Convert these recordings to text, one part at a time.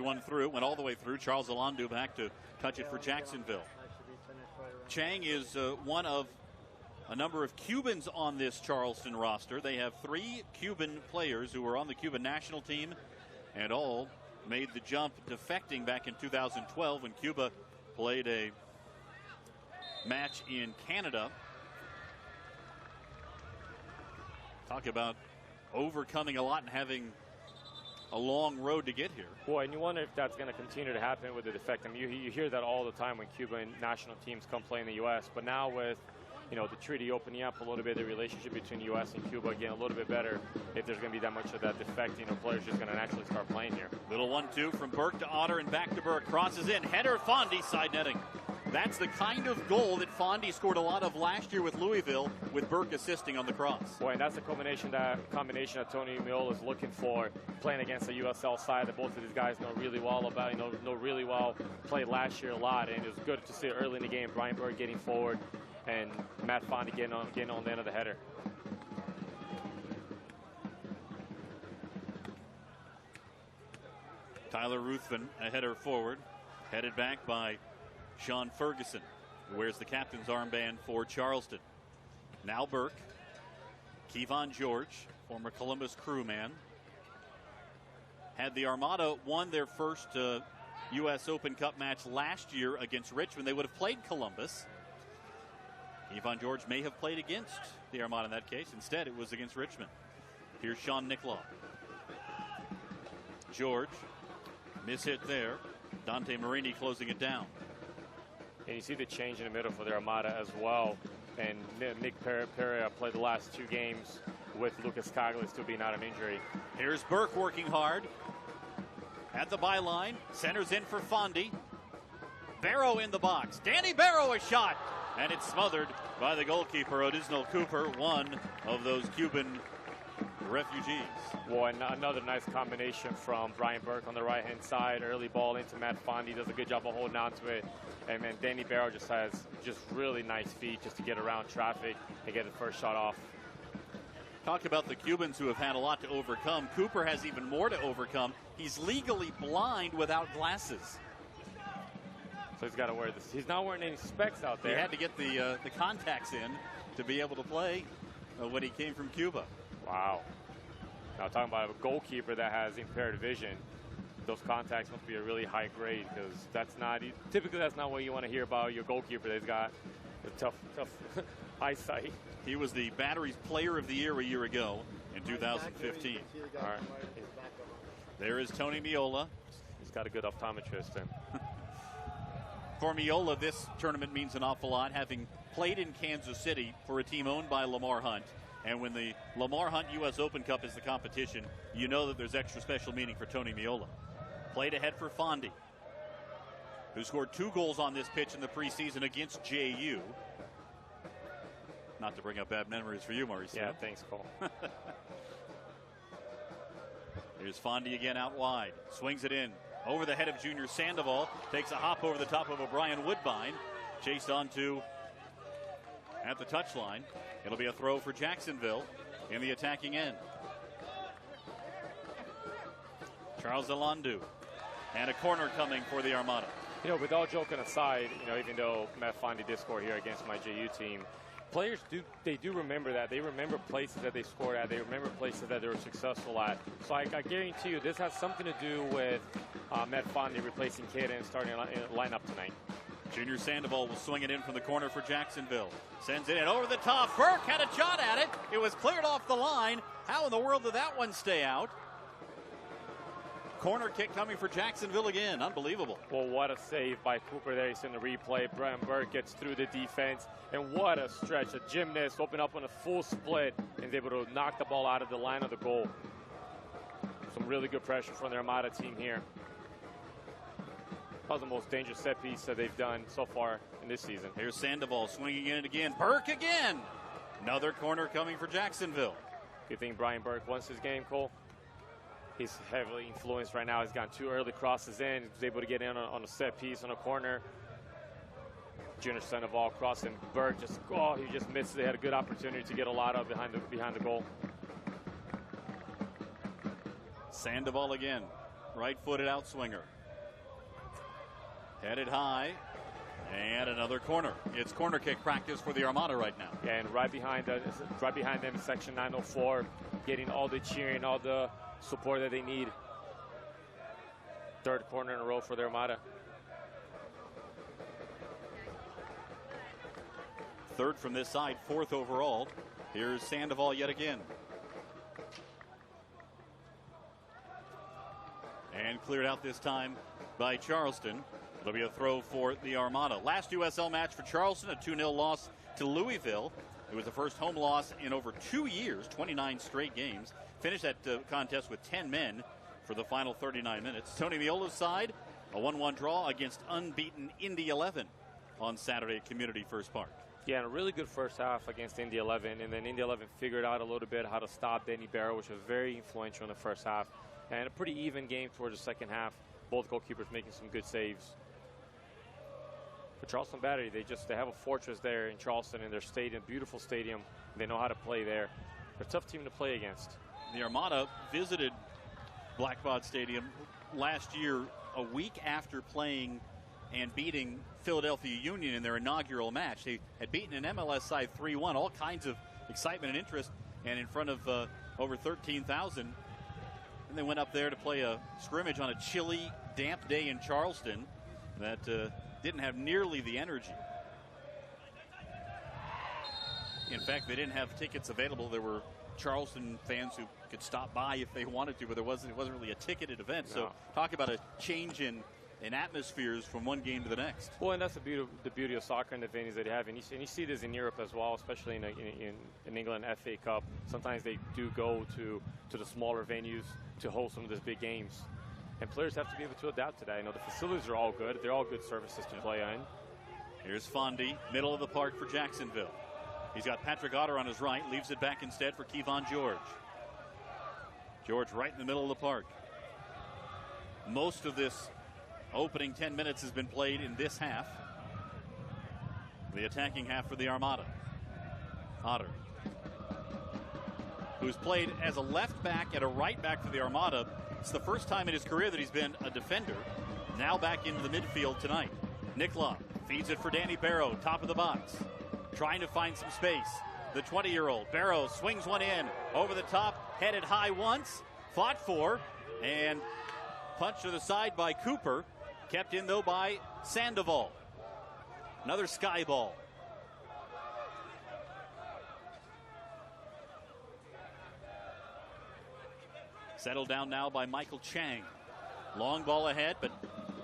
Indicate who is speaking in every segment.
Speaker 1: one through, went all the way through. Charles Alandu back to touch it for Jacksonville. Chang is one of a number of Cubans on this Charleston roster. They have 3 Cuban players who were on the Cuban national team and all made the jump defecting back in 2012 when Cuba played a match in Canada. Talk about overcoming a lot and having a long road to get here.
Speaker 2: Boy, and you wonder if that's going to continue to happen with the defect. I mean, you hear that all the time when Cuban national teams come play in the U.S., but now with the treaty opening up a little bit, the relationship between the U.S. and Cuba getting a little bit better, if there's going to be that much of that defect, players just going to naturally start playing here.
Speaker 1: Little 1-2 from Burke to Otter and back to Burke. Crosses in. Header, Fondy, side netting. That's the kind of goal that Fondy scored a lot of last year with Louisville, with Burke assisting on the cross.
Speaker 2: Boy, and that's the combination that Tony Miola is looking for, playing against the USL side that both of these guys know really well about. Know really well, played last year a lot, and it was good to see early in the game Brian Burke getting forward and Matt Fondy getting on the end of the header.
Speaker 1: Tyler Ruthven, a header forward, headed back by Sean Ferguson, who wears the captain's armband for Charleston. Now Burke. Kevon George, former Columbus crewman. Had the Armada won their first U.S. Open Cup match last year against Richmond, they would have played Columbus. Kevon George may have played against the Armada in that case. Instead, it was against Richmond. Here's Sean Nicklaw. George, mishit there. Dante Marini closing it down.
Speaker 2: And you see the change in the middle for the Armada as well. And Nick Pereira played the last 2 games with Lucas Cagli still being out of injury.
Speaker 1: Here's Burke working hard. At the byline. Centers in for Fondy. Barrow in the box. Danny Barrow, a shot. And it's smothered by the goalkeeper, Odisnell Cooper, one of those Cuban refugees.
Speaker 2: Boy, another nice combination from Brian Burke on the right-hand side. Early ball into Matt Fondy. Does a good job of holding on to it. And then Danny Barrow just has really nice feet just to get around traffic and get the first shot off.
Speaker 1: Talk about the Cubans who have had a lot to overcome. Cooper has even more to overcome. He's legally blind without glasses.
Speaker 2: So he's got to wear this. He's not wearing any specs out there.
Speaker 1: He had to get the contacts in to be able to play when he came from Cuba.
Speaker 2: Wow. Now talking about a goalkeeper that has impaired vision, those contacts must be a really high grade, because typically that's not what you want to hear about your goalkeeper that's got a tough eyesight.
Speaker 1: He was the Batteries Player of the Year a year ago in 2015.
Speaker 2: All right.
Speaker 1: There is Tony Miola.
Speaker 2: He's got a good optometrist then.
Speaker 1: For Miola, this tournament means an awful lot, having played in Kansas City for a team owned by Lamar Hunt. And when the Lamar Hunt U.S. Open Cup is the competition, you know that there's extra special meaning for Tony Miola. Played ahead for Fondy, who scored 2 goals on this pitch in the preseason against JU. Not to bring up bad memories for you, Mauricio.
Speaker 2: Yeah, thanks, Cole.
Speaker 1: Here's Fondy again out wide. Swings it in. Over the head of Junior Sandoval. Takes a hop over the top of O'Brien Woodbine. Chased onto at the touchline. It'll be a throw for Jacksonville in the attacking end. Charles Alandu. And a corner coming for the Armada.
Speaker 2: With all joking aside, even though Matt Fondy did score here against my JU team, players do remember that. They remember places that they scored at. They remember places that they were successful at. So I guarantee you this has something to do with Matt Fondy replacing Keda and starting lineup tonight.
Speaker 1: Junior Sandoval will swing it in from the corner for Jacksonville. Sends it in over the top. Burke had a shot at it. It was cleared off the line. How in the world did that one stay out? Corner kick coming for Jacksonville again. Unbelievable.
Speaker 2: Well, what a save by Cooper there. He's in the replay. Brian Burke gets through the defense. And what a stretch. A gymnast open up on a full split and is able to knock the ball out of the line of the goal. Some really good pressure from the Armada team here. Probably the most dangerous set piece that they've done so far in this season.
Speaker 1: Here's Sandoval swinging in again. Burke again. Another corner coming for Jacksonville.
Speaker 2: You think Brian Burke wants his game, Cole? He's heavily influenced right now. He's gotten 2 early crosses in. He was able to get in on a set piece on a corner. Junior Sandoval crossing. Burke he just missed. They had a good opportunity to get a lot of behind the goal.
Speaker 1: Sandoval again. right-footed outswinger. Headed high, and another corner. It's corner kick practice for the Armada right now.
Speaker 2: Yeah, and right behind them is section 904, getting all the cheering, all the support that they need. Third corner in a row for the Armada.
Speaker 1: Third from this side, fourth overall. Here's Sandoval yet again. And cleared out this time by Charleston. It'll be a throw for the Armada. Last USL match for Charleston, a 2-0 loss to Louisville. It was the first home loss in over 2 years, 29 straight games. Finished that contest with 10 men for the final 39 minutes. Tony Miola's side, a 1-1 draw against unbeaten Indy 11 on Saturday at Community First Park.
Speaker 2: Yeah, and a really good first half against Indy 11, and then Indy 11 figured out a little bit how to stop Denny Barrow, which was very influential in the first half, and a pretty even game towards the second half. Both goalkeepers making some good saves. For Charleston Battery, they have a fortress there in Charleston in their stadium, beautiful stadium. They know how to play there. They're a tough team to play against.
Speaker 1: The Armada visited Blackbaud Stadium last year, a week after playing and beating Philadelphia Union in their inaugural match. They had beaten an MLS side 3-1, all kinds of excitement and interest, and in front of over 13,000. And they went up there to play a scrimmage on a chilly, damp day in Charleston that didn't have nearly the energy. In fact, they didn't have tickets available. There were Charleston fans who could stop by if they wanted to, but it wasn't really a ticketed event. No. So talk about a change in atmospheres from one game to the next.
Speaker 2: Well, and that's the beauty of soccer and the venues that you have. And you see this in Europe as well, especially in England FA Cup. Sometimes they do go to the smaller venues to host some of these big games. And players have to be able to adapt to that. You know, the facilities are all good. They're all good services to play in.
Speaker 1: Here's Fondy, middle of the park for Jacksonville. He's got Patrick Otter on his right, leaves it back instead for Kevon George. George right in the middle of the park. Most of this opening 10 minutes has been played in this half. The attacking half for the Armada. Otter, who's played as a left back and a right back for the Armada. It's the first time in his career that he's been a defender. Now back into the midfield tonight. Nicola feeds it for Danny Barrow, top of the box. Trying to find some space. The 20-year-old Barrow swings one in over the top, headed high once, fought for, and punched to the side by Cooper. Kept in, though, by Sandoval. Another sky ball. Settled down now by Michael Chang. Long ball ahead, but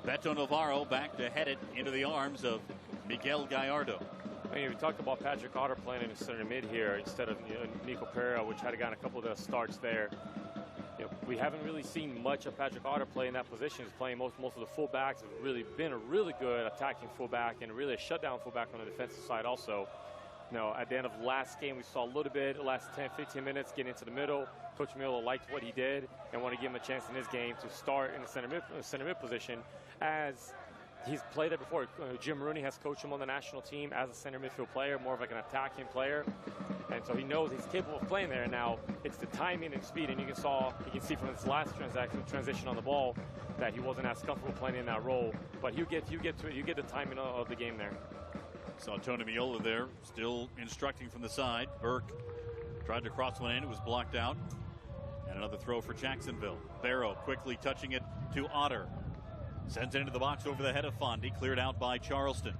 Speaker 1: Beto Navarro back to head it into the arms of Miguel Gallardo.
Speaker 2: I mean, we talked about Patrick Otter playing in the center mid here instead of Nico Pereira, which had gotten a couple of the starts there. We haven't really seen much of Patrick Otter play in that position. He's playing most of the fullbacks. Have really been a really good attacking fullback and really a shutdown fullback on the defensive side also. At the end of last game, we saw a little bit, the last 10, 15 minutes, get into the middle. Coach Miller liked what he did and want to give him a chance in this game to start in the center mid position, as he's played there before. Jim Rooney has coached him on the national team as a center midfield player, more of like an attacking player. And so he knows he's capable of playing there. Now, it's the timing and speed, and you can see from this last transition on the ball that he wasn't as comfortable playing in that role. But you get the timing of the game there.
Speaker 1: Saw Tony Miola there, still instructing from the side. Burke tried to cross one in, it was blocked out. And another throw for Jacksonville. Barrow quickly touching it to Otter. Sends it into the box over the head of Fondy, cleared out by Charleston.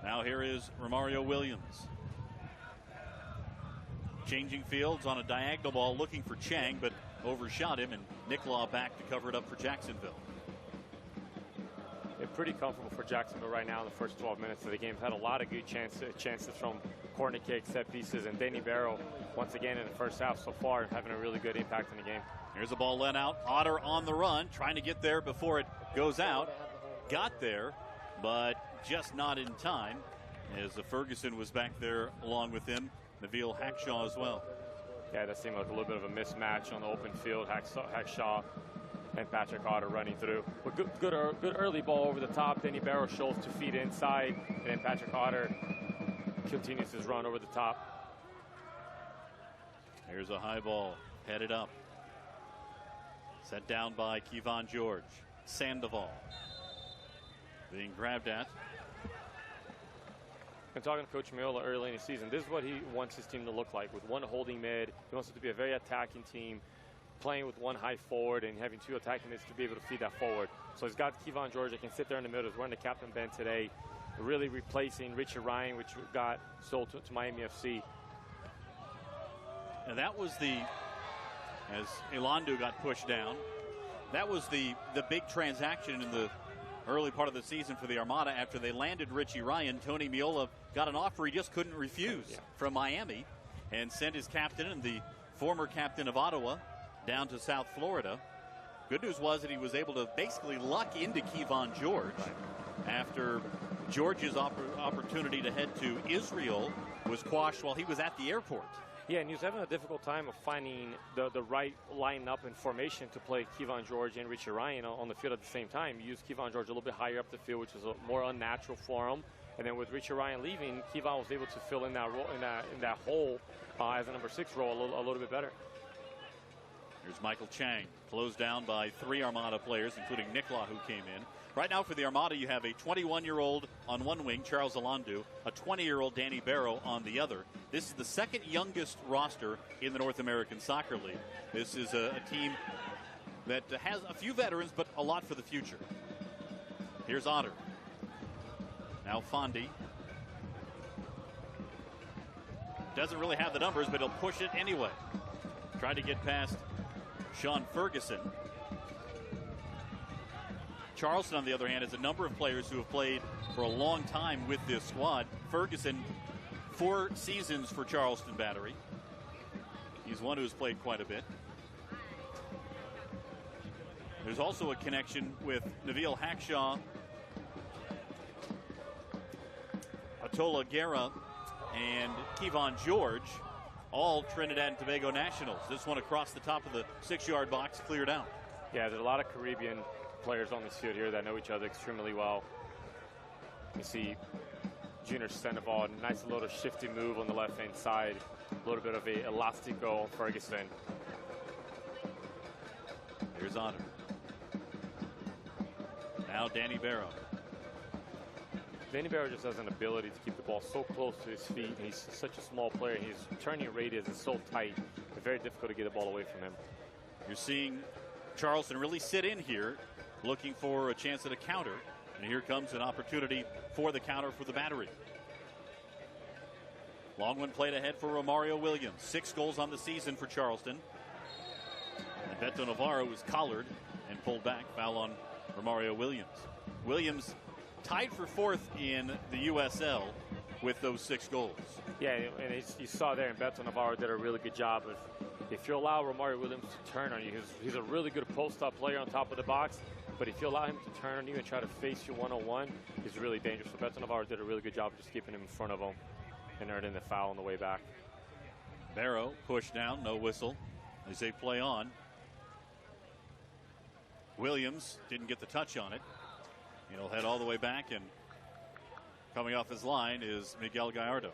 Speaker 1: Now here is Romario Williams. Changing fields on a diagonal ball, looking for Chang, but overshot him, and Nicola back to cover it up for Jacksonville.
Speaker 2: They're pretty comfortable for Jacksonville right now in the first 12 minutes of the game. Had a lot of good chances from corner kicks, set pieces, and Danny Barrow, once again in the first half so far, having a really good impact in the game.
Speaker 1: Here's a ball let out. Otter on the run, trying to get there before it goes out. Got there, but just not in time, as Ferguson was back there along with him. Nabil Hackshaw as well.
Speaker 2: Yeah, that seemed like a little bit of a mismatch on the open field. Hackshaw and Patrick Otter running through. But good early ball over the top. Danny Barrow shows 2 feet inside, and then Patrick Otter continues his run over the top.
Speaker 1: Here's a high ball headed up. Set down by Kevon George. Sandoval being grabbed at.
Speaker 2: I'm talking to Coach Miola early in the season. This is what he wants his team to look like, with one holding mid. He wants it to be a very attacking team, playing with one high forward and having two attacking mids to be able to feed that forward. So he's got Kevon George that can sit there in the middle. He's wearing the captain band today, really replacing Richie Ryan, which got sold to Miami FC.
Speaker 1: And that was as Elandu got pushed down, that was the big transaction in the early part of the season for the Armada. After they landed Richie Ryan, Tony Miola got an offer he just couldn't refuse from Miami and sent his captain and the former captain of Ottawa down to South Florida. Good news was that he was able to basically luck into Kevon George after George's opportunity to head to Israel was quashed while he was at the airport.
Speaker 2: Yeah, and he was having a difficult time of finding the right lineup and formation to play Kevon George and Richie Ryan on the field at the same time. He used Kevon George a little bit higher up the field, which is a more unnatural for him. And then with Richie Ryan leaving, Kevon was able to fill in that role, in that hole as a number 6 role a little bit better.
Speaker 1: Here's Michael Chang, closed down by 3 Armada players, including Nicola, who came in. Right now for the Armada, you have a 21-year-old on one wing, Charles Elandu, a 20-year-old Danny Barrow on the other. This is the second youngest roster in the North American Soccer League. This is a team that has a few veterans, but a lot for the future. Here's Otter. Now Fondi. Doesn't really have the numbers, but he'll push it anyway. Tried to get past Sean Ferguson. Charleston, on the other hand, has a number of players who have played for a long time with this squad. Ferguson, 4 seasons for Charleston Battery. He's one who's played quite a bit. There's also a connection with Nabil Hackshaw, Atola Guerra, and Kevon George, all Trinidad and Tobago nationals. This one across the top of the 6-yard box, cleared out.
Speaker 2: Yeah, there's a lot of Caribbean players on this field here that know each other extremely well. You see Junior Sandoval, nice little shifty move on the left-hand side. A little bit of a elastico on Ferguson.
Speaker 1: Here's Otter. Now Danny Barrow.
Speaker 2: Danny Barrow just has an ability to keep the ball so close to his feet. He's such a small player. His turning radius is so tight. It's very difficult to get the ball away from him.
Speaker 1: You're seeing Charleston really sit in here, looking for a chance at a counter. And here comes an opportunity for the counter for the Battery. Long one played ahead for Romario Williams. 6 goals on the season for Charleston. And Beto Navarro was collared and pulled back. Foul on Romario Williams. Williams tied for 4th in the USL with those 6 goals.
Speaker 2: Yeah, and you saw there, and Beto Navarro did a really good job of, if you allow Romario Williams to turn on you, he's a really good post-up player on top of the box, but if you allow him to turn on you and try to face you one-on-one, he's really dangerous. So Beto Navarro did a really good job of just keeping him in front of him and earning the foul on the way back.
Speaker 1: Barrow pushed down, no whistle. They say play on. Williams didn't get the touch on it. He'll head all the way back, and coming off his line is Miguel Gallardo.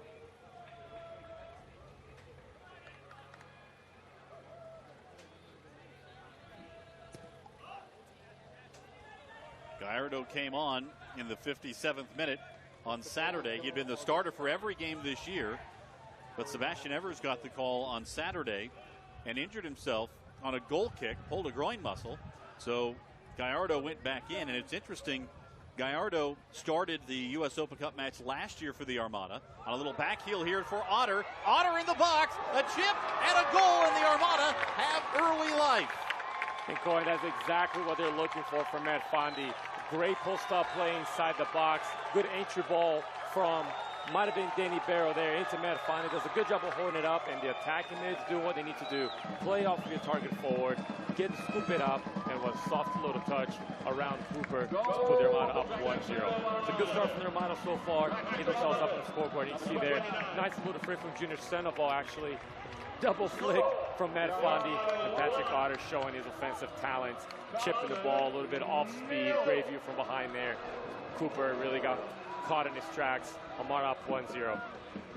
Speaker 1: Gallardo came on in the 57th minute on Saturday. He'd been the starter for every game this year, but Sebastian Evers got the call on Saturday and injured himself on a goal kick, pulled a groin muscle. So Gallardo went back in, and it's interesting. Gallardo started the U.S. Open Cup match last year for the Armada. On a little back heel here for Otter. Otter in the box, a chip and a goal, and the Armada have early life.
Speaker 2: And Corey, that's exactly what they're looking for from Matt Fondi. Great post-up play inside the box. Good entry ball from, might have been Danny Barrow there, into Matt Fondi. Does a good job of holding it up, and the attacking mids do what they need to do. Play off of your target forward, scoop it up, and was soft little touch around Cooper to put their Armada up 1-0. It's a good start from their Armada so far. Get themselves up on the scoreboard. You can see there, nice little free from Junior Sandoval, actually. Double flick from Matt Fondi, and Patrick Otter showing his offensive talents, chipping the ball a little bit off speed. Great view from behind there. Cooper really got caught in his tracks. Armada up 1-0.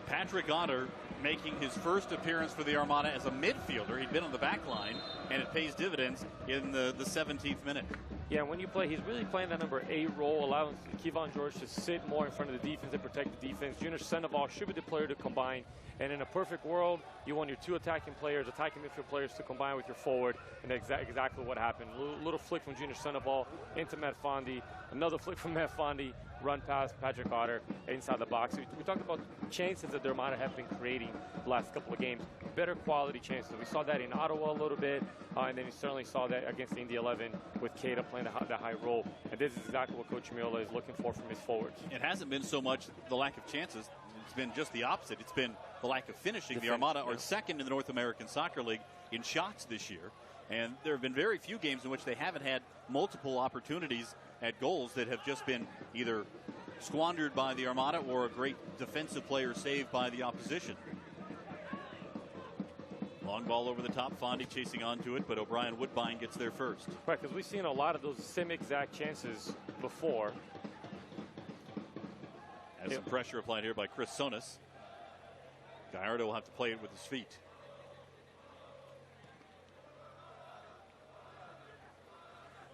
Speaker 1: Patrick Otter making his first appearance for the Armada as a midfielder. He'd been on the back line and it pays dividends in the 17th minute.
Speaker 2: Yeah, when you play, he's really playing that number 8 role, allowing Kevon George to sit more in front of the defense and protect the defense. Junior Sandoval should be the player to combine. And in a perfect world, you want your 2 attacking players, attacking midfield players, to combine with your forward, and exactly what happened. Little flick from Junior Sandoval into Matt Fondy, another flick from Matt Fondy, run past Patrick Otter inside the box. We talked about chances that the Armada have been creating the last couple of games, better quality chances. We saw that in Ottawa a little bit, and then we certainly saw that against the Indy 11 with Keita playing the high role. And this is exactly what Coach Miola is looking for from his forwards.
Speaker 1: It hasn't been so much the lack of chances. It's been just the opposite. It's been the lack of finishing. The Armada are second in the North American Soccer League in shots this year. And there have been very few games in which they haven't had multiple opportunities at goals that have just been either squandered by the Armada or a great defensive player saved by the opposition. Long ball over the top. Fondy chasing onto it, but O'Brien Woodbine gets there first.
Speaker 2: Right, because we've seen a lot of those same exact chances before.
Speaker 1: Has some pressure applied here by Chris Sonis. Gallardo will have to play it with his feet.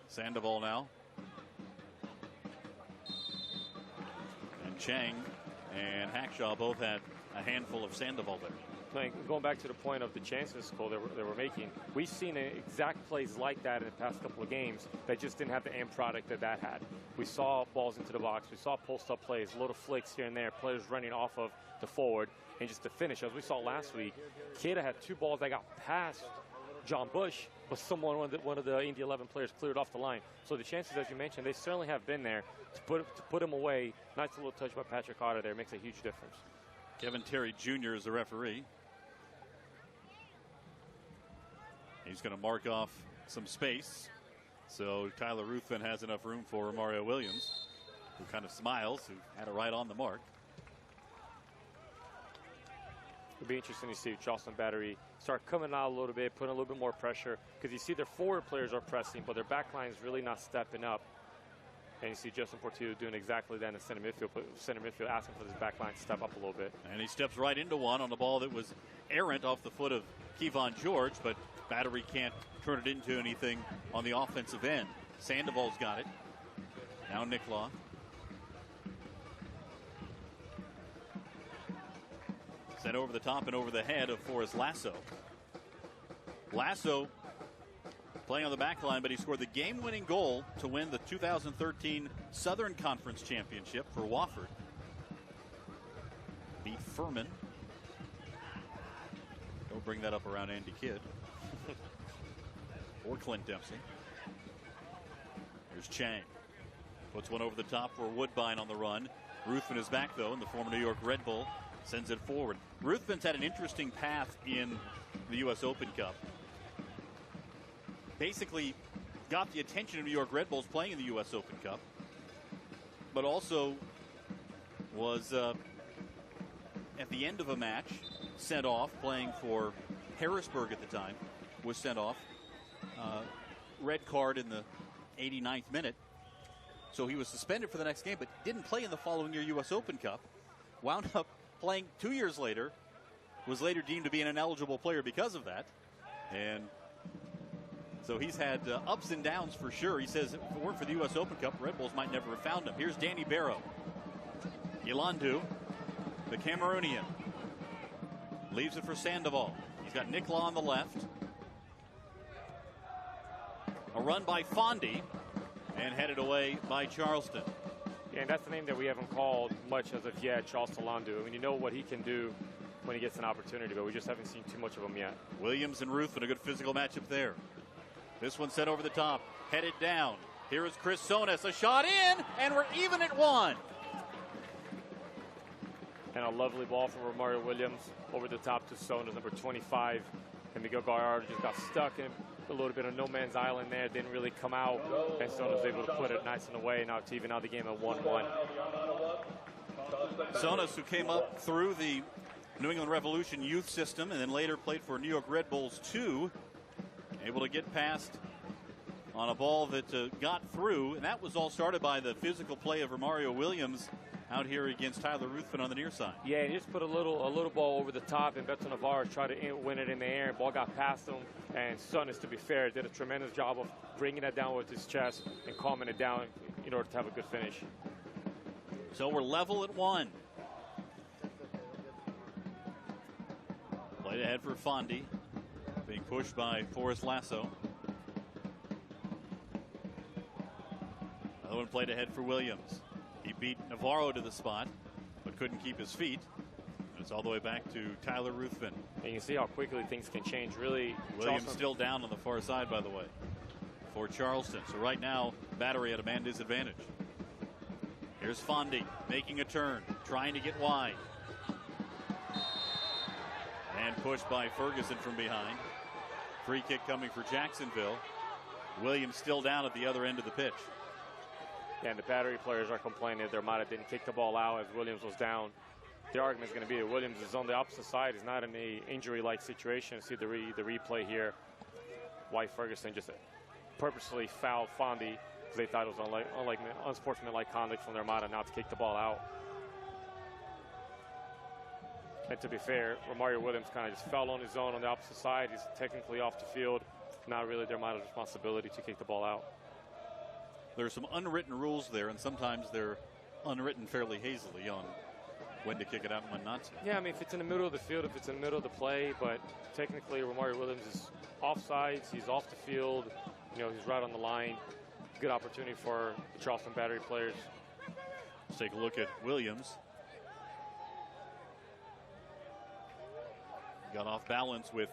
Speaker 1: Sandoval now. And Chang and Hackshaw both had a handful of Sandoval there.
Speaker 2: Going back to the point of the chances, Cole, that we're making, we've seen exact plays like that in the past couple of games that just didn't have the end product that had. We saw balls into the box. We saw post-up plays, little flicks here and there, players running off of the forward, and just to finish. As we saw last week, Keita had 2 balls that got past John Bush, but one of the Indy 11 players cleared off the line. So the chances, as you mentioned, they certainly have been there to put him away. Nice little touch by Patrick Otter there. Makes a huge difference.
Speaker 1: Kevin Terry Jr. is the referee. He's going to mark off some space. So Tyler Ruthven has enough room for Mario Williams, who kind of smiles, who had it right on the mark.
Speaker 2: It'll be interesting to see Charleston Battery start coming out a little bit, putting a little bit more pressure, because you see their forward players are pressing, but their back line is really not stepping up. And you see Justin Portillo doing exactly that in the center midfield, asking for his back line to step up a little bit.
Speaker 1: And he steps right into one on the ball that was errant off the foot of Kevon George, but Battery can't turn it into anything on the offensive end. Sandoval's got it. Now Nick Law. Sent over the top and over the head of Forrest Lasso. Lasso playing on the back line, but he scored the game-winning goal to win the 2013 Southern Conference Championship for Wofford. Beat Furman. Don't bring that up around Andy Kidd. Or Clint Dempsey. Here's Chang. Puts one over the top for Woodbine on the run. Ruthven is back, though, and the former New York Red Bull sends it forward. Ruthven's had an interesting path in the U.S. Open Cup. Basically got the attention of New York Red Bulls playing in the U.S. Open Cup, but also was at the end of a match sent off, playing for Harrisburg at the time, was sent off. Red card in the 89th minute. So he was suspended for the next game, but didn't play in the following year U.S. Open Cup. Wound up playing 2 years later, was later deemed to be an ineligible player because of that. And so he's had ups and downs for sure. He says if it weren't for the U.S. Open Cup, Red Bulls might never have found him. Here's Danny Barrow. Ilandu, the Cameroonian, leaves it for Sandoval. He's got Nick Law on the left. A run by Fondy, and headed away by Charleston.
Speaker 2: Yeah, and that's the name that we haven't called much as of yet, Charleston Landu. I mean, you know what he can do when he gets an opportunity, but we just haven't seen too much of him yet.
Speaker 1: Williams and Ruthven, a good physical matchup there. This one set over the top, headed down. Here is Chris Sonis, a shot in, and we're even at 1.
Speaker 2: And a lovely ball from Romario Williams over the top to Sonis, number 25. And Miguel Gallardo just got stuck in a little bit of no man's island there, didn't really come out, and Sonis was able to put it nice and away, now to even out the game at 1-1.
Speaker 1: Sonis, who came up through the New England Revolution youth system and then later played for New York Red Bulls 2, able to get past on a ball that got through, and that was all started by the physical play of Romario Williams out here against Tyler Ruthven on the near side.
Speaker 2: Yeah, he just put a little ball over the top, and Beto Navarro tried to win it in the air. Ball got past him, and Sonis, to be fair, did a tremendous job of bringing that down with his chest and calming it down in order to have a good finish.
Speaker 1: So we're level at 1. Played ahead for Fondi, being pushed by Forrest Lasso. Another one played ahead for Williams. He beat Navarro to the spot, but couldn't keep his feet. And it's all the way back to Tyler Ruthven.
Speaker 2: And you can see how quickly things can change. Really,
Speaker 1: Williams still down on the far side, by the way, for Charleston. So right now, Battery at a man disadvantage. Here's Fondi making a turn, trying to get wide. And pushed by Ferguson from behind. Free kick coming for Jacksonville. Williams still down at the other end of the pitch.
Speaker 2: Yeah, and the Battery players are complaining that Armada didn't kick the ball out as Williams was down. The argument is going to be that Williams is on the opposite side. He's not in an injury-like situation. See the replay here. Why Ferguson just purposely fouled Fondi because they thought it was unsportsmanlike conduct from the Armada not to kick the ball out. And to be fair, Romario Williams kind of just fell on his own on the opposite side. He's technically off the field. Not really the Armada's responsibility to kick the ball out.
Speaker 1: There are some unwritten rules there, and sometimes they're unwritten fairly hazily on when to kick it out and when not to.
Speaker 2: Yeah, I mean, if it's in the middle of the field, if it's in the middle of the play, but technically Romario Williams is offsides. He's off the field. You know, he's right on the line. Good opportunity for the Charleston Battery players.
Speaker 1: Let's take a look at Williams. Got off balance with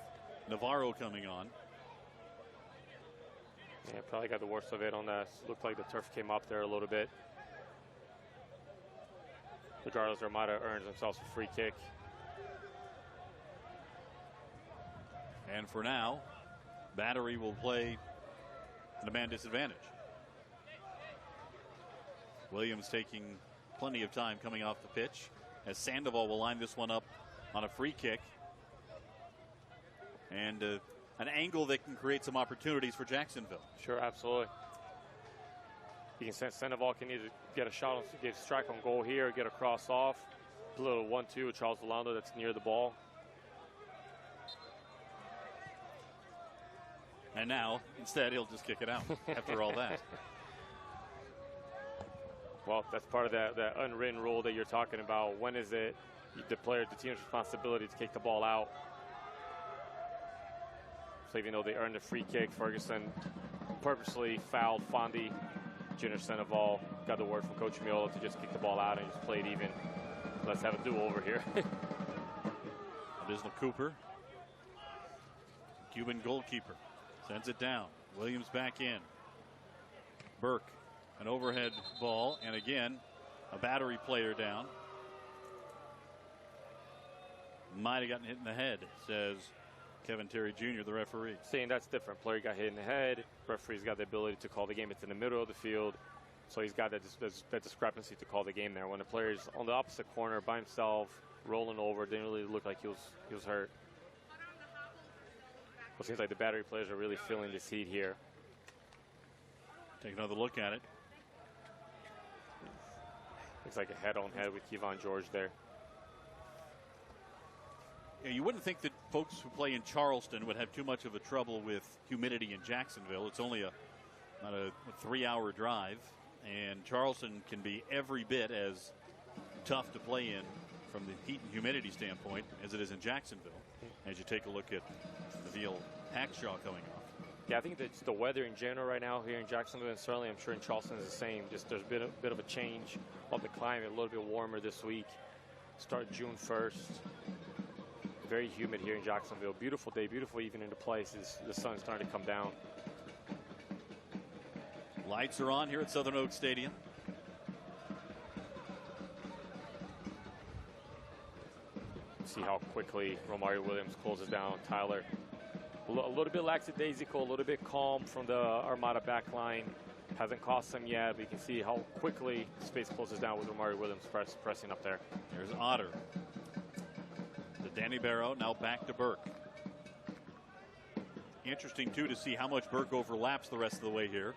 Speaker 1: Navarro coming on.
Speaker 2: Yeah, probably got the worst of it on that. Looked like the turf came up there a little bit. Regardless, Armada earns themselves a free kick.
Speaker 1: And for now, Battery will play at a man disadvantage. Williams taking plenty of time coming off the pitch as Sandoval will line this one up on a free kick. And an angle that can create some opportunities for Jacksonville.
Speaker 2: Sure, absolutely. You can sense Sandoval can either get a shot, get a strike on goal here, get a cross off. A little 1-2 with Charles Delando that's near the ball.
Speaker 1: And now, instead, he'll just kick it out after all that.
Speaker 2: Well, that's part of that unwritten rule that you're talking about. When is it the team's responsibility to kick the ball out? So even though they earned a free kick, Ferguson purposely fouled Fondi. Junior Sandoval got the word from Coach Miola to just kick the ball out and just play it even. Let's have a do-over here.
Speaker 1: Additional Cooper. Cuban goalkeeper. Sends it down. Williams back in. Burke, an overhead ball, and again, a Battery player down. Might have gotten hit in the head, says Kevin Terry Jr., the referee.
Speaker 2: Saying that's different. Player got hit in the head. Referee's got the ability to call the game. It's in the middle of the field. So he's got that discrepancy to call the game there. When the player's on the opposite corner by himself, rolling over, didn't really look like he was hurt. Well, it seems like the Battery players are really feeling this heat here.
Speaker 1: Take another look at it.
Speaker 2: Looks like a head-on-head with Kevon George there.
Speaker 1: Yeah, you wouldn't think that folks who play in Charleston would have too much of a trouble with humidity in Jacksonville. It's only about a 3-hour drive, and Charleston can be every bit as tough to play in from the heat and humidity standpoint as it is in Jacksonville. As you take a look at Nabil Hackshaw coming off.
Speaker 2: Yeah, I think that's the weather in general right now here in Jacksonville, and certainly I'm sure in Charleston is the same. Just there's been a bit of a change of the climate, a little bit warmer this week. Start June 1st. Very humid here in Jacksonville. Beautiful day, beautiful evening to play. The sun's starting to come down.
Speaker 1: Lights are on here at Southern Oaks Stadium.
Speaker 2: See how quickly Romario Williams closes down Tyler. A little bit lackadaisical, a little bit calm from the Armada back line. Hasn't cost him yet, but you can see how quickly space closes down with Romario Williams pressing up there.
Speaker 1: There's Otter. To Danny Barrow, now back to Burke. Interesting, too, to see how much Burke overlaps the rest of the way here.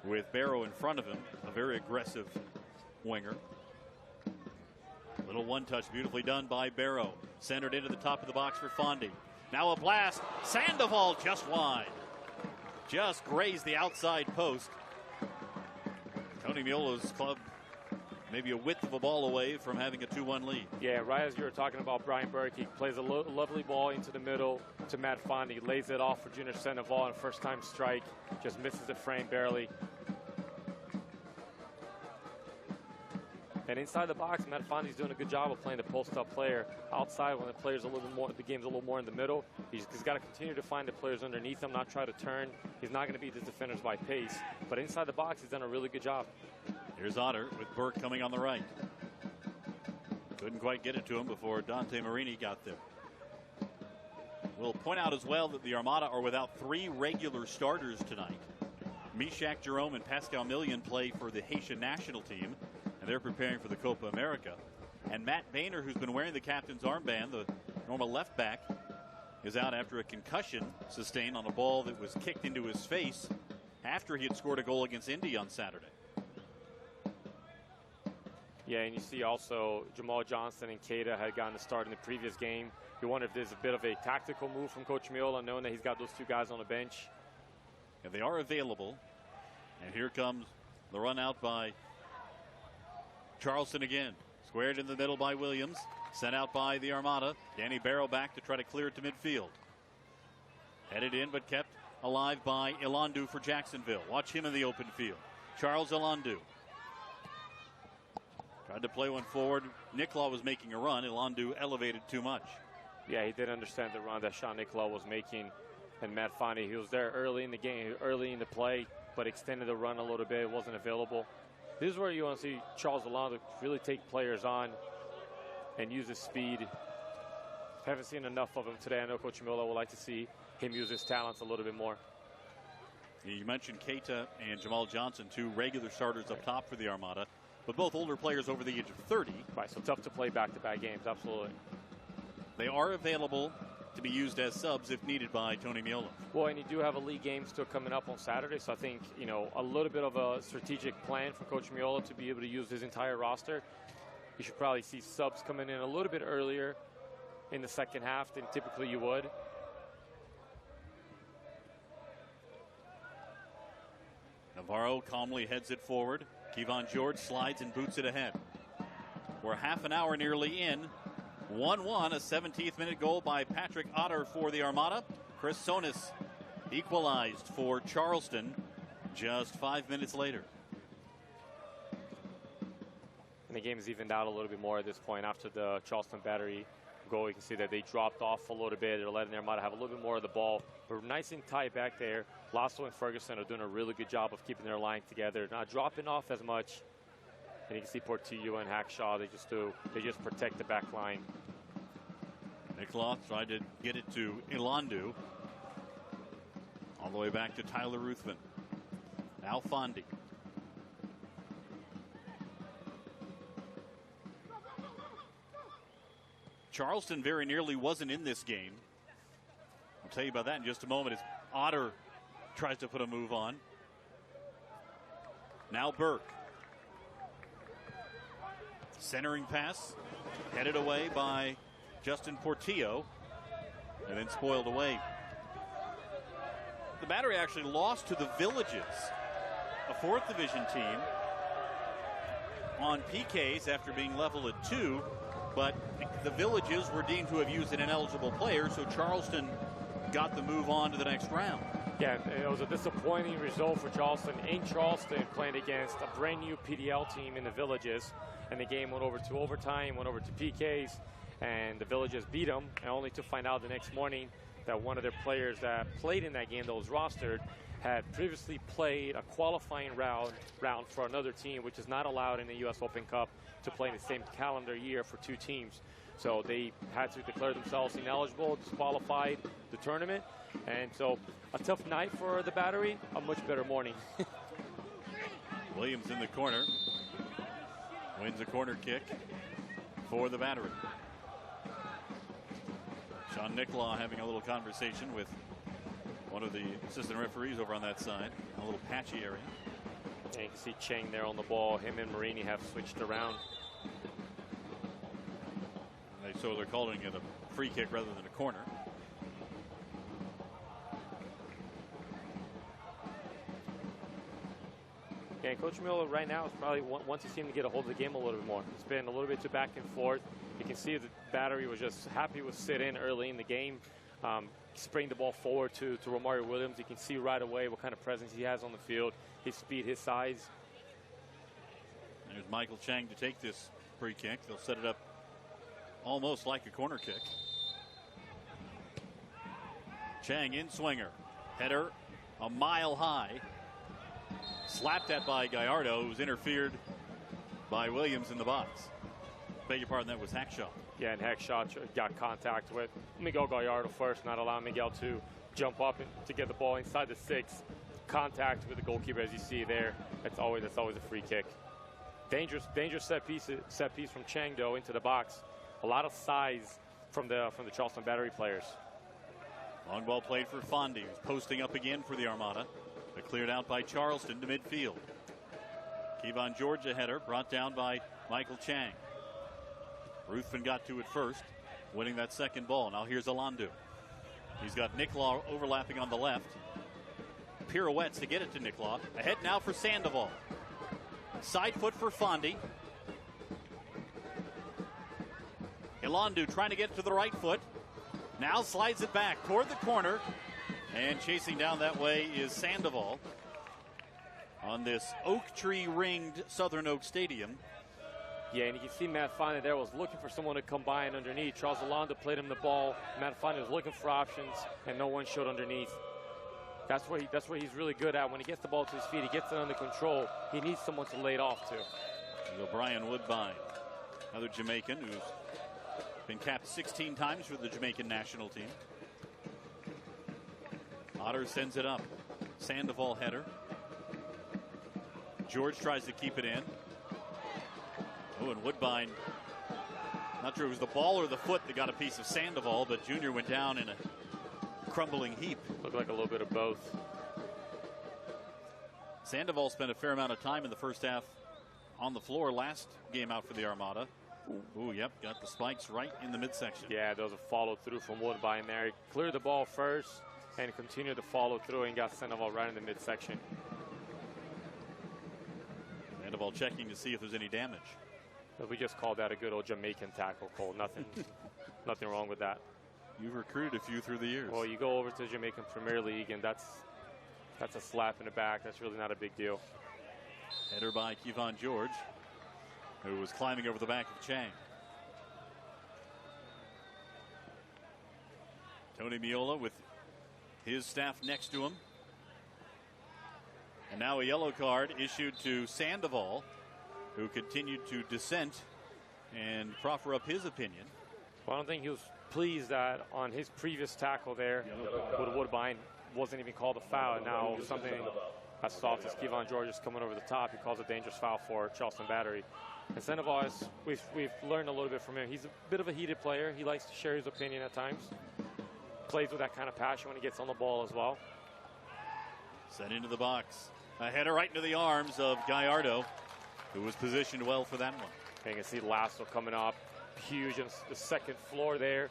Speaker 1: With Barrow in front of him, a very aggressive winger. Little one-touch, beautifully done by Barrow. Centered into the top of the box for Fondy. Now a blast. Sandoval just wide. Just grazed the outside post. Tony Miola's club maybe a width of a ball away from having a 2-1 lead.
Speaker 2: Yeah, right as you were talking about Brian Burke, he plays a lovely ball into the middle to Matt Fondy. Lays it off for Junior Sandoval on a first-time strike. Just misses the frame barely. And inside the box, Matt Fondy's doing a good job of playing the post-up player. Outside, when the player's a little bit more, the game's a little more in the middle, he's got to continue to find the players underneath him, not try to turn. He's not going to beat the defenders by pace. But inside the box, he's done a really good job.
Speaker 1: Here's Otter with Burke coming on the right. Couldn't quite get it to him before Dante Marini got there. We'll point out as well that the Armada are without 3 regular starters tonight. Mishak Jerome and Pascal Million play for the Haitian national team, and they're preparing for the Copa America. And Matt Boehner, who's been wearing the captain's armband, the normal left back, is out after a concussion sustained on a ball that was kicked into his face after he had scored a goal against Indy on Saturday.
Speaker 2: Yeah, and you see also Jamal Johnson and Keita had gotten the start in the previous game. You wonder if there's a bit of a tactical move from Coach Miola, knowing that he's got those 2 guys on the bench.
Speaker 1: And they are available. And here comes the run out by Charleston again. Squared in the middle by Williams. Sent out by the Armada. Danny Barrow back to try to clear it to midfield. Headed in but kept alive by Ilandu for Jacksonville. Watch him in the open field. Charles Ilandu. Tried to play one forward. Nicola was making a run. Ilandu elevated too much.
Speaker 2: Yeah, he did understand the run that Sean Nicola was making. And Matt Fondy, he was there early in the game, early in the play, but extended the run a little bit. It wasn't available. This is where you want to see Charles Ilandu really take players on and use his speed. Haven't seen enough of him today. I know Coach Miola would like to see him use his talents a little bit more.
Speaker 1: You mentioned Keita and Jamal Johnson, 2 regular starters up top for the Armada, but both older players over the age of 30.
Speaker 2: Right, so tough to play back-to-back games, absolutely.
Speaker 1: They are available to be used as subs if needed by Tony Miola.
Speaker 2: Well, and you do have a league game still coming up on Saturday, so I think, you know, a little bit of a strategic plan for Coach Miola to be able to use his entire roster. You should probably see subs coming in a little bit earlier in the second half than typically you would.
Speaker 1: Navarro calmly heads it forward. Kevon George slides and boots it ahead. We're half an hour nearly in. 1-1, a 17th minute goal by Patrick Otter for the Armada. Chris Sonis equalized for Charleston just 5 minutes later.
Speaker 2: And the game is evened out a little bit more at this point after the Charleston Battery goal. You can see that they dropped off a little bit. They're letting the Armada have a little bit more of the ball. But nice and tight back there. Lasso and Ferguson are doing a really good job of keeping their line together, not dropping off as much. And you can see Portillo and Hackshaw, they just protect the back line.
Speaker 1: Nicola tried to get it to Ilandu. All the way back to Tyler Ruthven. Now Fondy. Charleston very nearly wasn't in this game. I'll tell you about that in just a moment as Otter tries to put a move on. Now Burke. Centering pass, headed away by Justin Portillo, and then spoiled away. The Battery actually lost to the Villages, a 4th division team, on PKs after being level at 2, but the Villages were deemed to have used an ineligible player, so Charleston got the move on to the next round.
Speaker 2: Yeah, it was a disappointing result for Charleston in Charleston, playing against a brand new PDL team in the Villages. And the game went over to overtime, went over to PKs, and the Villages beat them, and only to find out the next morning that one of their players that played in that game that was rostered had previously played a qualifying round for another team, which is not allowed in the U.S. Open Cup to play in the same calendar year for 2 teams. So they had to declare themselves ineligible, disqualified the tournament. And so a tough night for the Battery, a much better morning.
Speaker 1: Williams in the corner. Wins a corner kick for the Battery. Sean Nicola having a little conversation with one of the assistant referees over on that side. A little patchy area.
Speaker 2: And you can see Cheng there on the ball. Him and Marini have switched around.
Speaker 1: so they're calling it a free kick rather than a corner.
Speaker 2: Yeah, and Coach Miller right now is probably wants his team to get a hold of the game a little bit more. It's been a little bit too back and forth. You can see the battery was just happy with sit in early in the game. Spraying the ball forward to Lamar Williams. You can see right away what kind of presence he has on the field, his speed, his size.
Speaker 1: There's Michael Chang to take this free kick. They'll set it up almost like a corner kick. Chang in swinger. Header a mile high. Slapped at by Gallardo, who was interfered by Williams in the box. Beg your pardon, that was Hackshaw.
Speaker 2: Yeah, and Hackshaw got contact with Miguel Gallardo first, not allowing Miguel to jump up and to get the ball inside the 6. Contact with the goalkeeper, as you see there. That's always a free kick. Dangerous set piece from Chang though into the box. A lot of size from the Charleston Battery players.
Speaker 1: Long ball played for Fondy, who's posting up again for the Armada. But cleared out by Charleston to midfield. Kevon George a header brought down by Michael Chang. Ruthven got to it first, winning that second ball. Now here's Alandu. He's got Nicklaw overlapping on the left. Pirouettes to get it to Nicklaw. Ahead now for Sandoval. Side foot for Fondy. Alandu trying to get it to the right foot. Now slides it back toward the corner. And chasing down that way is Sandoval on this oak tree ringed Southern Oak Stadium.
Speaker 2: Yeah, and you can see Matt Fondy there was looking for someone to come by and underneath. Charles Alonda played him the ball. Matt Fondy was looking for options, and no one showed underneath. That's what he's really good at. When he gets the ball to his feet, he gets it under control. He needs someone to lay it off to.
Speaker 1: Brian Woodbine, another Jamaican who's been capped 16 times for the Jamaican national team. Otter sends it up. Sandoval header. George tries to keep it in. Oh, and Woodbine, not sure it was the ball or the foot that got a piece of Sandoval, but Junior went down in a crumbling heap.
Speaker 2: Looked like a little bit of both.
Speaker 1: Sandoval spent a fair amount of time in the first half on the floor last game out for the Armada. Ooh, yep, got the spikes right in the midsection.
Speaker 2: Yeah, there was a follow through from Woodbine there. He cleared the ball first and continued to follow through and got Sandoval right in the midsection.
Speaker 1: Sandoval checking to see if there's any damage.
Speaker 2: But we just called that a good old Jamaican tackle, Cole. Nothing wrong with that.
Speaker 1: You've recruited a few through the years.
Speaker 2: Well, you go over to the Jamaican Premier League, and that's a slap in the back. That's really not a big deal.
Speaker 1: Header by Kevon George, who was climbing over the back of Chang. Tony Miola with his staff next to him. And now a yellow card issued to Sandoval, who continued to dissent and proffer up his opinion.
Speaker 2: Well, I don't think he was pleased that on his previous tackle there, Woodbine wasn't even called a foul. Now something as soft as Kevon George is coming over the top, he calls a dangerous foul for Charleston Battery. And Sandoval, we've learned a little bit from him. He's a bit of a heated player. He likes to share his opinion at times. Plays with that kind of passion when he gets on the ball as well.
Speaker 1: Sent into the box. A header right into the arms of Gallardo, who was positioned well for that one.
Speaker 2: And you can see Lasso coming up huge on the second floor there,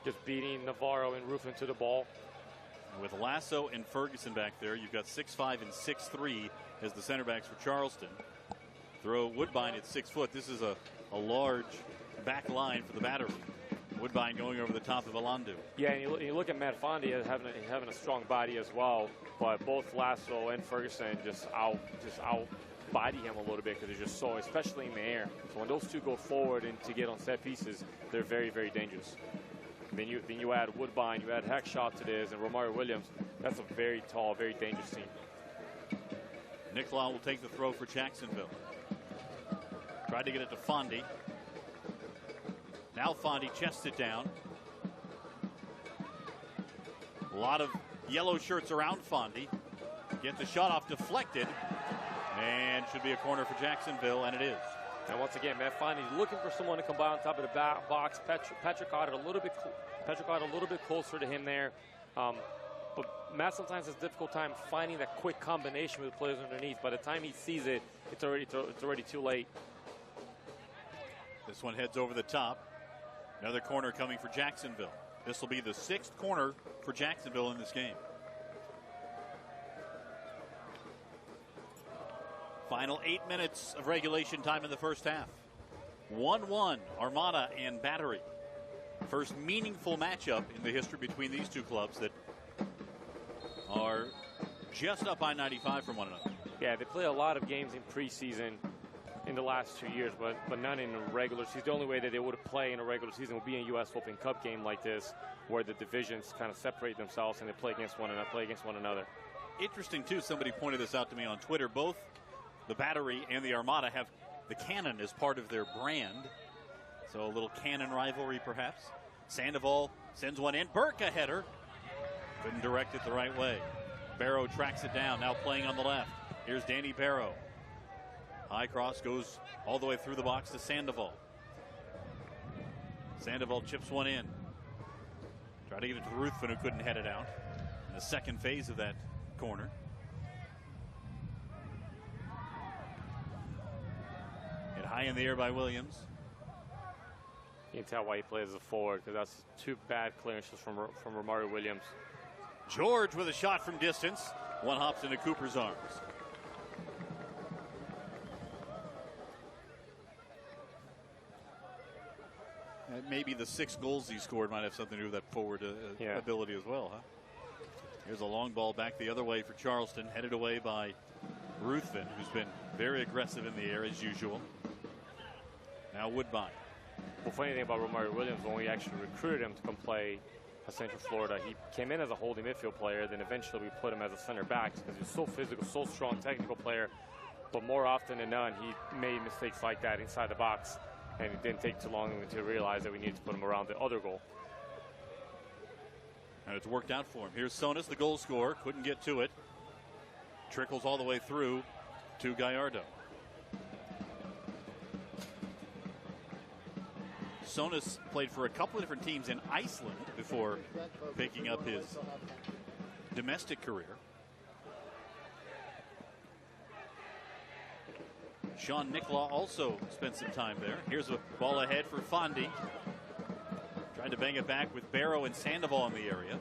Speaker 2: just beating Navarro and Ruffin to the ball.
Speaker 1: With Lasso and Ferguson back there, you've got 6'5" and 6'3" as the center backs for Charleston. Throw Woodbine at 6 foot. This is a large back line for the Battery. Woodbine going over the top of Alandu.
Speaker 2: Yeah, and you look at Matt Fondy as having a strong body as well, but both Lasso and Ferguson just out body him a little bit because they're just so, especially in the air. So when those two go forward and to get on set pieces, they're very, very dangerous. Then you add Woodbine, you add Hackshaw to this, and Romario Williams. That's a very tall, very dangerous team.
Speaker 1: Nicklaw will take the throw for Jacksonville. Tried to get it to Fondy. Now Fondy chests it down. A lot of yellow shirts around Fondy. Gets the shot off deflected. And should be a corner for Jacksonville, and it is.
Speaker 2: And once again, Matt Fondy's looking for someone to come by on top of the box. Patrick got it a little bit closer to him there. But Matt sometimes has a difficult time finding that quick combination with the players underneath. By the time he sees it, it's already too late.
Speaker 1: This one heads over the top. Another corner coming for Jacksonville. This will be the 6th corner for Jacksonville in this game. Final 8 minutes of regulation time in the first half. 1-1, Armada and Battery. First meaningful matchup in the history between these two clubs that are just up I-95 from one another.
Speaker 2: Yeah, they play a lot of games in preseason in the last 2 years, but none in a regular season. The only way that they would play in a regular season would be in a U.S. Open Cup game like this, where the divisions kind of separate themselves and they play against one another.
Speaker 1: Interesting, too, somebody pointed this out to me on Twitter. Both the Battery and the Armada have the cannon as part of their brand. So a little cannon rivalry, perhaps. Sandoval sends one in. Burke, a header. Couldn't direct it the right way. Barrow tracks it down, now playing on the left. Here's Danny Barrow. High cross goes all the way through the box to Sandoval. Sandoval chips one in. Try to get it to Ruthven, who couldn't head it out in the second phase of that corner. Hit high in the air by Williams.
Speaker 2: You can tell why he plays as a forward, because that's 2 bad clearances from Romario Williams.
Speaker 1: George with a shot from distance. One hops into Cooper's arms. Maybe the 6 goals he scored might have something to do with that forward ability as well, huh? Here's a long ball back the other way for Charleston, headed away by Ruthven, who's been very aggressive in the air as usual. Now Woodbine.
Speaker 2: Well, funny thing about Romario Williams, when we actually recruited him to come play at Central Florida, he came in as a holding midfield player, then eventually we put him as a center back because he's so physical, so strong, technical player. But more often than not, he made mistakes like that inside the box, and it didn't take too long to realize that we needed to put him around the other goal.
Speaker 1: And it's worked out for him. Here's Sonis, the goal scorer. Couldn't get to it. Trickles all the way through to Gallardo. Sonis played for a couple of different teams in Iceland before picking up his domestic career. Sean Nicola also spent some time there. Here's a ball ahead for Fondi. Tried to bang it back with Barrow and Sandoval in the area.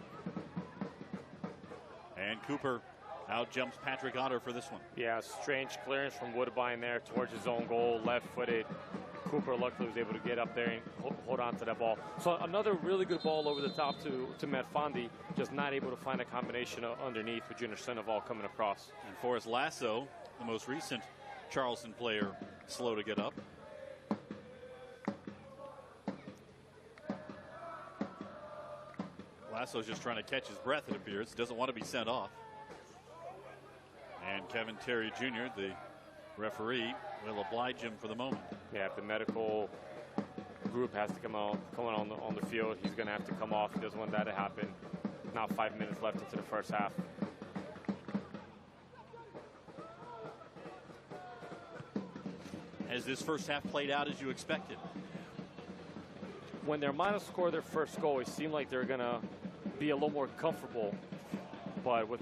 Speaker 1: And Cooper out jumps Patrick Otter for this one.
Speaker 2: Yeah, strange clearance from Woodbine there towards his own goal, left-footed. Cooper luckily was able to get up there and hold on to that ball. So another really good ball over the top to Matt Fondi, just not able to find a combination underneath with Junior Sandoval coming across.
Speaker 1: And Forrest Lasso, the most recent Charleston player, slow to get up. Lasso's just trying to catch his breath, it appears. Doesn't want to be sent off. And Kevin Terry Jr., the referee, will oblige him for the moment.
Speaker 2: Yeah, if the medical group has to come on the field, he's going to have to come off. He doesn't want that to happen. Now 5 minutes left into the first half.
Speaker 1: Has this first half played out as you expected?
Speaker 2: When the Armada scored their first goal, it seemed like they're going to be a little more comfortable. But with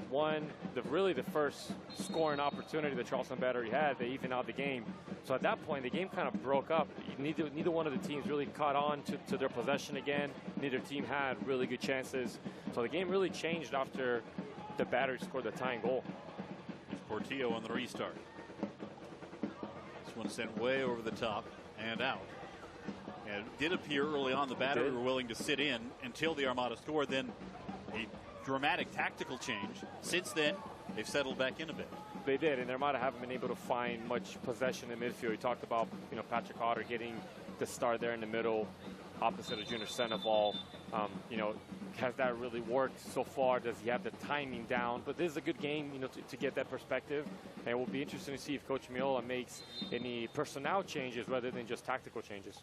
Speaker 2: really the first scoring opportunity that Charleston Battery had, they evened out the game. So at that point, the game kind of broke up. Neither one of the teams really caught on to their possession again. Neither team had really good chances. So the game really changed after the Battery scored the tying goal.
Speaker 1: There's Portillo on the restart. This one sent way over the top and out. And it did appear early on the Battery were willing to sit in until the Armada scored. Then a dramatic tactical change. Since then, they've settled back in a bit.
Speaker 2: They did, and the Armada haven't been able to find much possession in midfield. You talked about, Patrick Otter getting the start there in the middle, opposite of Junior Sandoval. Has that really worked so far? Does he have the timing down? But this is a good game, to get that perspective. And it will be interesting to see if Coach Miola makes any personnel changes rather than just tactical changes.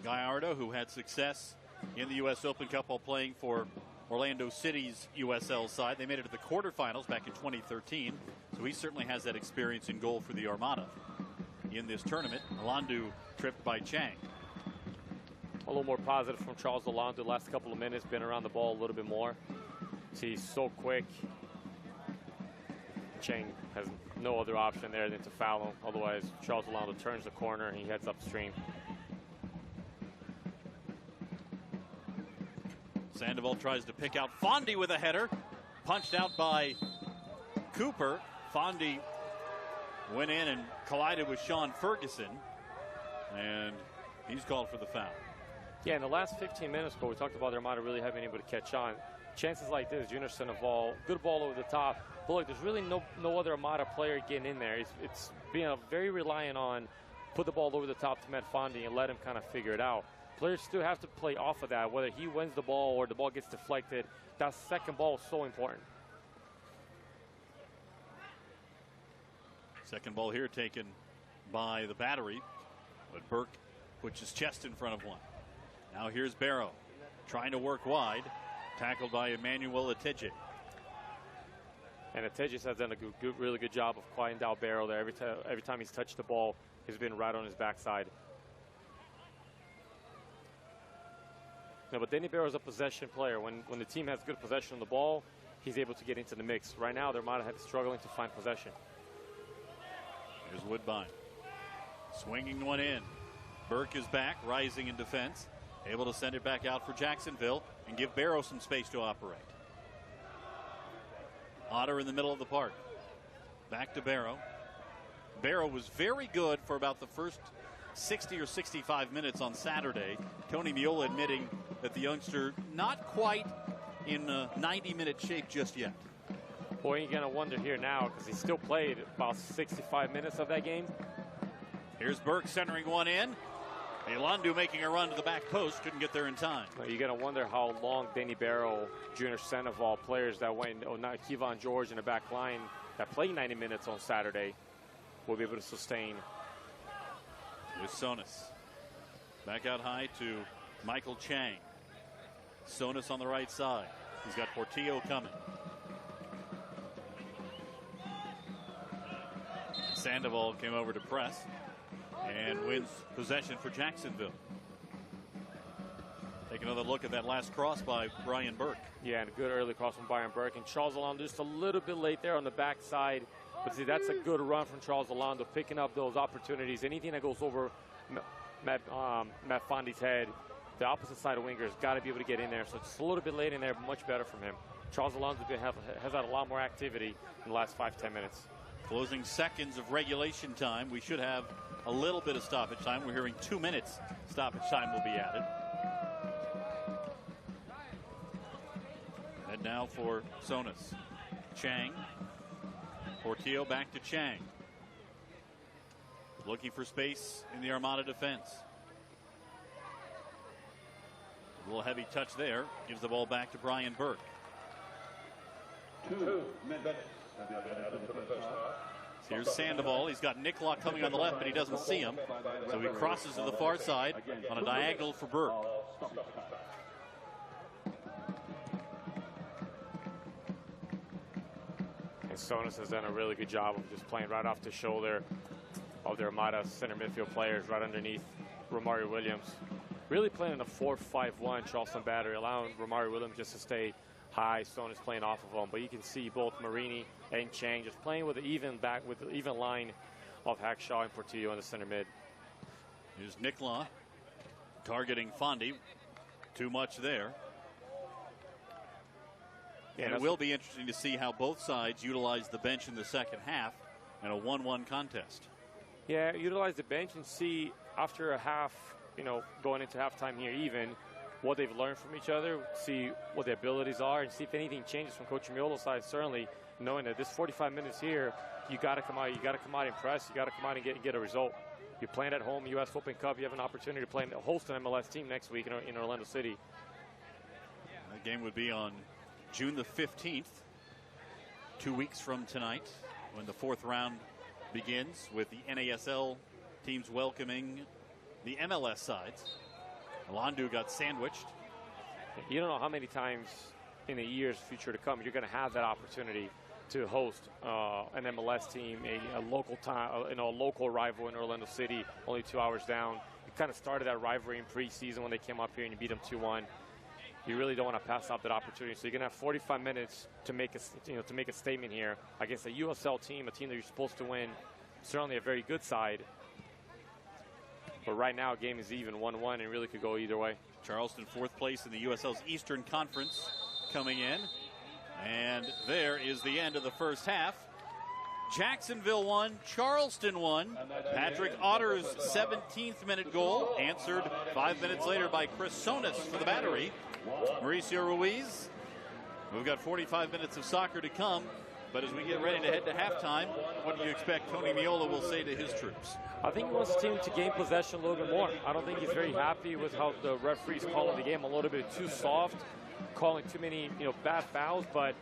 Speaker 1: Gallardo, who had success in the U.S. Open Cup while playing for Orlando City's USL side. They made it to the quarterfinals back in 2013, so he certainly has that experience in goal for the Armada in this tournament. Alandu tripped by Chang.
Speaker 2: A little more positive from Charles Alandu the last couple of minutes, been around the ball a little bit more. He's so quick. Chang has no other option there than to foul him. Otherwise, Charles Orlando turns the corner and he heads upstream.
Speaker 1: Sandoval tries to pick out Fondy with a header. Punched out by Cooper. Fondy went in and collided with Sean Ferguson. And he's called for the foul.
Speaker 2: Yeah, in the last 15 minutes, we talked about the Armada really having been able to catch on. Chances like this, Junior Sandoval, good ball over the top. But look, there's really no other Armada player getting in there. It's being very reliant on put the ball over the top to Matt Fondy and let him kind of figure it out. Players still have to play off of that, whether he wins the ball or the ball gets deflected. That second ball is so important.
Speaker 1: Second ball here taken by the Battery, but Burke puts his chest in front of one. Now here's Barrow trying to work wide, tackled by Emmanuel Atedje.
Speaker 2: And Atedje has done a really good job of quieting down Barrow there. Every time he's touched the ball, he's been right on his backside. No, but Danny Barrow is a possession player. When the team has good possession of the ball, he's able to get into the mix. Right now, the Armada have struggling to find possession.
Speaker 1: Here's Woodbine. Swinging one in. Burke is back, rising in defense. Able to send it back out for Jacksonville and give Barrow some space to operate. Otter in the middle of the park. Back to Barrow. Barrow was very good for about the first 60 or 65 minutes on Saturday. Tony Miola admitting that the youngster not quite in 90-minute shape just yet.
Speaker 2: Boy, you're going to wonder here now because he still played about 65 minutes of that game.
Speaker 1: Here's Burke centering one in. Elandu making a run to the back post. Couldn't get there in time.
Speaker 2: Well, you're going to wonder how long Danny Barrow, Junior Sandoval, players that went, not Kevon George in the back line that played 90 minutes on Saturday will be able to sustain.
Speaker 1: Here's Sonis. Back out high to Michael Chang. Sonis on the right side. He's got Portillo coming. Sandoval came over to press and wins possession for Jacksonville. Take another look at that last cross by Brian Burke.
Speaker 2: Yeah, and a good early cross from Brian Burke. And Charles Orlando just a little bit late there on the backside. But see, that's a good run from Charles Orlando, picking up those opportunities. Anything that goes over Matt Fondy's head, the opposite side of winger has got to be able to get in there. So it's a little bit late in there, but much better from him. Charles Orlando has had a lot more activity in the last 5-10 minutes.
Speaker 1: Closing seconds of regulation time. We should have a little bit of stoppage time. We're hearing 2 minutes stoppage time will be added. And now for Sonis. Chang. Portillo back to Chang. Looking for space in the Armada defense. A little heavy touch there. Gives the ball back to Brian Burke.
Speaker 3: 2 minutes.
Speaker 1: Here's Sandoval. He's got Nicklock coming on the left, but he doesn't see him. So he crosses to the far side on a diagonal for Burke.
Speaker 2: And Sonis has done a really good job of just playing right off the shoulder of their Armada center midfield players right underneath Romario Williams. Really playing in a 4-5-1 Charleston battery, allowing Romario Williams just to stay high. Sonis playing off of him. But you can see both Marini and Chang just playing with an even line of Hackshaw and Portillo in the center mid.
Speaker 1: Here's Nicklock targeting Fondy. Too much there. Yeah, and it will be interesting to see how both sides utilize the bench in the second half in a 1-1 contest.
Speaker 2: Yeah, utilize the bench and see after a half, going into halftime here even, what they've learned from each other, see what their abilities are, and see if anything changes from Coach Miolo's side. Certainly, knowing that this 45 minutes here, you got to come out and press. You got to come out and get a result. You're playing at home, U.S. Open Cup. You have an opportunity to play host an MLS team next week in Orlando City.
Speaker 1: That game would be on June the 15th, 2 weeks from tonight, when the fourth round begins with the NASL teams welcoming the MLS sides. Elandu got sandwiched.
Speaker 2: You don't know how many times in the years future to come you're going to have that opportunity to host an MLS team, a local rival in Orlando City, only 2 hours down. You kind of started that rivalry in preseason when they came up here and you beat them 2-1. you really don't want to pass up that opportunity. So you're gonna have 45 minutes to make a statement here against a USL team, a team that you're supposed to win. Certainly a very good side. But right now, game is even 1-1 and really could go either way.
Speaker 1: Charleston, 4th place in the USL's Eastern Conference, coming in. And there is the end of the first half. Jacksonville won, Charleston won. Patrick Otter's 17th minute goal, answered 5 minutes later by Chris Sonis for the Battery. Mauricio Ruiz. We've got 45 minutes of soccer to come. But as we get ready to head to halftime, what do you expect Tony Meola will say to his troops?
Speaker 2: I think he wants the team to gain possession a little bit more. I don't think he's very happy with how the referees calling the game a little bit too soft, calling too many bad fouls. But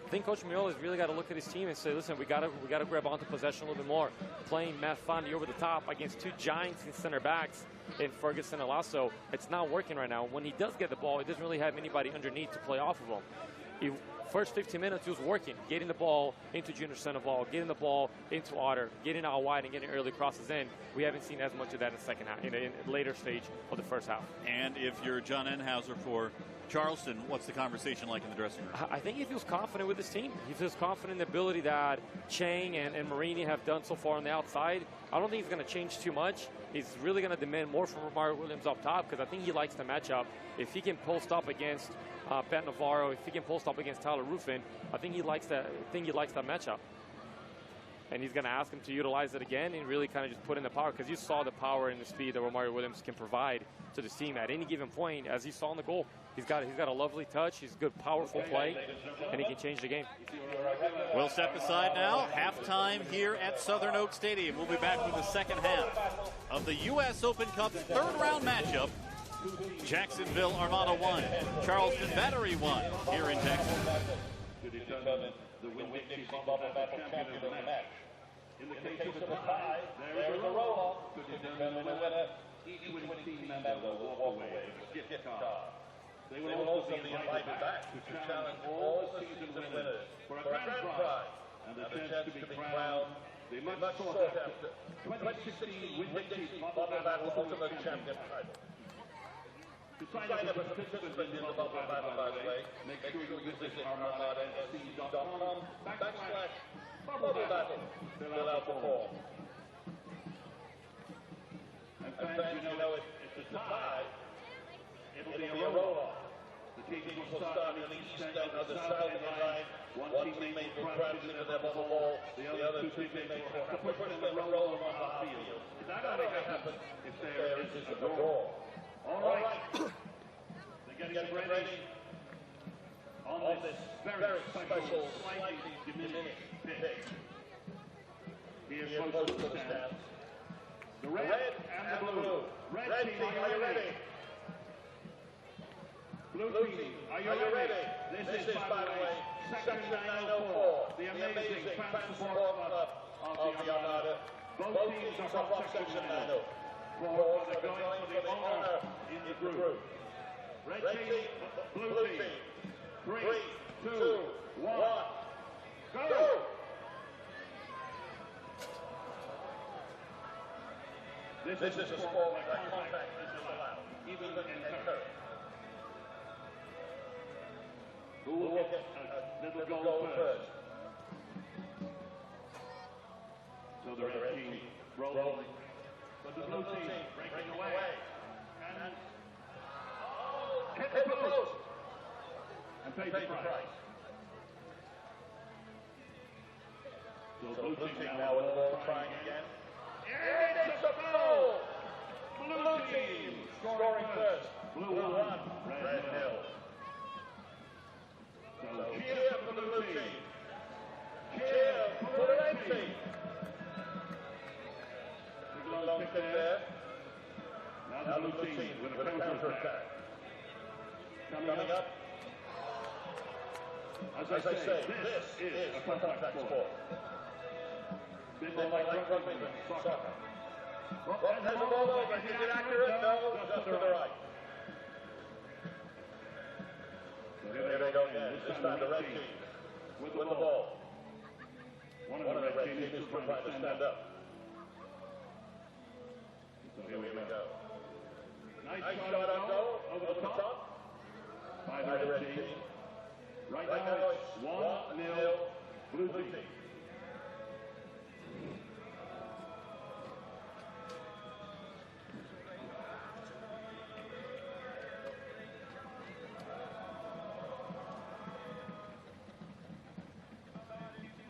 Speaker 2: I think Coach Meola has really got to look at his team and say, listen, we got to grab onto possession a little bit more. Playing Matt Fondy over the top against 2 giants in center backs in Ferguson and Lasso, it's not working right now. When he does get the ball, he doesn't really have anybody underneath to play off of him. First 15 minutes, he was working, getting the ball into Junior Sandoval, getting the ball into Otter, getting out wide and getting early crosses in. We haven't seen as much of that in the second half, in the later stage of the first half.
Speaker 1: And if you're John Enhauser for Charleston, what's the conversation like in the dressing room?
Speaker 2: I think he feels confident with his team. He feels confident in the ability that Chang and Marini have done so far on the outside. I don't think he's going to change too much. He's really going to demand more from Romario Williams up top because I think he likes the matchup. If he can post up against Pat Navarro, if he can post up against Tyler Ruffin, I think he likes that matchup. And he's going to ask him to utilize it again and really kind of just put in the power, because you saw the power and the speed that Romario Williams can provide to this team at any given point, as you saw in the goal. He's got a lovely touch, he's good, powerful play, and he can change the game.
Speaker 1: We'll step aside now. Halftime here at Southern Oak Stadium. We'll be back with the second half of the U.S. Open Cup's 3rd round matchup. Jacksonville Armada 1, Charleston Battery 1 here in Jacksonville.
Speaker 3: To determine the Winn-Dixie Bubble Battle champion of the match. In the case of a tie, there is a roll-off to determine the winner. Each winning team member will walk away with a gift card. They will also be invited back to challenge all the season winners for a grand prize and the chance to be crowned the much sought after 2016 Winn-Dixie Bubble Battle Ultimate Champion title. To sign up as a participant in the Bubble Battle, by the way, make sure you visit armadasc.com/Bubble Battle. Fill out the form. And fans, it's a tie. It'll be a roll-off. The teams will start in the east end of the south line. One teammate will crouch into their bubble wall. The other 2 teammates will have to put in the roll on our field. That only happens if there is a draw. All right. They're getting ready on this very special, slightly diminished pitch. Here close to the stands. The red and the blue. Red team, are you ready? Blue team, are you ready? This is, by the way, Section 904, the amazing fan support club of the Armada. Both teams are from Section 904. For the going for the honor in the group. Red team, blue team. 3, 2, 1, go! This is a sport where contact is allowed, even encouraged. Who will get a little goal first? So the red team rolling. But the blue team breaking away. And hit the post. And pay the price. So blue team now with the ball trying again. And it's a goal! Blue team scoring first. Blue 1, red 0. So cheer for the blue team. Cheer for the red team. Long kick there. Now the blue team with a counter-attack. Coming up. As I say, this is a contact sport. Bit more like rugby than soccer. There's the ball over. Is it accurate? No, just to the right. So here they go again. This time the red team with the ball. One of the red teams is trying to stand up. So here we go. Nice shot on goal over the top by by the red team. Right now it's 1-0 blue team.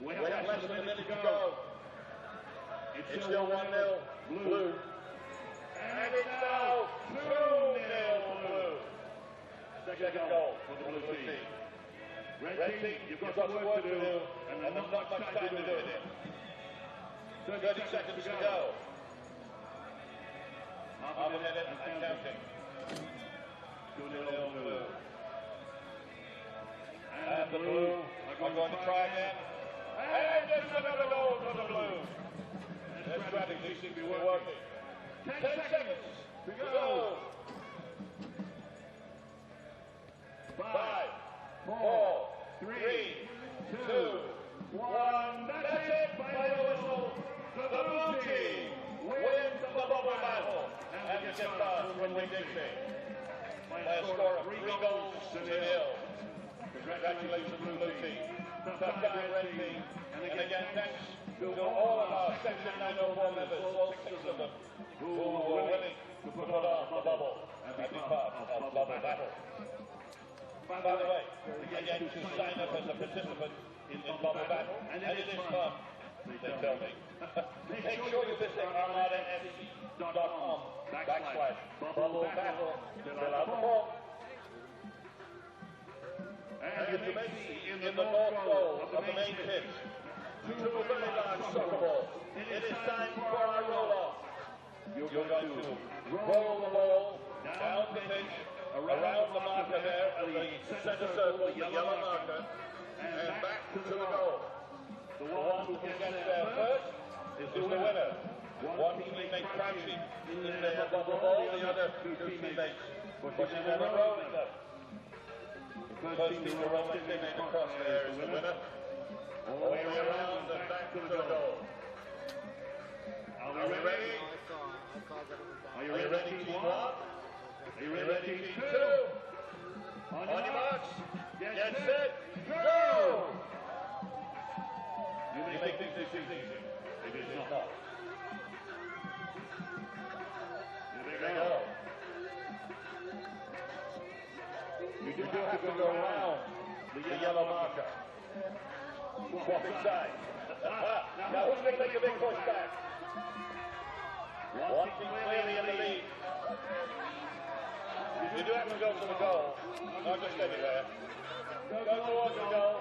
Speaker 3: We have less than a minute to go. It's still 1-0 blue. And it's now 2-0 blue. Second goal for the blue team. Red team, you've got some work to do, and not much time to do it in. 30 seconds to go. Half a minute and counting. 2-0 blue. And the blue are going to try again. And there's another goal for the blue. Their strategy seems to be working. 10 seconds to go. 5, 4, 3, 2, 1. That's it. By the whistle, the blue team wins the bubble battle and gets past from Winn-Dixie by a score of 3 goals to 0. Congratulations, blue team. Tough guy, red team. And again, thanks to all of our Section 904 members, all 6 of them, who were willing to put on the bubble and be part of the bubble battle. By the way, again, to sign up as a participant in bubble battle, and it is fun, they tell me. Make sure you visit armadafc.com/bubble battle. Fill out the form. And you may see in the north goal of the main pitch 2 very large soccer balls. It is time for our roll-off. You're going to roll the ball down the pitch, around the marker there at the center circle, the yellow marker, and back to the goal. The one who gets there first is the winner. One teammate crouching in their bubble ball, the other 2 teammates pushing them and rolling them. The first team to roll their teammate across there is the winner. All the way around and back to the goal. Are we ready? Are you ready, team 1? Are you ready, team 2? On your marks, get set, go! You may think this is easy. It is not. Here they go. You do have to go around the yellow marker. Swapping sides. Now who's going to make a big push back? One team clearly in the lead. You do have to go for the goal, not just anywhere. Go towards the goal.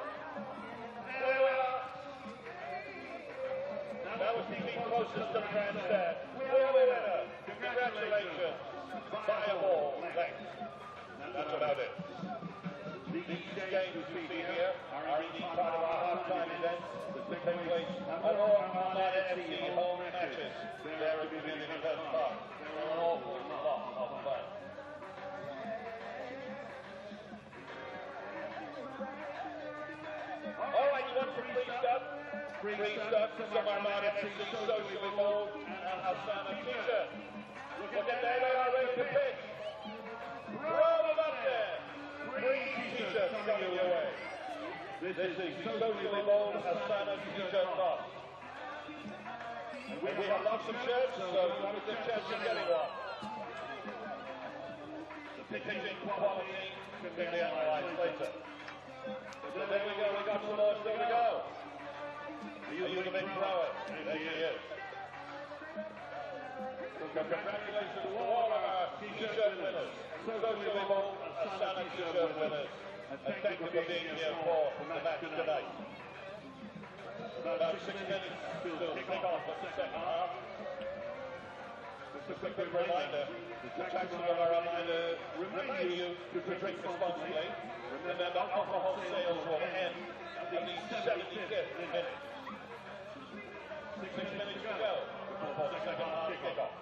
Speaker 3: There we are. That was the team closest to the grandstand. We're the winner. Congratulations. By a ball length. That's about it. These games you see here are indeed part of our halftime events that take place at all Armada FC home matches there at Community Health Park. They're an awful lot of fun. All right, you want some free stuff? Free stuff, some Armada FC socially mode and Hasana t-shirt. Look at there, they are ready to pitch. Roll them up there. Free t-shirts coming your way. This is the socially mode Hasana t-shirt box. And we have lots of shirts, so you have a chance of getting one. The pitching quality can be analyzed later. So there we go, we got some more still to go. Are you the big thrower? There she is. So congratulations to all of our t-shirt winners. Socially mode Hasana t-shirt winners. And thank you for being here for the match tonight. About 6 minutes to kick off the second half. Just a quick reminder, the Jacksonville Armada remind you to drink responsibly. Remember, alcohol sales will end at the 75th minute. 6 minutes to go before the second half kickoff.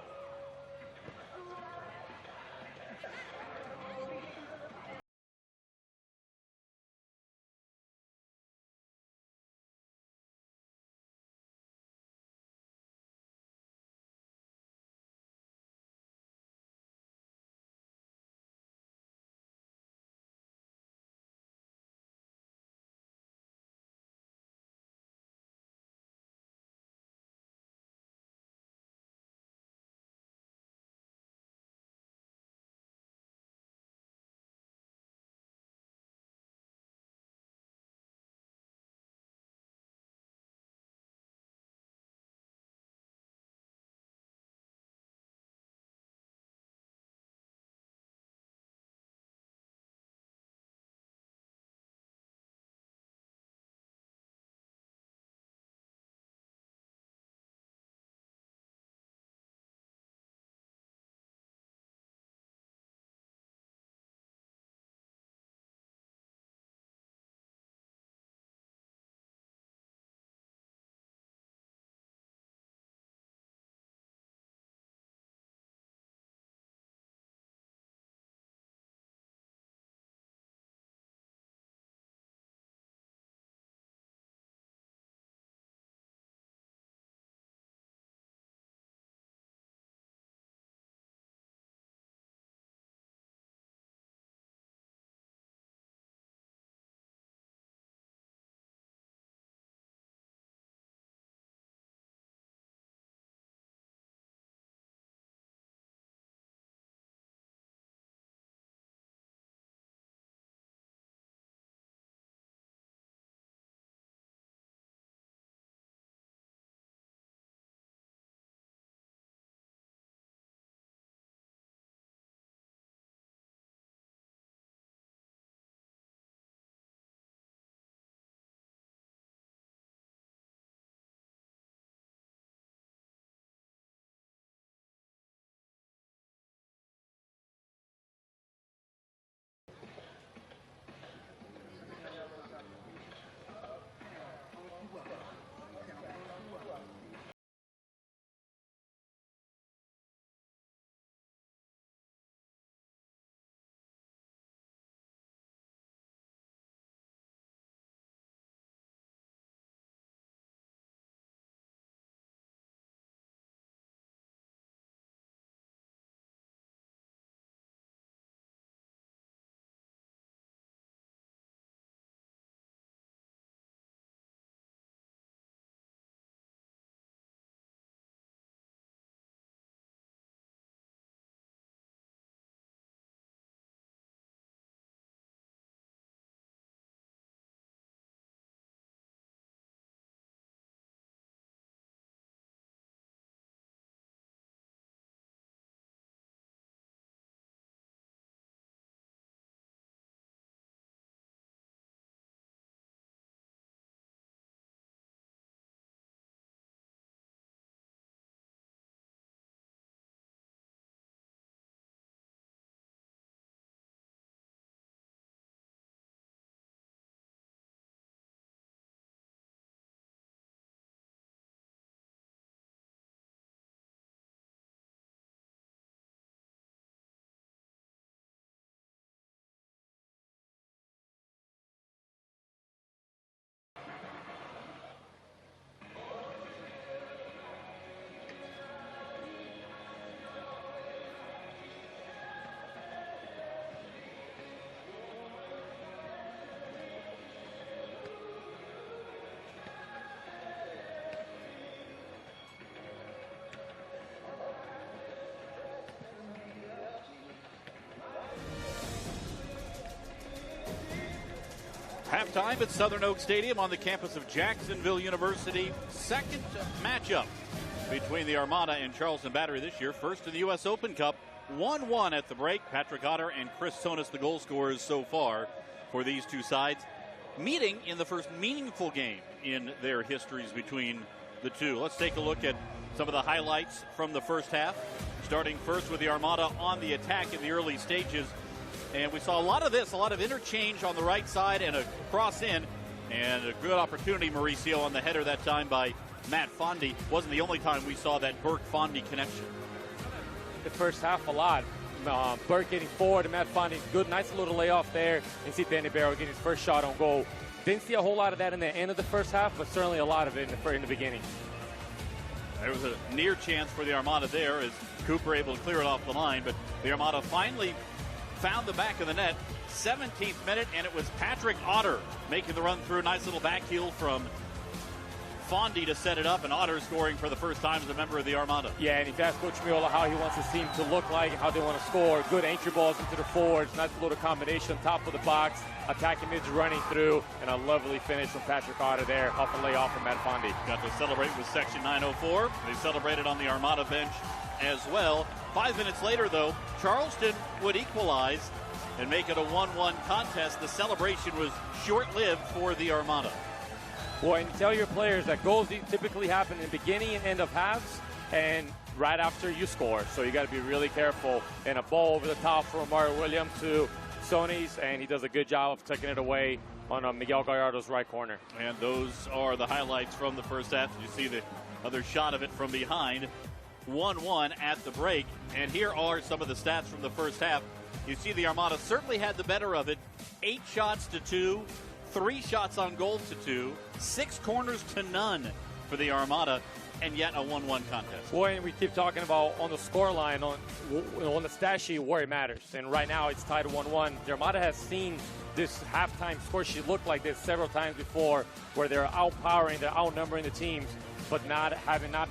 Speaker 1: Halftime at Southern Oak Stadium on the campus of Jacksonville University. Second matchup between the Armada and Charleston Battery this year. First in the U.S. Open Cup. 1-1 at the break. Patrick Otter and Chris Sonis, the goal scorers so far for these two sides. Meeting in the first meaningful game in their histories between the two. Let's take a look at some of the highlights from the first half. Starting first with the Armada on the attack in the early stages. And we saw a lot of this, a lot of interchange on the right side and a cross in. And a good opportunity, Mauricio, on the header that time by Matt Fondy. Wasn't the only time we saw that Burke-Fondy connection.
Speaker 2: The first half a lot. Burke getting forward and Matt Fondy, good, nice little layoff there. And see Danny Barrow getting his first shot on goal. Didn't see a whole lot of that in the end of the first half, but certainly a lot of it in the beginning.
Speaker 1: There was a near chance for the Armada there as Cooper able to clear it off the line, but the Armada finally found the back of the net. 17th minute, and it was Patrick Otter making the run through. Nice little back heel from Fondy to set it up, and Otter scoring for the first time as a member of the Armada.
Speaker 2: Yeah, and he's asked Coach Miola how he wants his team to look like, how they want to score. Good entry balls into the forwards, nice little combination, top of the box, attacking mids running through, and a lovely finish from Patrick Otter there, off the layoff from Matt Fondy.
Speaker 1: Got to celebrate with Section 904. They celebrated on the Armada bench as well. 5 minutes later, though, Charleston would equalize and make it a 1-1 contest. The celebration was short-lived for the Armada.
Speaker 2: Boy, and tell your players that goals typically happen in the beginning and end of halves and right after you score. So you got to be really careful. And a ball over the top from Mario Williams to Sonis, and he does a good job of taking it away on Miguel Gallardo's right corner.
Speaker 1: And those are the highlights from the first half. You see the other shot of it from behind. 1-1 at the break. And here are some of the stats from the first half. You see the Armada certainly had the better of it. 8 shots to 2. 3 shots on goal to 2, 6 corners to none for the Armada, and yet a 1-1 contest.
Speaker 2: Boy, and we keep talking about on the score line, on the stat sheet where it matters. And right now it's tied 1-1. The Armada has seen this halftime score sheet look like this several times before, where they're outpowering, they're outnumbering the teams, but not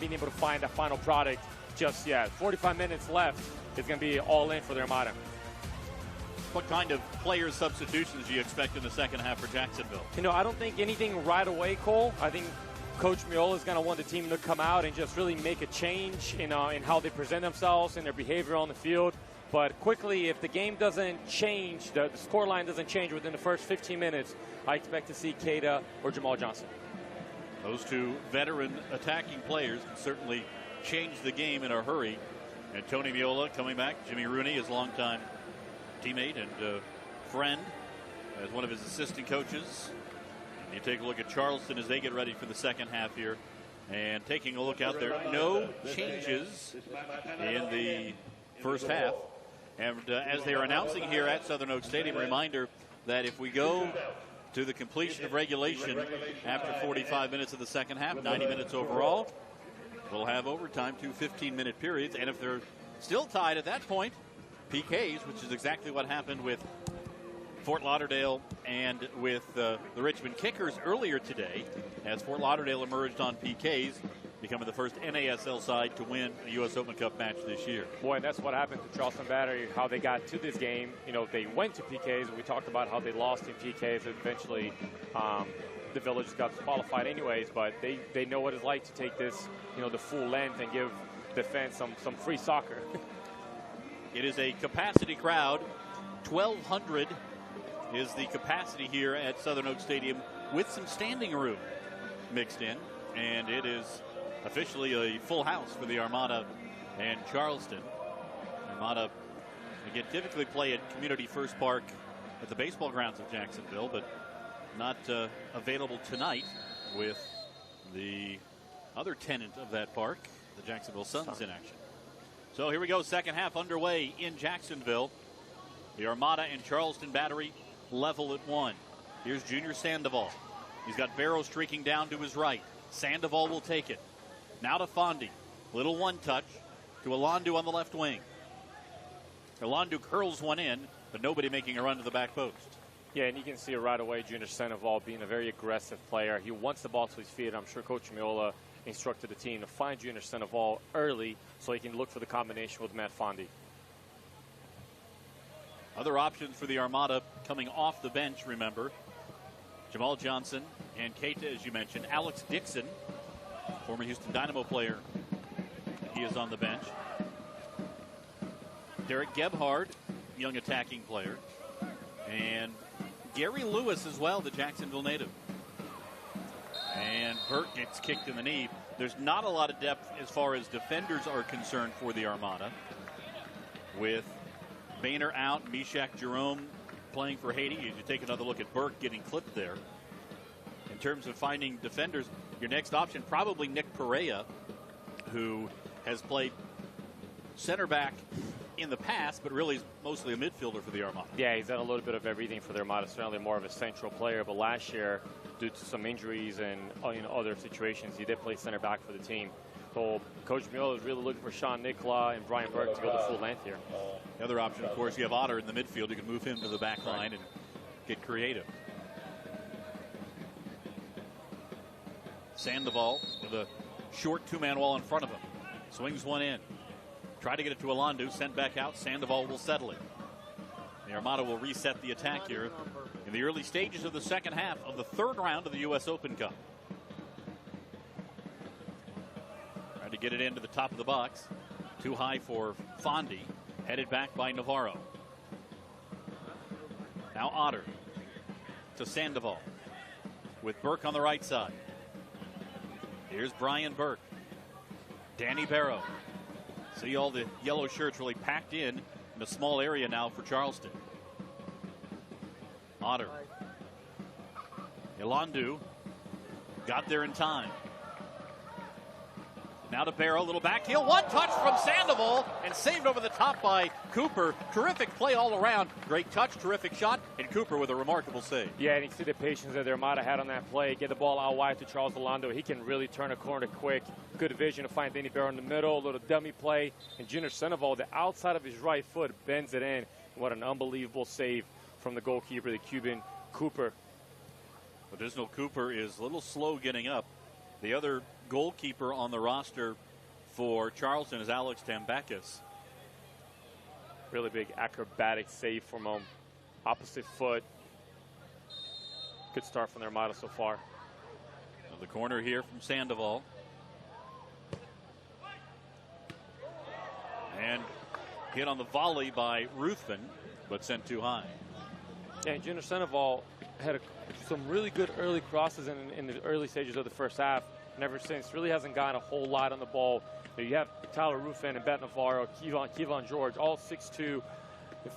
Speaker 2: being able to find a final product just yet. 45 minutes left. It's going to be all in for the Armada.
Speaker 1: What kind of player substitutions do you expect in the second half for Jacksonville?
Speaker 2: I don't think anything right away, Cole. I think Coach Miola is going to want the team to come out and just really make a change in how they present themselves and their behavior on the field. But quickly, if the game doesn't change, the scoreline doesn't change within the first 15 minutes, I expect to see Keita or Jamal Johnson.
Speaker 1: Those two veteran attacking players can certainly change the game in a hurry. And Tony Miola coming back. Jimmy Rooney, his longtime teammate and friend, as one of his assistant coaches. And you take a look at Charleston as they get ready for the second half here. And taking a look out there, no changes in the first half. And as they are announcing here at Southern Oak Stadium, a reminder that if we go to the completion of regulation after 45 minutes of the second half, 90 minutes overall, we'll have overtime, 2 15-minute periods. And if they're still tied at that point, PKs, which is exactly what happened with Fort Lauderdale and with the Richmond Kickers earlier today, as Fort Lauderdale emerged on PKs, becoming the first NASL side to win a U.S. Open Cup match this year.
Speaker 2: Boy, and that's what happened to Charleston Battery, how they got to this game. They went to PKs, and we talked about how they lost in PKs, and eventually the Village got qualified anyways, but they know what it's like to take this, the full length and give defense some free soccer.
Speaker 1: It is a capacity crowd. 1,200 is the capacity here at Southern Oak Stadium with some standing room mixed in. And it is officially a full house for the Armada and Charleston. Armada, again, typically play at Community First Park at the baseball grounds of Jacksonville, but not available tonight with the other tenant of that park, the Jacksonville Suns, in action. So here we go, second half underway in Jacksonville. The Armada and Charleston Battery level at 1. Here's Junior Sandoval. He's got Barrow streaking down to his right. Sandoval will take it. Now to Fondy. Little one touch to Alondu on the left wing. Alondu curls one in, but nobody making a run to the back post.
Speaker 2: Yeah, and you can see it right away, Junior Sandoval being a very aggressive player. He wants the ball to his feet. I'm sure Coach Miola instructed the team to find Junior Sandoval early so he can look for the combination with Matt Fondy.
Speaker 1: Other options for the Armada coming off the bench, remember. Jamal Johnson and Keita, as you mentioned. Alex Dixon, former Houston Dynamo player. He is on the bench. Derek Gebhard, young attacking player. And Gary Lewis as well, the Jacksonville native. And Burke gets kicked in the knee. There's not a lot of depth as far as defenders are concerned for the Armada. With Boehner out, Meshach Jerome playing for Haiti. You take another look at Burke getting clipped there. In terms of finding defenders, your next option probably Nick Perea, who has played center back in the past, but really is mostly a midfielder for the Armada.
Speaker 2: Yeah, he's done a little bit of everything for the Armada. Certainly more of a central player, but last year, due to some injuries and other situations, he did play center back for the team. So Coach Miola is really looking for Sean Nicola and Brian Burke to go the full length here.
Speaker 1: The other option, of course, you have Otter in the midfield. You can move him to the back line and get creative. Sandoval with a short two-man wall in front of him. Swings one in. Try to get it to Alandu. Sent back out. Sandoval will settle it. The Armada will reset the attack here in the early stages of the second half of the third round of the U.S. Open Cup. Trying to get it into the top of the box. Too high for Fondi. Headed back by Navarro. Now Otter to Sandoval with Burke on the right side. Here's Brian Burke. Danny Barrow. See all the yellow shirts really packed in a small area now for Charleston. Otter. Ilandu got there in time. Now to Barrow, little back heel. One touch from Sandoval and saved over the top by Cooper. Terrific play all around. Great touch, terrific shot, and Cooper with a remarkable save.
Speaker 2: Yeah, and you see the patience that the Armada had on that play. Get the ball out wide to Charles Orlando. He can really turn a corner quick. Good vision to find Danny Barrow in the middle. A little dummy play. And Junior Sandoval, the outside of his right foot, bends it in. What an unbelievable save from the goalkeeper, the Cuban Cooper.
Speaker 1: Medicinal Cooper is a little slow getting up. The other goalkeeper on the roster for Charleston is Alex Tambakis.
Speaker 2: Really big acrobatic save from him. Opposite foot. Good start from the Armada so far.
Speaker 1: The corner here from Sandoval. And hit on the volley by Ruthven, but sent too high.
Speaker 2: Yeah, and Junior Sandoval had some really good early crosses in the early stages of the first half. And ever since, really hasn't gotten a whole lot on the ball. You have Tyler Ruffin and Bet Navarro, Kevon George, all 6'2",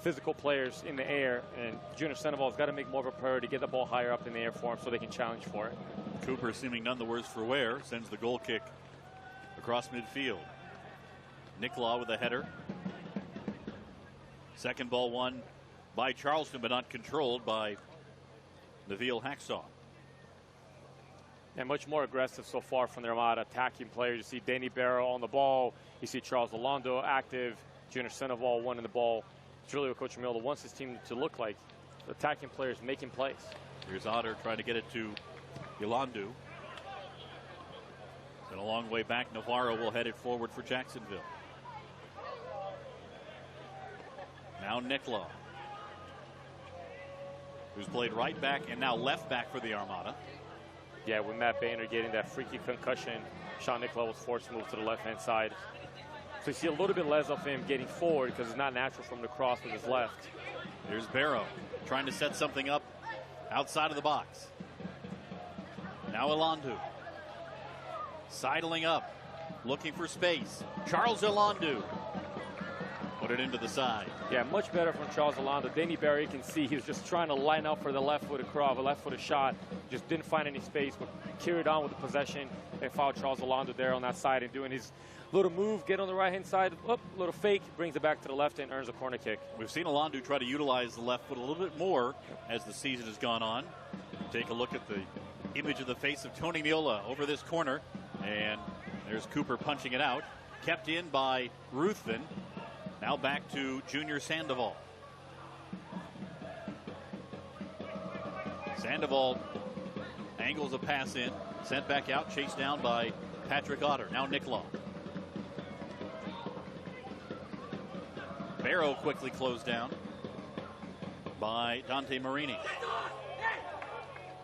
Speaker 2: physical players in the air. And Junior Sandoval's got to make more of a priority to get the ball higher up in the air for him so they can challenge for it.
Speaker 1: Cooper, seeming none the worse for wear, sends the goal kick across midfield. Nicola with a header. Second ball won by Charleston, but not controlled by Nabil Hacksaw.
Speaker 2: And much more aggressive so far from the Armada attacking players. You see Danny Barrow on the ball. You see Charles Orlando active. Junior Sandoval winning the ball. It's really what Coach Miola wants his team to look like. Attacking players making plays.
Speaker 1: Here's Otter trying to get it to Ilandu. Then a long way back. Navarro will head it forward for Jacksonville. Now Nicola, who's played right back and now left back for the Armada.
Speaker 2: Yeah, with Matt Boehner getting that freaky concussion, Sean Nicola was forced to move to the left-hand side. So you see a little bit less of him getting forward because it's not natural for him to cross with his left.
Speaker 1: Here's Barrow trying to set something up outside of the box. Now Ilandu sidling up, looking for space. Charles Ilandu put it into the side.
Speaker 2: Yeah, much better from Charles Orlando. Danny Barrow, you can see he was just trying to line up for the left-footed cross, a left-footed shot. Just didn't find any space, but carried on with the possession and fouled Charles Orlando there on that side and doing his little move, get on the right-hand side, little fake, brings it back to the left and earns a corner kick.
Speaker 1: We've seen Orlando try to utilize the left foot a little bit more as the season has gone on. Take a look at the image of the face of Tony Miola over this corner, and there's Cooper punching it out. Kept in by Ruthven. Now back to Junior Sandoval. Sandoval angles a pass in, sent back out, chased down by Patrick Otter. Now Nicola. Barrow quickly closed down by Dante Marini.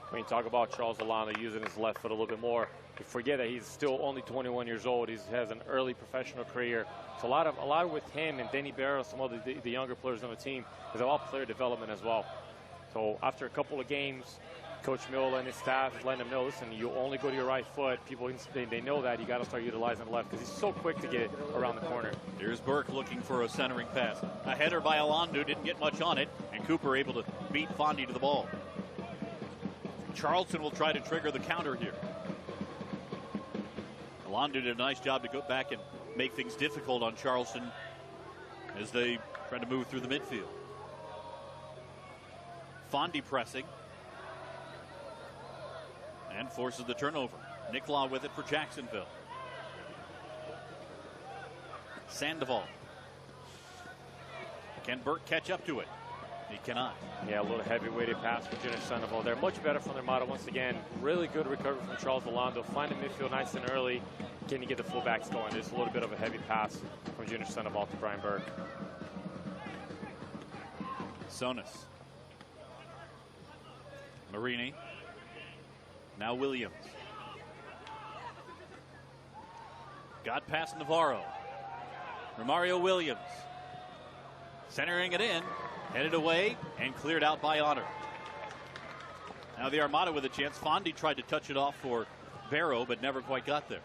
Speaker 2: When you talk about Charles Orlando using his left foot a little bit more, you forget that he's still only 21 years old. He has an early professional career. So a lot with him and Denny Barrow, some of the younger players on the team, is about player development as well. So after a couple of games, Coach Miller and his staff is letting him know, listen, you only go to your right foot. People, they know that. You got to start utilizing the left because he's so quick to get it around the corner.
Speaker 1: Here's Burke looking for a centering pass. A header by Alonso, didn't get much on it, and Cooper able to beat Fondy to the ball. Charleston will try to trigger the counter here. Alonso did a nice job to go back and make things difficult on Charleston as they try to move through the midfield. Fondy pressing and forces the turnover. Niklaw with it for Jacksonville. Sandoval. Can Burke catch up to it? He cannot.
Speaker 2: Yeah, a little heavy-weighted pass for Junior Sandoval. They're much better from Armada once again. Really good recovery from Charles Orlando. Finding midfield nice and early. Can you get the fullbacks going? There's a little bit of a heavy pass from Junior Sandoval to Brian Burke.
Speaker 1: Sonis. Marini. Now Williams. Got past Navarro. Romario Williams. Centering it in. Headed away and cleared out by Honor. Now the Armada with a chance. Fondy tried to touch it off for Barrow, but never quite got there.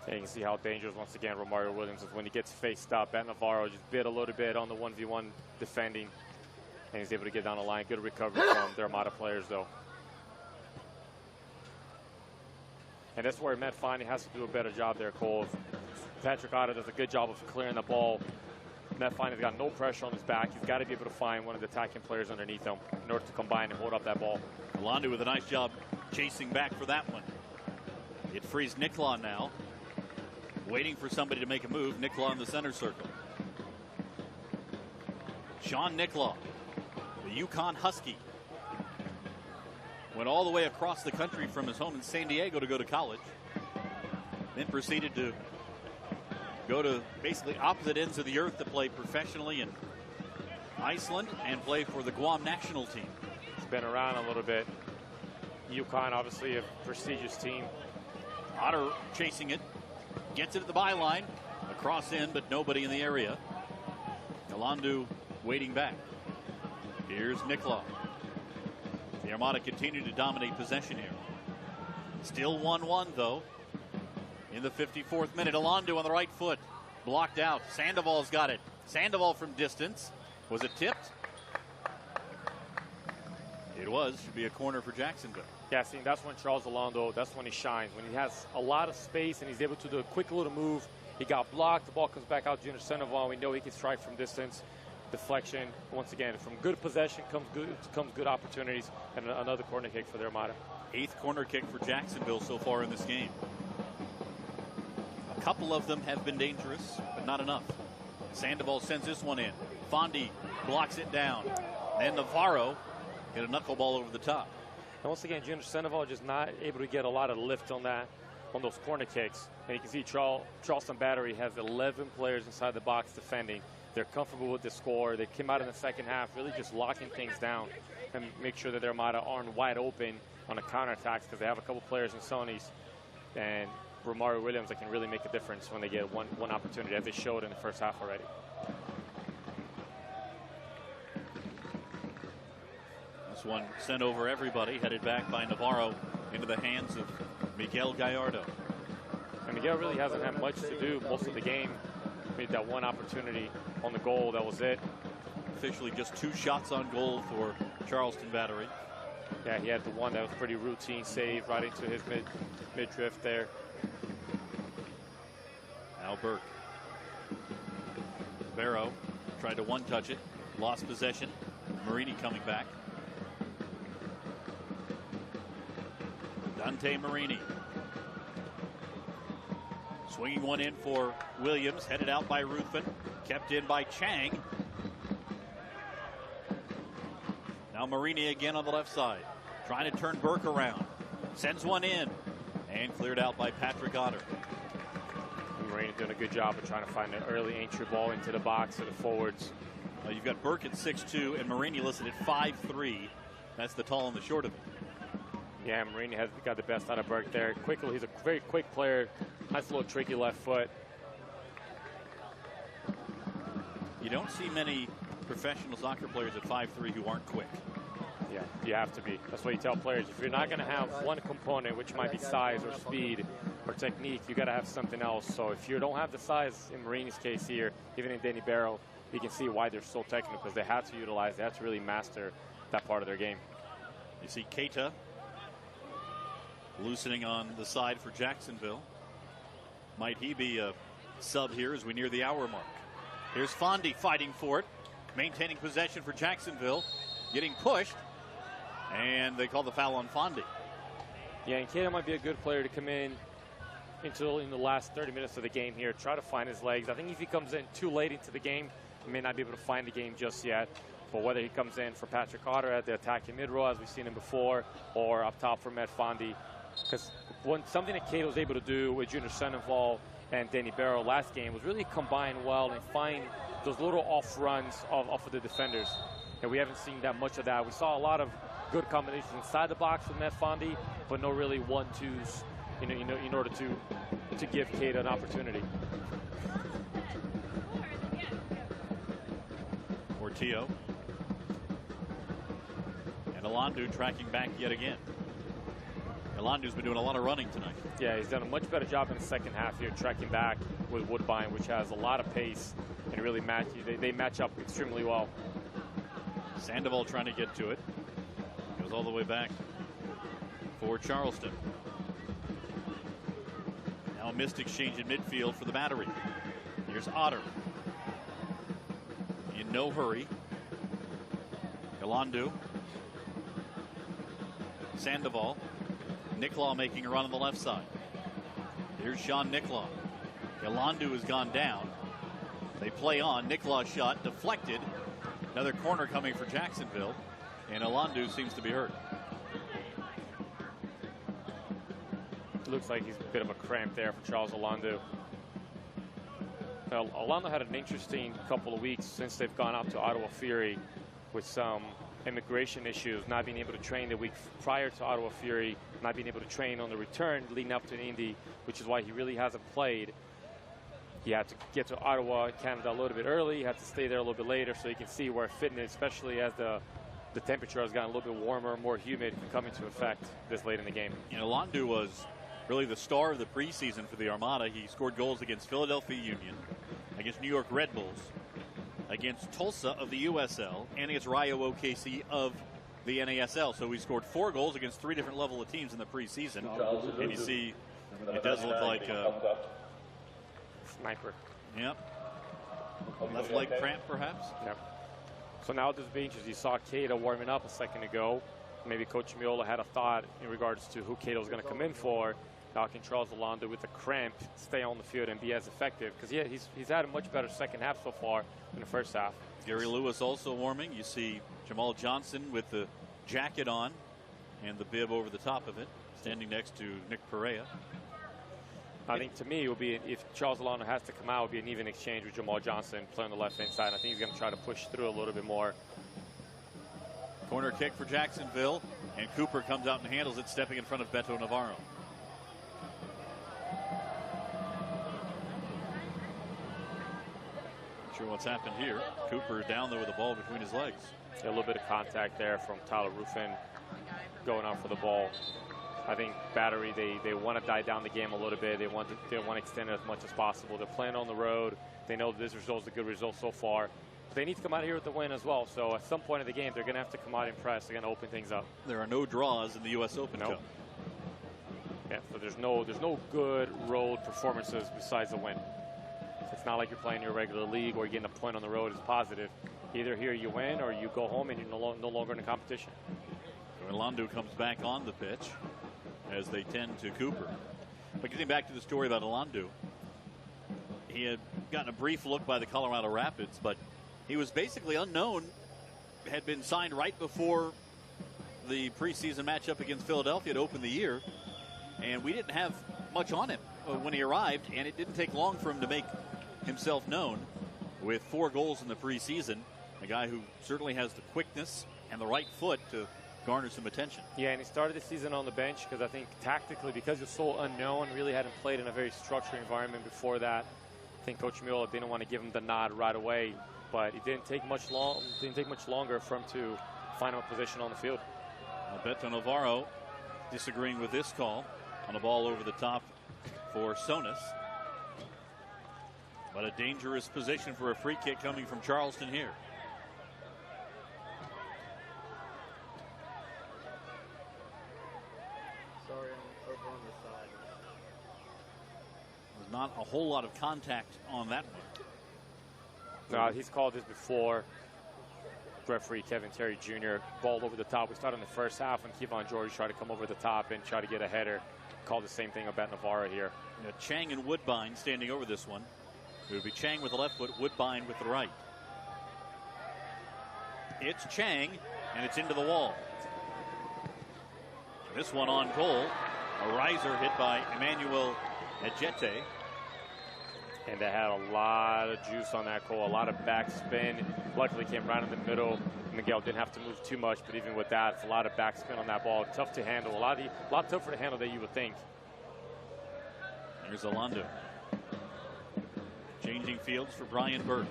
Speaker 2: Yeah, you can see how dangerous, once again, Romario Williams is when he gets faced up. At Navarro just bit a little bit on the 1v1 defending, and he's able to get down the line. Good recovery from the Armada players, though. And that's where Matt Fondy has to do a better job there, Cole. Patrick Otter does a good job of clearing the ball. Matt Fondy's got no pressure on his back. He's got to be able to find one of the attacking players underneath him in order to combine and hold up that ball.
Speaker 1: Alonso with a nice job chasing back for that one. It frees Niklaw now. Waiting for somebody to make a move. Niklaw in the center circle. Sean Niklaw, the Yukon Husky, went all the way across the country from his home in San Diego to go to college. Then proceeded to go to basically opposite ends of the earth to play professionally in Iceland and play for the Guam national team.
Speaker 2: He's been around a little bit. Yukon, obviously a prestigious team.
Speaker 1: Otter chasing it. Gets it at the byline. A cross in, but nobody in the area. Alonso waiting back. Here's Niklaw. The Armada continue to dominate possession here. Still 1-1, though. In the 54th minute, Alonso on the right foot. Blocked out. Sandoval's got it. Sandoval from distance. Was it tipped? It was. Should be a corner for Jacksonville.
Speaker 2: Yeah, see, that's when Charles Orlando, that's when he shines. When he has a lot of space and he's able to do a quick little move. He got blocked. The ball comes back out to Junior Sandoval. We know he can strike from distance. Deflection. Once again, from good possession comes good opportunities. And another corner kick for the Armada.
Speaker 1: 8th corner kick for Jacksonville so far in this game. A couple of them have been dangerous, but not enough. Sandoval sends this one in. Fondy blocks it down. And Navarro get a knuckleball over the top.
Speaker 2: And once again, Junior Sandoval just not able to get a lot of lift on those corner kicks. And you can see Charleston Battery has 11 players inside the box defending. They're comfortable with the score. They came out in the second half really just locking things down and make sure that their Armada aren't wide open on the counterattacks because they have a couple players in Sony's and Romario Williams that can really make a difference when they get one opportunity, as they showed in the first half already.
Speaker 1: This one sent over everybody, headed back by Navarro into the hands of Miguel Gallardo.
Speaker 2: And Miguel really hasn't had much to do most of the game. Made that one opportunity on the goal, that was it.
Speaker 1: Officially just 2 shots on goal for Charleston Battery.
Speaker 2: Yeah, he had the one that was pretty routine save right into his mid-drift there.
Speaker 1: Now Burke. Barrow tried to one-touch it, lost possession. Marini coming back. Dante Marini. Swinging one in for Williams, headed out by Ruthven, kept in by Chang. Now Marini again on the left side, trying to turn Burke around. Sends one in, and cleared out by Patrick Otter.
Speaker 2: Marini doing a good job of trying to find an early entry ball into the box to the forwards.
Speaker 1: You've got Burke at 6'2", and Marini listed at 5'3", That's the tall and the short of it.
Speaker 2: Yeah, Marini has got the best out of Burke there. Quickly, he's a very quick player. Nice little tricky left foot.
Speaker 1: You don't see many professional soccer players at 5'3" who aren't quick.
Speaker 2: Yeah, you have to be. That's what you tell players. If you're not going to have one component, which might be size or speed or technique, you got to have something else. So if you don't have the size, in Marini's case here, even in Danny Barrow, you can see why they're so technical, because they have to utilize, they have to really master that part of their game.
Speaker 1: You see Keita loosening on the side for Jacksonville. Might he be a sub here as we near the hour mark? Here's Fondy fighting for it, maintaining possession for Jacksonville, getting pushed, and they call the foul on Fondy.
Speaker 2: Yeah, and Keita might be a good player to come in the last 30 minutes of the game here, try to find his legs. I think if he comes in too late into the game, he may not be able to find the game just yet. But whether he comes in for Patrick Otter at the attacking mid-row, as we've seen him before, or up top for Matt Fondy, because something that Keita was able to do with Junior Sandoval and Danny Barrow last game was really combine well and find those little off runs off of the defenders. And we haven't seen that much of that. We saw a lot of good combinations inside the box with Matt Fondy, but no really 1-2s, in order to give Keita an opportunity.
Speaker 1: Portillo. And Alandu tracking back yet again. Alandu's been doing a lot of running tonight.
Speaker 2: Yeah, he's done a much better job in the second half here, tracking back with Woodbine, which has a lot of pace and really they match up extremely well.
Speaker 1: Sandoval trying to get to it. Goes all the way back for Charleston. Now a missed exchange in midfield for the Battery. Here's Otter. In no hurry. Alandu. Sandoval. Nicklaw making a run on the left side. Here's Sean Nicklaw. Alandu has gone down. They play on. Nicklaw's shot deflected. Another corner coming for Jacksonville. And Alandu seems to be hurt.
Speaker 2: Looks like he's a bit of a cramp there for Charles Alandu. Now, Alandu had an interesting couple of weeks since they've gone out to Ottawa Fury with some immigration issues, not being able to train the week prior to Ottawa Fury, not being able to train on the return leading up to Indy, which is why he really hasn't played. He had to get to Ottawa, Canada a little bit early. He had to stay there a little bit later, so you can see where fitness, especially as the temperature has gotten a little bit warmer, more humid, can come into effect this late in the game.
Speaker 1: Alandu was really the star of the preseason for the Armada. He scored goals against Philadelphia Union, against New York Red Bulls, against Tulsa of the USL, and against Rayo OKC of the NASL. So he scored 4 goals against 3 different level of teams in the preseason. And you see, it does look like
Speaker 2: sniper.
Speaker 1: Yep. Left leg cramp, perhaps.
Speaker 2: Yep. So now this bench, as you saw Keita warming up a second ago, maybe Coach Miola had a thought in regards to who Keita was going to come in for. Now can Charles Alandu with the cramp stay on the field and be as effective? Because he's had a much better second half so far than the first half.
Speaker 1: Gary Lewis also warming. You see Jamal Johnson with the jacket on and the bib over the top of it, standing next to Nick Perea.
Speaker 2: I think to me it would be, if Charles Alandu has to come out, it would be an even exchange with Jamal Johnson playing on the left-hand side. I think he's going to try to push through a little bit more.
Speaker 1: Corner kick for Jacksonville, and Cooper comes out and handles it, stepping in front of Beto Navarro. Not sure what's happened here. Cooper down there with the ball between his legs.
Speaker 2: A little bit of contact there from Tyler Ruffin going out for the ball. I think Battery, they want to die down the game a little bit. They want to extend it as much as possible. They're playing on the road. They know this result is a good result so far. But they need to come out here with the win as well. So at some point in the game, they're going to have to come out and press. They're going to open things up.
Speaker 1: There are no draws in the U.S. Open Cup.
Speaker 2: Yeah, so there's no good road performances besides the win. It's not like you're playing your regular league or you're getting a point on the road is positive. Either here you win or you go home and you're no longer in the competition.
Speaker 1: Alandu comes back on the pitch as they tend to Cooper. But getting back to the story about Alandu, he had gotten a brief look by the Colorado Rapids, but he was basically unknown, had been signed right before the preseason matchup against Philadelphia to open the year, and we didn't have much on him when he arrived, and it didn't take long for him to make himself known with 4 goals in the preseason. A guy who certainly has the quickness and the right foot to garner some attention.
Speaker 2: Yeah, and he started the season on the bench because I think tactically, because it's so unknown, really hadn't played in a very structured environment before that. I think Coach Miola didn't want to give him the nod right away, but it didn't take much longer for him to find a position on the field.
Speaker 1: Beto Navarro disagreeing with this call on a ball over the top for Sonis. But a dangerous position for a free kick coming from Charleston here.
Speaker 4: Sorry, I'm over on the side.
Speaker 1: There's not a whole lot of contact on that one.
Speaker 2: No, he's called this before. Referee Kevin Terry Jr. ball over the top. We started in the first half when Kevon George tried to come over the top and try to get a header. Called the same thing about Navarro here.
Speaker 1: Yeah, Chang and Woodbine standing over this one. It would be Chang with the left foot, Woodbine with the right. It's Chang, and it's into the wall. This one on goal. A riser hit by Emmanuel Ejete.
Speaker 2: And they had a lot of juice on that goal, a lot of backspin. Luckily came right in the middle. Miguel didn't have to move too much, but even with that, it's a lot of backspin on that ball. Tough to handle, a lot tougher to handle than you would think.
Speaker 1: There's Alondo. Changing fields for Brian Burke.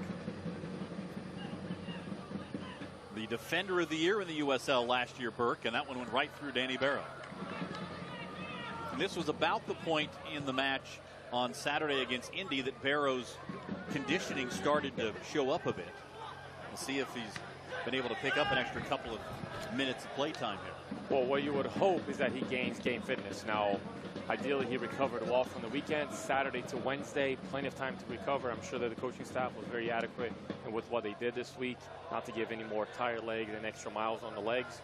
Speaker 1: The defender of the year in the USL last year, Burke, and that one went right through Danny Barrow. And this was about the point in the match on Saturday against Indy that Barrow's conditioning started to show up a bit. We'll see if he's been able to pick up an extra couple of minutes of play time here.
Speaker 2: Well, what you would hope is that he gains game fitness. Now, ideally, he recovered well from the weekend, Saturday to Wednesday, plenty of time to recover. I'm sure that the coaching staff was very adequate and with what they did this week, not to give any more tired legs and extra miles on the legs.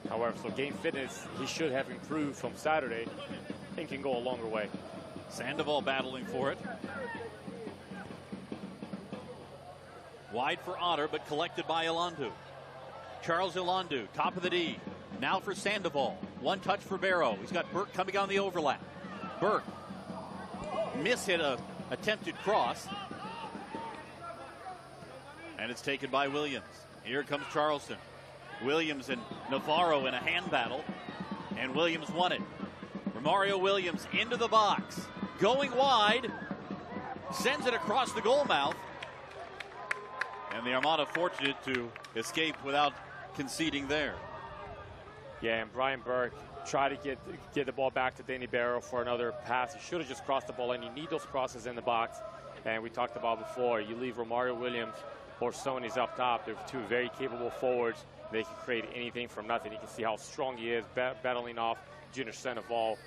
Speaker 2: However, so game fitness, he should have improved from Saturday and can go a longer way.
Speaker 1: Sandoval battling for it. Wide for Otter, but collected by Ilandu. Charles Ilandu, top of the D. Now for Sandoval. One touch for Barrow. He's got Burke coming on the overlap. Burke hit a attempted cross. And it's taken by Williams. Here comes Charleston. Williams and Navarro in a hand battle. And Williams won it. Romario Williams into the box. Going wide. Sends it across the goal mouth. And the Armada fortunate to escape without conceding there.
Speaker 2: Yeah, and Brian Burke tried to get the ball back to Danny Barrow for another pass. He should have just crossed the ball, and you need those crosses in the box. And we talked about before, you leave Romario Williams or Sony's up top. They're two very capable forwards. They can create anything from nothing. You can see how strong he is, battling off Junior Sandoval.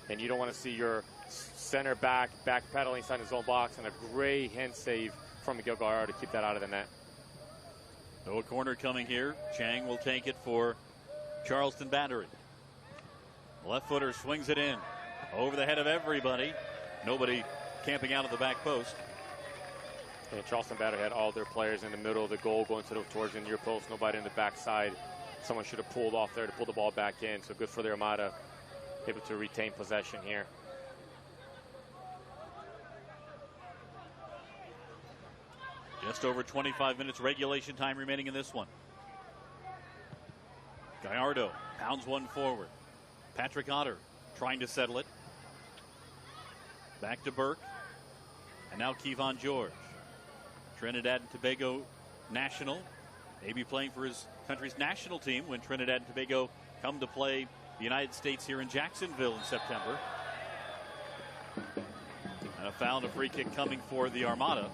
Speaker 2: And you don't want to see your center back pedaling inside his own box, and a great hand save from Miguel Gallardo to keep that out of the net.
Speaker 1: So a corner coming here. Chang will take it for Charleston Battery. Left footer swings it in over the head of everybody. Nobody camping out of the back post.
Speaker 2: And Charleston Battery had all their players in the middle of the goal going towards the near post. Nobody in the backside. Someone should have pulled off there to pull the ball back in. So good for the Armada, able to retain possession here.
Speaker 1: Just over 25 minutes regulation time remaining in this one. Gallardo pounds one forward. Patrick Otter trying to settle it. Back to Burke. And now Kevon George. Trinidad and Tobago national. Maybe playing for his country's national team when Trinidad and Tobago come to play the United States here in Jacksonville in September. And a foul and a free kick coming for the Armada.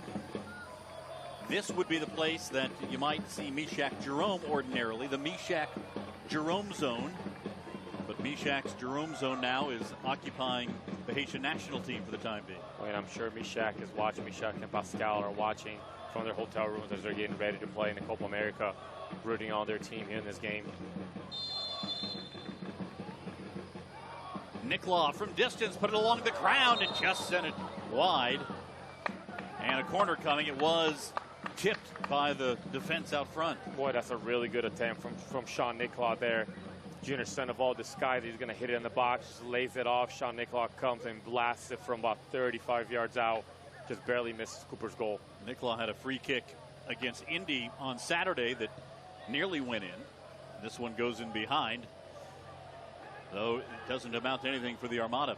Speaker 1: This would be the place that you might see Meshach Jerome ordinarily, the Meshach Jerome zone. But Meshach's Jerome zone now is occupying the Haitian national team for the time being.
Speaker 2: Well, and I'm sure Meshach is watching. Meshach and Pascal are watching from their hotel rooms as they're getting ready to play in the Copa America, rooting on their team here in this game.
Speaker 1: Niklaw from distance, put it along the ground and just sent it wide. And a corner coming. It was tipped by the defense out front.
Speaker 2: Boy, that's a really good attempt from Sean Niklaw there. Junior Sandoval disguised. He's going to hit it in the box, just lays it off. Sean Niklaw comes and blasts it from about 35 yards out. Just barely misses Cooper's goal.
Speaker 1: Niklaw had a free kick against Indy on Saturday that nearly went in. This one goes in behind, though it doesn't amount to anything for the Armada.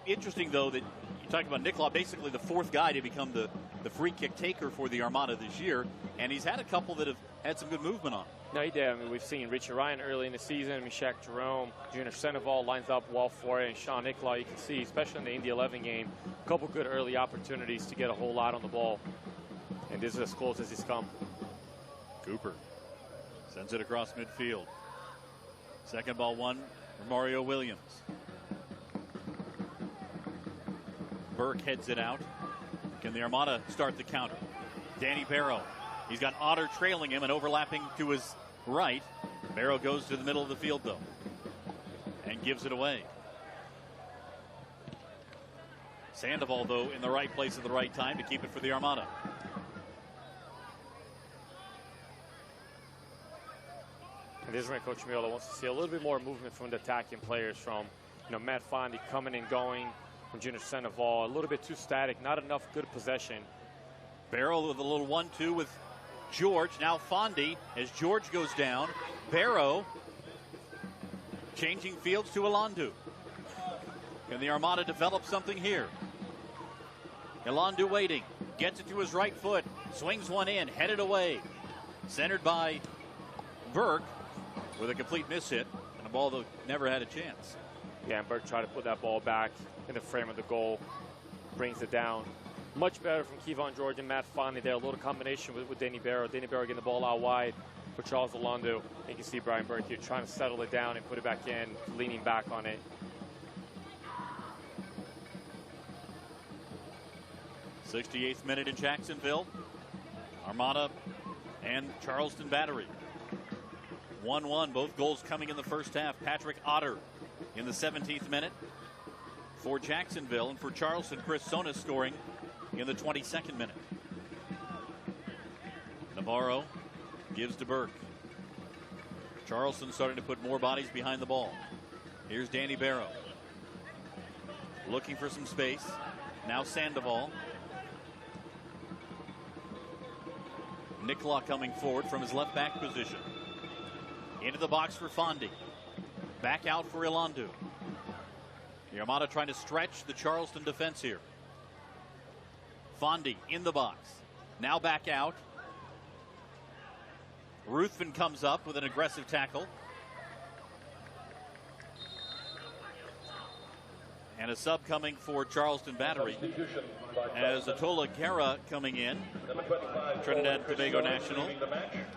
Speaker 1: Interesting, though, that you talk about Nick Law, basically the fourth guy to become the free kick taker for the Armada this year, and he's had a couple that have had some good movement on.
Speaker 2: No, he did. I mean, we've seen Richie Ryan early in the season. I mean, Shaq Jerome, Junior Sandoval lines up well for it, and Sean Nicolau, you can see, especially in the Indy 11 game, a couple good early opportunities to get a whole lot on the ball. And this is as close as he's come.
Speaker 1: Cooper sends it across midfield. Second ball one for Mario Williams. Burke heads it out. Can the Armada start the counter? Danny Barrow. He's got Otter trailing him and overlapping to his right. Barrow goes to the middle of the field, though, and gives it away. Sandoval, though, in the right place at the right time to keep it for the Armada.
Speaker 2: And this is where Coach Miola wants to see a little bit more movement from the attacking players, from Matt Fondy coming and going, from Junior Sandoval. A little bit too static, not enough good possession.
Speaker 1: Barrow with a little 1-2 with George. Now Fondy as George goes down. Barrow changing fields to Elandu. Can the Armada develop something here? Elandu waiting. Gets it to his right foot. Swings one in. Headed away. Centered by Burke with a complete miss hit and a ball that never had a chance.
Speaker 2: Yeah, and Burke tried to put that ball back in the frame of the goal. Brings it down. Much better from Kevon George and Matt Fondy there. A little combination with Danny Barrow. Danny Barrow getting the ball out wide for Charles Elandu. You can see Brian Burke here trying to settle it down and put it back in, leaning back on it.
Speaker 1: 68th minute in Jacksonville. Armada and Charleston Battery. 1-1, both goals coming in the first half. Patrick Otter in the 17th minute for Jacksonville, and for Charleston, Chris Sonis scoring in the 22nd minute. Navarro gives to Burke. Charleston starting to put more bodies behind the ball. Here's Danny Barrow looking for some space. Now Sandoval. Nicolau coming forward from his left back position. Into the box for Fondy. Back out for Elandu. The Armada trying to stretch the Charleston defense here. Fondy in the box. Now back out. Ruthven comes up with an aggressive tackle. And a sub coming for Charleston Battery as Atola Guerra coming in. Trinidad and Tobago national.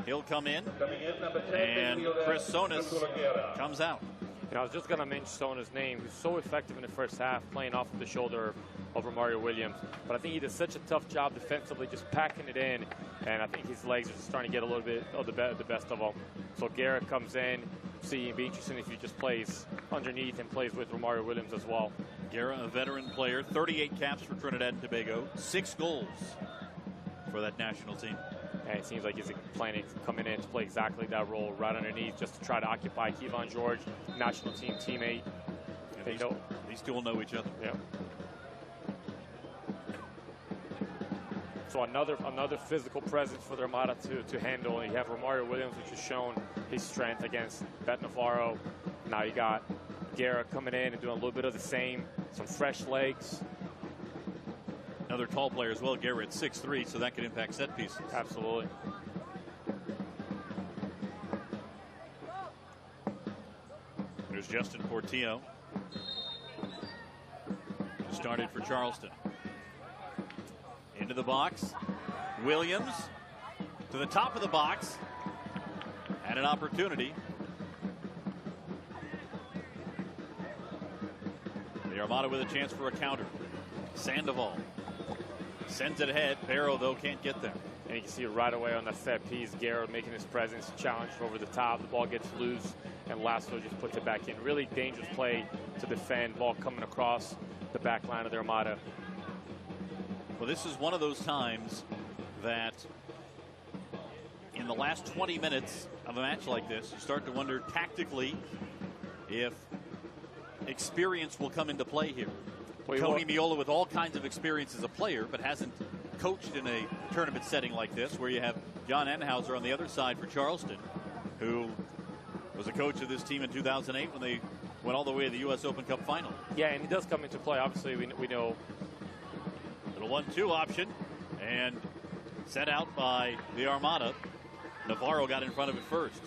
Speaker 1: He'll come in. And Chris Sonis comes out.
Speaker 2: I was just going to mention Sonis' name, who's so effective in the first half, playing off of the shoulder of Mario Williams. But I think he did such a tough job defensively, just packing it in. And I think his legs are just starting to get a little bit of the best of him. So Garrett comes in. See, it'd be interesting if he just plays underneath and plays with Mario Williams as well.
Speaker 1: Guerra, a veteran player, 38 caps for Trinidad and Tobago, 6 goals for that national team.
Speaker 2: And it seems like he's planning coming in to play exactly that role, right underneath, just to try to occupy Kevon George, national team teammate.
Speaker 1: And these two will know each other.
Speaker 2: Yeah. So another physical presence for the Armada to handle. And you have Mario Williams, which has shown his strength against Bet Navarro. Now you got Guerra coming in and doing a little bit of the same. Some fresh legs.
Speaker 1: Another tall player as well, Garrett, 6'3", so that could impact set pieces.
Speaker 2: Absolutely.
Speaker 1: There's Justin Portillo. Started for Charleston. Into the box. Williams to the top of the box. Had an opportunity. The Armada with a chance for a counter. Sandoval sends it ahead. Barrow, though, can't get there.
Speaker 2: And you can see right away on that set piece, Garrett making his presence, challenged over the top. The ball gets loose, and Lasso just puts it back in. Really dangerous play to defend. Ball coming across the back line of the Armada.
Speaker 1: Well, this is one of those times that in the last 20 minutes of a match like this, you start to wonder tactically if experience will come into play here. Tony Miola, with all kinds of experience as a player, but hasn't coached in a tournament setting like this, where you have John Enhauser on the other side for Charleston, who Was a coach of this team in 2008 when they went all the way to the U.S. Open Cup final.
Speaker 2: Yeah, and he does come into play. Obviously, we know.
Speaker 1: Little 1-2 option, and set out by the Armada. Navarro got in front of it first.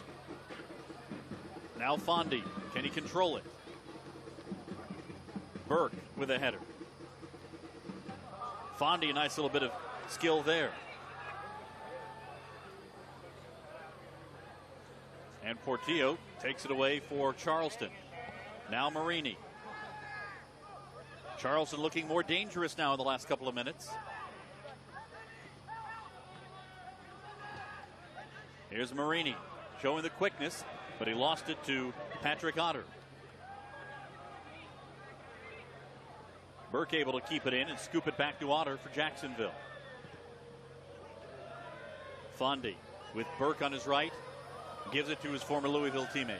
Speaker 1: Now Fondi. Can he control it? Burke with a header. Fondi, a nice little bit of skill there. And Portillo takes it away for Charleston. Now Marini. Charleston looking more dangerous now in the last couple of minutes. Here's Marini showing the quickness, but he lost it to Patrick Otter. Burke able to keep it in and scoop it back to Otter for Jacksonville. Fondi with Burke on his right. Gives it to his former Louisville teammate.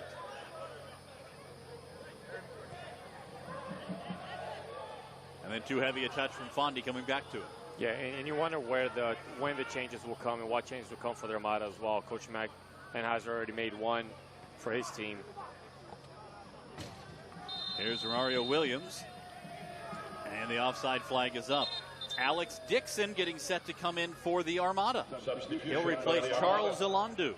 Speaker 1: And then too heavy a touch from Fondi coming back to it.
Speaker 2: Yeah, and you wonder when the changes will come and what changes will come for the Armada as well. Coach Mack has already made one for his team.
Speaker 1: Here's Romario Williams. And the offside flag is up. Alex Dixon getting set to come in for the Armada. He'll replace Charles Ilandu.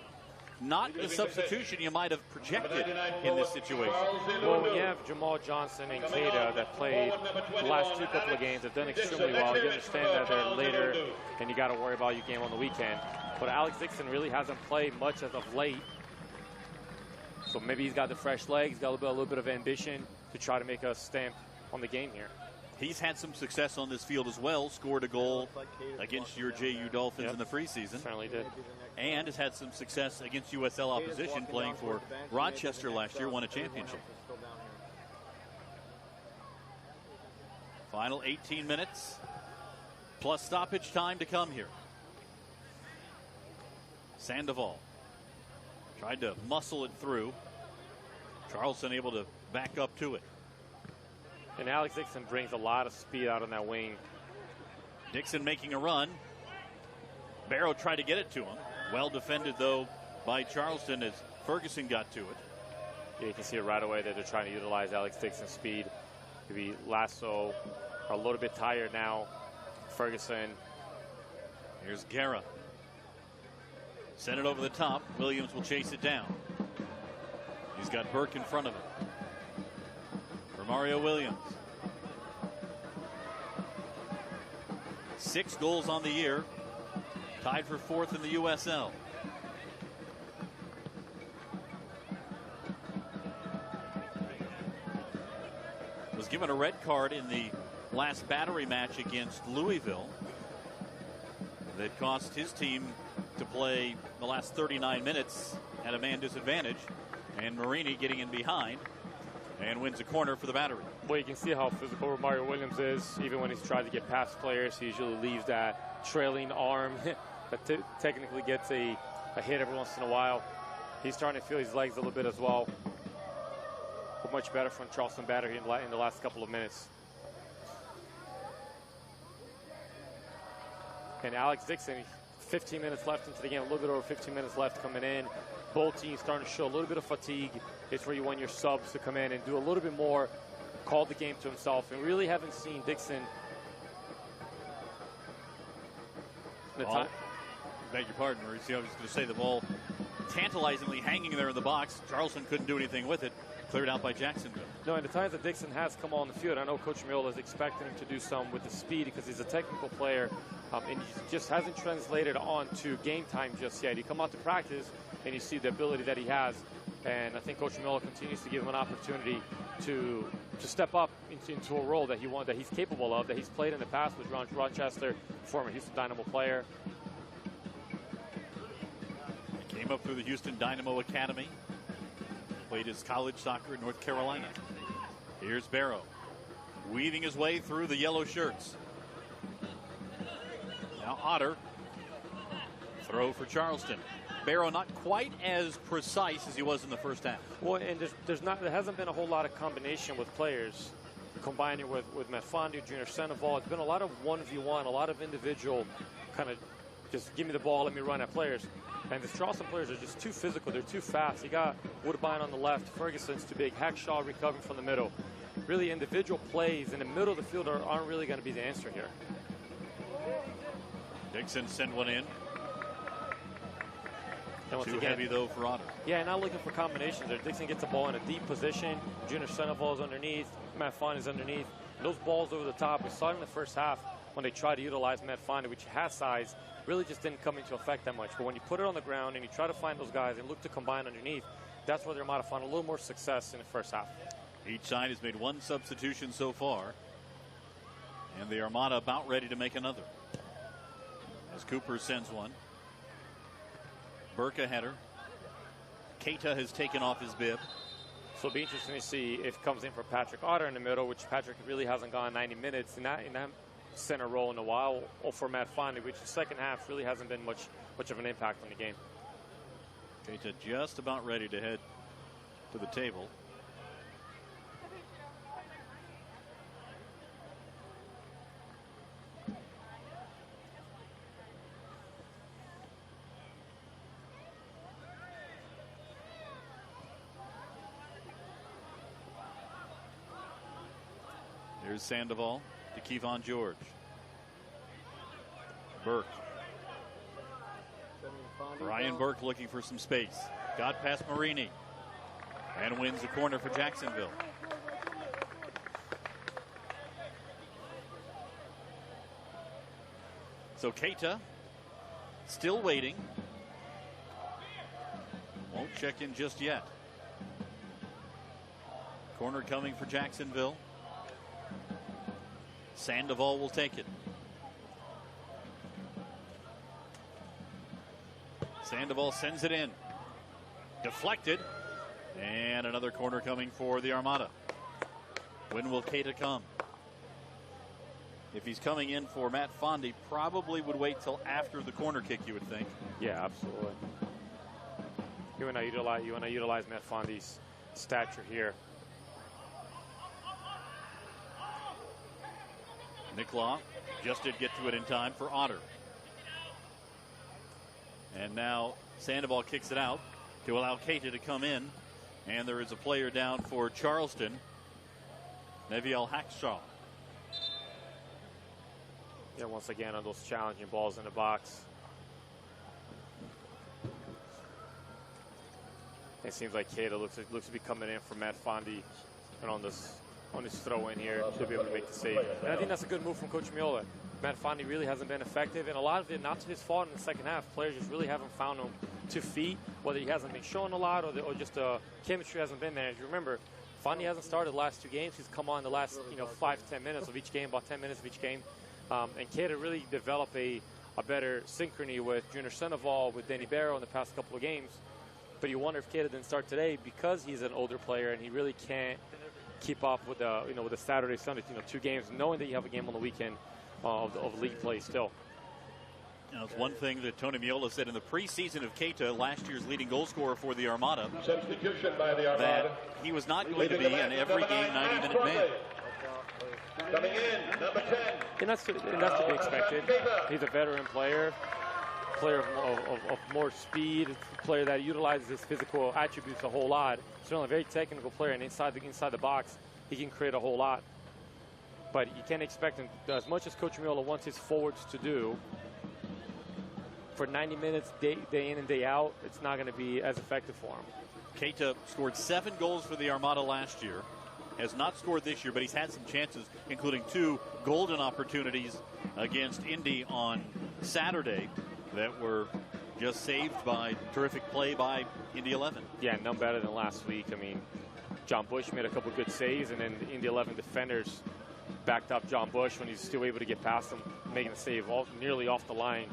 Speaker 1: Not the substitution you might have projected in this situation.
Speaker 2: Well, when you have Jamal Johnson and Keita that played the last couple of games, have done extremely well. You understand that they're later, and you got to worry about your game on the weekend. But Alex Dixon really hasn't played much as of late. So maybe he's got the fresh legs, got a little bit of ambition to try to make a stamp on the game here.
Speaker 1: He's had some success on this field as well. Scored a goal against your JU Dolphins in the preseason.
Speaker 2: Certainly did.
Speaker 1: And has had some success against USL opposition, playing for Rochester last year, won a championship. Final 18 minutes, plus stoppage time to come here. Sandoval tried to muscle it through. Charleston able to back up to it.
Speaker 2: And Alex Dixon brings a lot of speed out on that wing.
Speaker 1: Dixon making a run. Barrow tried to get it to him. Well defended, though, by Charleston as Ferguson got to it.
Speaker 2: Yeah, you can see it right away that they're trying to utilize Alex Dixon's speed. Maybe Lasso are a little bit tired now. Ferguson.
Speaker 1: Here's Guerra. Sent it over the top. Williams will chase it down. He's got Burke in front of him. Mario Williams. 6 goals on the year. Tied for 4th in the USL. Was given a red card in the last battery match against Louisville. That cost his team to play the last 39 minutes at a man disadvantage. And Marini getting in behind. And wins a corner for the battery.
Speaker 2: Well, you can see how physical Romario Williams is. Even when he's tried to get past players, he usually leaves that trailing arm that technically gets a hit every once in a while. He's starting to feel his legs a little bit as well. But much better from Charleston battery in the last couple of minutes. And Alex Dixon, 15 minutes left into the game, a little bit over 15 minutes left coming in. Both teams starting to show a little bit of fatigue. It's where you want your subs to come in and do a little bit more, call the game to himself. And really haven't seen Dixon.
Speaker 1: Beg your pardon, Mauricio. I was going to say the ball tantalizingly hanging there in the box. Charleston couldn't do anything with it. Cleared out by Jacksonville.
Speaker 2: No, and the times that Dixon has come on the field, I know Coach Miola is expecting him to do some with the speed because he's a technical player, and he just hasn't translated on to game time just yet. You come out to practice, and you see the ability that he has, and I think Coach Miola continues to give him an opportunity to step up into a role that he's capable of, that he's played in the past with Rochester, former Houston Dynamo player.
Speaker 1: He came up through the Houston Dynamo Academy. Played his college soccer in North Carolina. Here's Barrow, weaving his way through the yellow shirts. Now Otter, throw for Charleston. Barrow not quite as precise as he was in the first half.
Speaker 2: Well, and there hasn't been a whole lot of combination with players, combining with Matt Fondi, Junior Sandoval. It's been a lot of 1v1, a lot of individual kind of just give me the ball, let me run at players. And the Charleston players are just too physical. They're too fast. You got Woodbine on the left. Ferguson's too big. Hackshaw recovering from the middle. Really, individual plays in the middle of the field aren't really going to be the answer here.
Speaker 1: Dixon send one in.
Speaker 2: And
Speaker 1: Too heavy, though, for Otter.
Speaker 2: Yeah, not looking for combinations there. Dixon gets the ball in a deep position. Junior Sandoval's underneath. Matt Fondy's underneath. Those balls over the top, we saw it in the first half when they tried to utilize Matt Fondy, which has size, really just didn't come into effect that much. But when you put it on the ground and you try to find those guys and look to combine underneath, that's where the Armada found a little more success in the first half.
Speaker 1: Each side has made one substitution so far. And the Armada about ready to make another. As Cooper sends one. Burke a header. Keita has taken off his bib.
Speaker 2: So it'll be interesting to see if it comes in for Patrick Otter in the middle, which Patrick really hasn't gone 90 minutes in that center role in a while, or for Matt Fondy, which the second half really hasn't been much of an impact on the game.
Speaker 1: Keita just about ready to head to the table. Here's Sandoval to Kevon George. Burke. Ryan Burke looking for some space. Got past Marini. And wins the corner for Jacksonville. So Keita still waiting. Won't check in just yet. Corner coming for Jacksonville. Sandoval will take it. Sandoval sends it in. Deflected. And another corner coming for the Armada. When will Keita come? If he's coming in for Matt Fondy, probably would wait till after the corner kick, you would think.
Speaker 2: Yeah, absolutely. You want to utilize Matt Fondy's stature here.
Speaker 1: Nick Law just did get to it in time for Otter. And now Sandoval kicks it out to allow Keita to come in. And there is a player down for Charleston, Neviel Hackshaw.
Speaker 2: Yeah, once again on those challenging balls in the box. It seems like Keita looks to be coming in for Matt Fondy, and on this throw in here to be able to make the save. And I think that's a good move from Coach Miola. Matt Fondy really hasn't been effective, and a lot of it not to his fault in the second half. Players just really haven't found him 2 feet, whether he hasn't been showing a lot or just chemistry hasn't been there. As you remember, Fondy hasn't started the last 2 games. He's come on the last 5 to 10 minutes of each game, about 10 minutes of each game. And Keita really developed a better synchrony with Junior Sandoval, with Danny Barrow in the past couple of games. But you wonder if Keita didn't start today because he's an older player and he really can't keep up with the with the Saturday, Sunday 2 games, knowing that you have a game on the weekend of league play still.
Speaker 1: It's one thing that Tony Miola said in the preseason of Keita, last year's leading goal scorer for the Armada,
Speaker 3: Substitution by the Armada.
Speaker 1: that he was not going to be an every game 90-minute man.
Speaker 3: Coming in, number 10.
Speaker 2: And that's to be expected. He's a veteran player of more speed, a player that utilizes his physical attributes a whole lot. Certainly a very technical player, and inside the box, he can create a whole lot. But you can't expect him, as much as Coach Miola wants his forwards to do, for 90 minutes, day in and day out, it's not going to be as effective for him.
Speaker 1: Keita scored 7 goals for the Armada last year. Has not scored this year, but he's had some chances, including 2 golden opportunities against Indy on Saturday that were just saved by terrific play by Indy 11.
Speaker 2: Yeah, none better than last week. I mean, John Bush made a couple good saves, and then the Indy 11 defenders backed up John Bush when he's still able to get past him, making the save nearly off the line.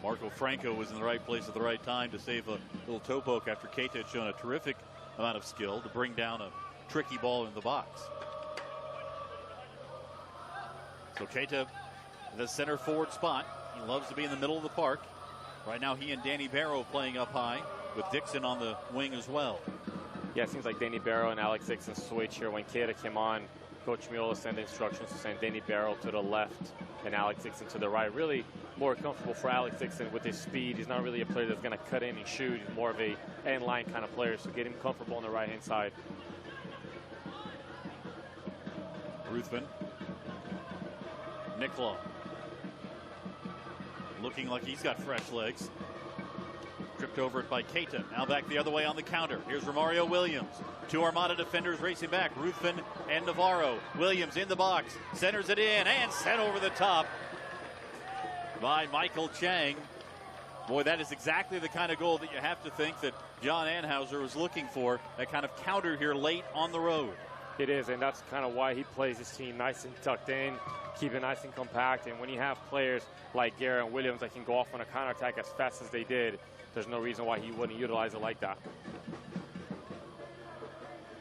Speaker 1: Marco Franco was in the right place at the right time to save a little toe poke after Keita had shown a terrific amount of skill to bring down a tricky ball in the box. So Keita, the center forward spot. He loves to be in the middle of the park. Right now he and Danny Barrow playing up high with Dixon on the wing as well.
Speaker 2: Yeah, it seems like Danny Barrow and Alex Dixon switch here when Keita came on. Coach Miola sent instructions to send Danny Barrow to the left and Alex Dixon to the right. Really more comfortable for Alex Dixon with his speed. He's not really a player that's going to cut in and shoot. He's more of a end line kind of player, so get him comfortable on the right-hand side.
Speaker 1: Ruthven. Nicola. Looking like he's got fresh legs. Tripped over it by Keita. Now back the other way on the counter. Here's Romario Williams. Two Armada defenders racing back. Ruthven and Navarro. Williams in the box. Centers it in and sent over the top by Michael Chang. Boy, that is exactly the kind of goal that you have to think that John Anhauser was looking for. That kind of counter here late on the road.
Speaker 2: It is, and that's kind of why he plays his team nice and tucked in, keep it nice and compact. And when you have players like Garrett and Williams that can go off on a counterattack as fast as they did, there's no reason why he wouldn't utilize it like that.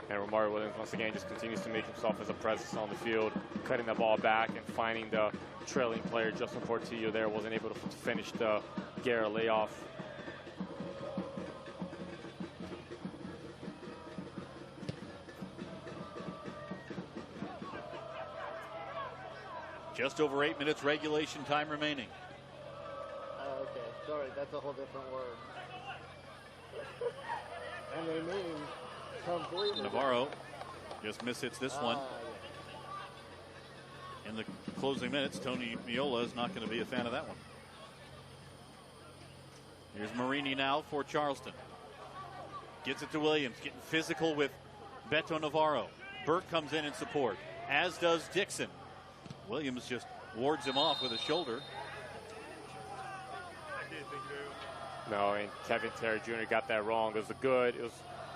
Speaker 2: And Romario Williams, once again, just continues to make himself as a presence on the field, cutting the ball back and finding the trailing player. Justin Portillo there wasn't able to finish the Garrett layoff.
Speaker 1: Just over 8 minutes regulation time remaining.
Speaker 4: Okay, sorry, that's a whole different word. And they mean completely
Speaker 1: Navarro just mishits this one. In the closing minutes, Tony Miola is not going to be a fan of that one. Here's Marini now for Charleston. Gets it to Williams, getting physical with Beto Navarro. Burke comes in support, as does Dixon. Williams just wards him off with his shoulder.
Speaker 2: No, and Kevin Terry Jr. got that wrong. It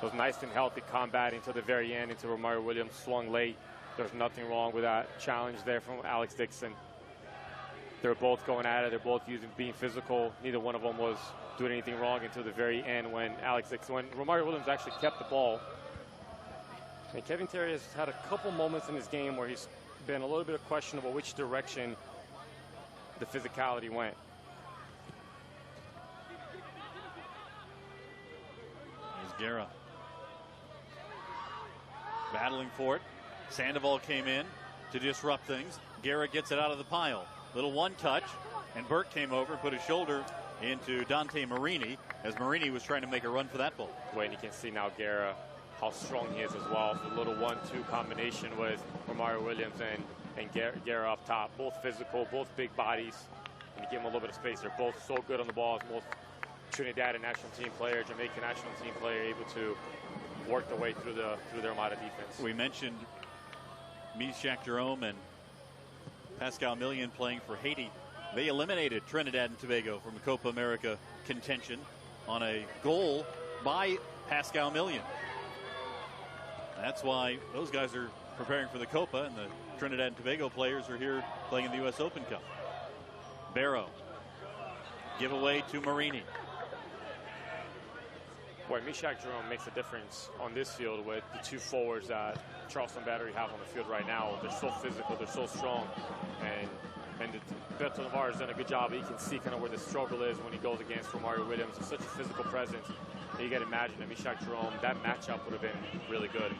Speaker 2: was nice and healthy combating to the very end into Romario Williams. Swung late. There's nothing wrong with that challenge there from Alex Dixon. They're both going at it. They're both being physical. Neither one of them was doing anything wrong until the very end when Romario Williams actually kept the ball. And Kevin Terry has had a couple moments in his game where he's been a little bit questionable which direction the physicality went.
Speaker 1: Here's Guerra. Battling for it. Sandoval came in to disrupt things. Guerra gets it out of the pile. Little one touch, and Burke came over and put his shoulder into Dante Marini as Marini was trying to make a run for that ball.
Speaker 2: Wait, you can see now Guerra, how strong he is as well. The little 1-2 combination with Romario Williams and Guerra up top. Both physical, both big bodies. And you give them a little bit of space. They're both so good on the ball. Both Trinidad national team player, Jamaican national team player, able to work their way through their Armada defense.
Speaker 1: We mentioned Meshack Jerome and Pascal Million playing for Haiti. They eliminated Trinidad and Tobago from the Copa America contention on a goal by Pascal Million. That's why those guys are preparing for the Copa, and the Trinidad and Tobago players are here playing in the U.S. Open Cup. Barrow. Give away to Marini.
Speaker 2: Boy, Meshack Jerome makes a difference on this field with the two forwards that Charleston Battery have on the field right now. They're so physical, they're so strong, and Beto Navarro has done a good job. He can see kind of where the struggle is when he goes against Romario Williams. It's such a physical presence. You got to imagine that Meshack Jerome, that matchup would have been really good.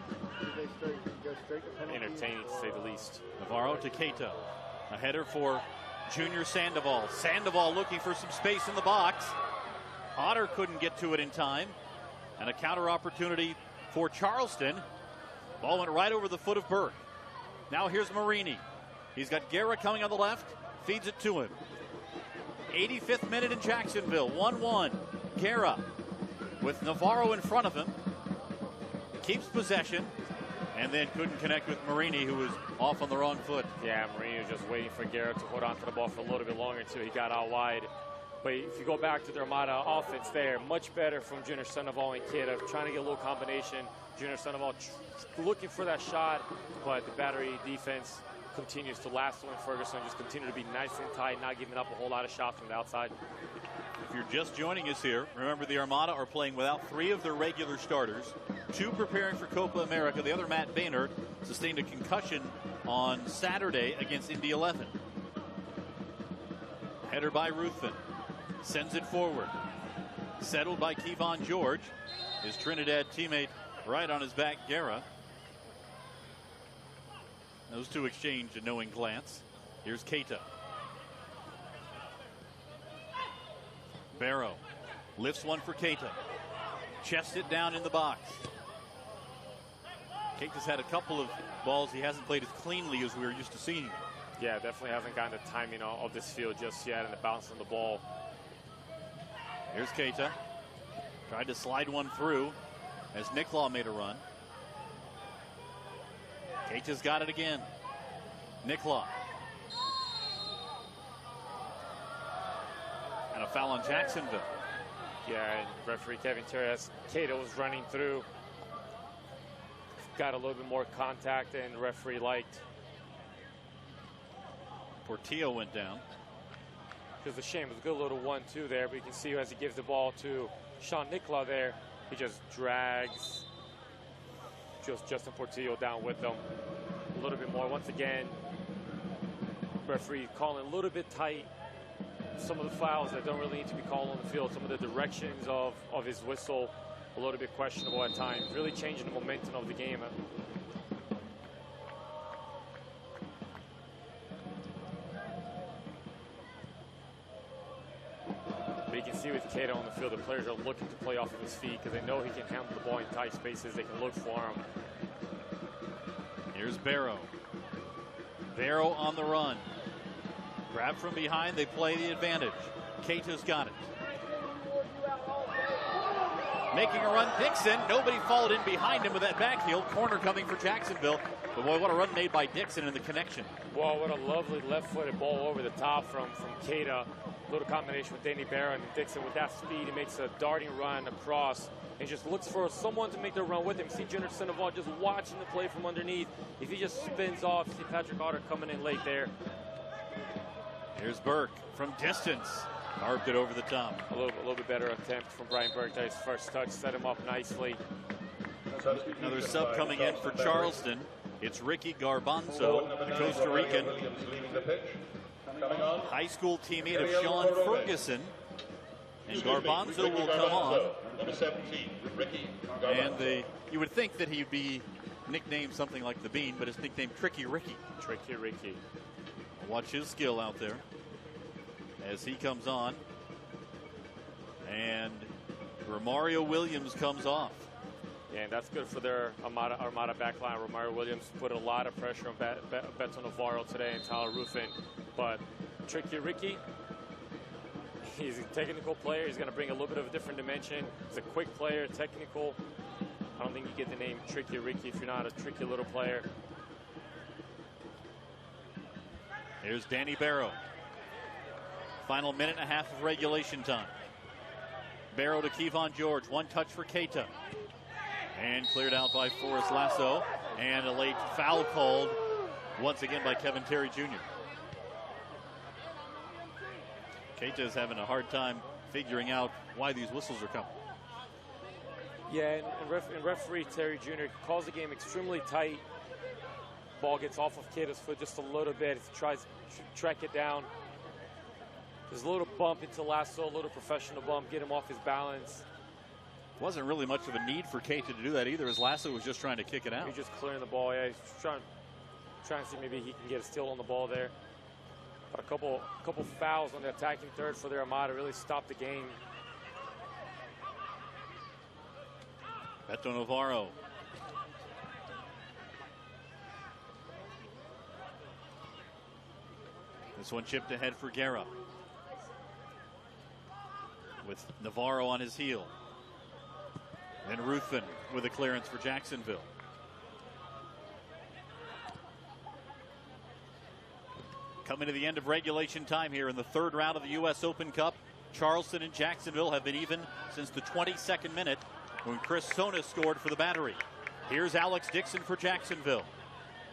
Speaker 2: Entertaining, to say the least.
Speaker 1: Navarro to Keita. A header for Junior Sandoval. Sandoval looking for some space in the box. Otter couldn't get to it in time. And a counter opportunity for Charleston. Ball went right over the foot of Burke. Now here's Marini. He's got Guerra coming on the left. Feeds it to him. 85th minute in Jacksonville. 1-1. Guerra with Navarro in front of him. Keeps possession. And then couldn't connect with Marini, who was off on the wrong foot.
Speaker 2: Yeah, Marini was just waiting for Guerra to hold on to the ball for a little bit longer until he got out wide. But if you go back to the Armada offense there, much better from Junior Sandoval and Keita, trying to get a little combination. Junior Sandoval looking for that shot, but the Battery defense continues to lasso in Ferguson, just continue to be nice and tight, not giving up a whole lot of shots from the outside.
Speaker 1: If you're just joining us here, remember the Armada are playing without 3 of their regular starters, 2 preparing for Copa America. The other, Matt Boehner, sustained a concussion on Saturday against Indy 11. Header by Ruthven. Sends it forward. Settled by Kevon George. His Trinidad teammate right on his back, Guerra. Those two exchange a knowing glance. Here's Keita. Barrow lifts one for Keita. Chests it down in the box. Keita's had a couple of balls he hasn't played as cleanly as we were used to seeing.
Speaker 2: Yeah, definitely hasn't gotten the timing of this field just yet, and the bounce on the ball.
Speaker 1: Here's Keita. Tried to slide one through as Nicklaw made a run. Keita's got it again. Nicklaw. And a foul on Jacksonville.
Speaker 2: Yeah, and referee Kevin Terry, as Keita was running through, got a little bit more contact than the referee liked.
Speaker 1: Portillo went down.
Speaker 2: It was a shame. It was a good little 1-2 there, but you can see as he gives the ball to Sean Nicklaw there, he just drags Justin Portillo down with them a little bit more. Once again, referee calling a little bit tight. Some of the fouls that don't really need to be called on the field. Some of the directions of his whistle a little bit questionable at times. Really changing the momentum of the game. But you can see with Keita on the field, the players are looking to play off of his feet because they know he can handle the ball in tight spaces. They can look for him.
Speaker 1: Here's Barrow. Barrow on the run. Grab from behind, they play the advantage. Keita's got it. Making a run, Dixon. Nobody followed in behind him with that backfield. Corner coming for Jacksonville. But boy, what a run made by Dixon in the connection.
Speaker 2: Well, what a lovely left-footed ball over the top from Keita. Little combination with Danny Barrow and Dixon. With that speed, he makes a darting run across and just looks for someone to make the run with him. See Junior Sandoval just watching the play from underneath. If he just spins off, see Patrick Otter coming in late there.
Speaker 1: Here's Burke from distance. Carved it over the top.
Speaker 2: A little bit better attempt from Brian Burke. His first touch set him up nicely.
Speaker 1: Another sub coming in for Charleston. It's Ricky Garbanzo, the Costa Rican. High school teammate of Sean Ferguson. And Garbanzo will come on.
Speaker 3: Number 17, Ricky
Speaker 1: And you would think that he'd be nicknamed something like the Bean, but it's nicknamed Tricky Ricky.
Speaker 2: Tricky Ricky.
Speaker 1: Watch his skill out there as he comes on. And Romario Williams comes off.
Speaker 2: Yeah, and that's good for their Armada backline. Romario Williams put a lot of pressure on Beto Navarro today and Tyler Ruffin. But Tricky Ricky, he's a technical player. He's going to bring a little bit of a different dimension. He's a quick player, technical. I don't think you get the name Tricky Ricky if you're not a tricky little player.
Speaker 1: Here's Danny Barrow. Final minute and a half of regulation time. Barrow to Kevon George. One touch for Keita. And cleared out by Forrest Lasso. And a late foul called once again by Kevin Terry Jr. Keita's having a hard time figuring out why these whistles are coming.
Speaker 2: Yeah, and referee Terry Jr. calls the game extremely tight. Ball gets off of Keita's foot just a little bit. He tries to track it down. There's a little bump into Lasso, a little professional bump, get him off his balance.
Speaker 1: Wasn't really much of a need for Keita to do that either, as Lasso was just trying to kick it out.
Speaker 2: He's just clearing the ball. Yeah, he's trying to see maybe he can get a steal on the ball there. But a couple fouls on the attacking third for their Armada really stopped the game.
Speaker 1: Beto Navarro. This one chipped ahead for Guerra. With Navarro on his heel. And Ruthven with a clearance for Jacksonville. Coming to the end of regulation time here in the third round of the U.S. Open Cup. Charleston and Jacksonville have been even since the 22nd minute when Chris Sona scored for the Battery. Here's Alex Dixon for Jacksonville.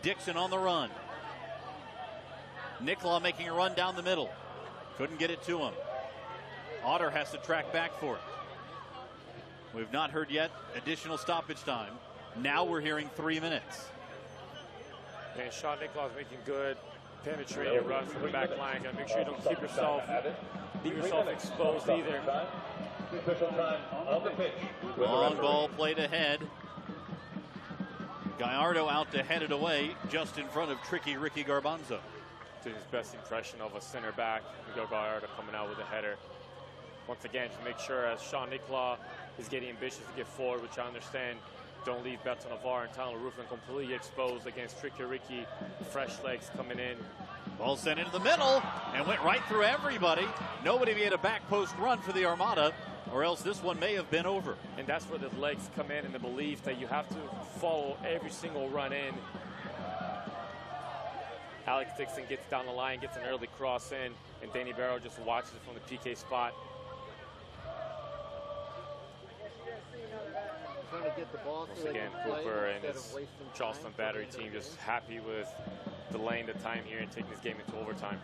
Speaker 1: Dixon on the run. Nicklaw making a run down the middle. Couldn't get it to him. Otter has to track back for it. We've not heard yet additional stoppage time. Now we're hearing 3 minutes.
Speaker 2: And Sean Nicklaw's making good penetrating run from the back line. Gotta make sure you don't leave yourself exposed either.
Speaker 1: Long ball played ahead. Gallardo out to head it away just in front of tricky Ricky Garbanzo.
Speaker 2: Doing his best impression of a center back. Miguel Gallardo coming out with a header. Once again, to make sure as Sean Nicola is getting ambitious to get forward, which I understand, don't leave Beto Navarre and Tyler Roofman completely exposed against tricky Ricky. Fresh legs coming in.
Speaker 1: Ball sent into the middle and went right through everybody. Nobody made a back post run for the Armada, or else this one may have been over.
Speaker 2: And that's where the legs come in, and the belief that you have to follow every single run in. Alex Dixon gets down the line, gets an early cross in, and Danny Barrow just watches it from the PK spot.
Speaker 4: Trying to get the ball.
Speaker 2: Once again, Cooper and his Charleston battery team just happy with delaying the time here and taking this game into overtime.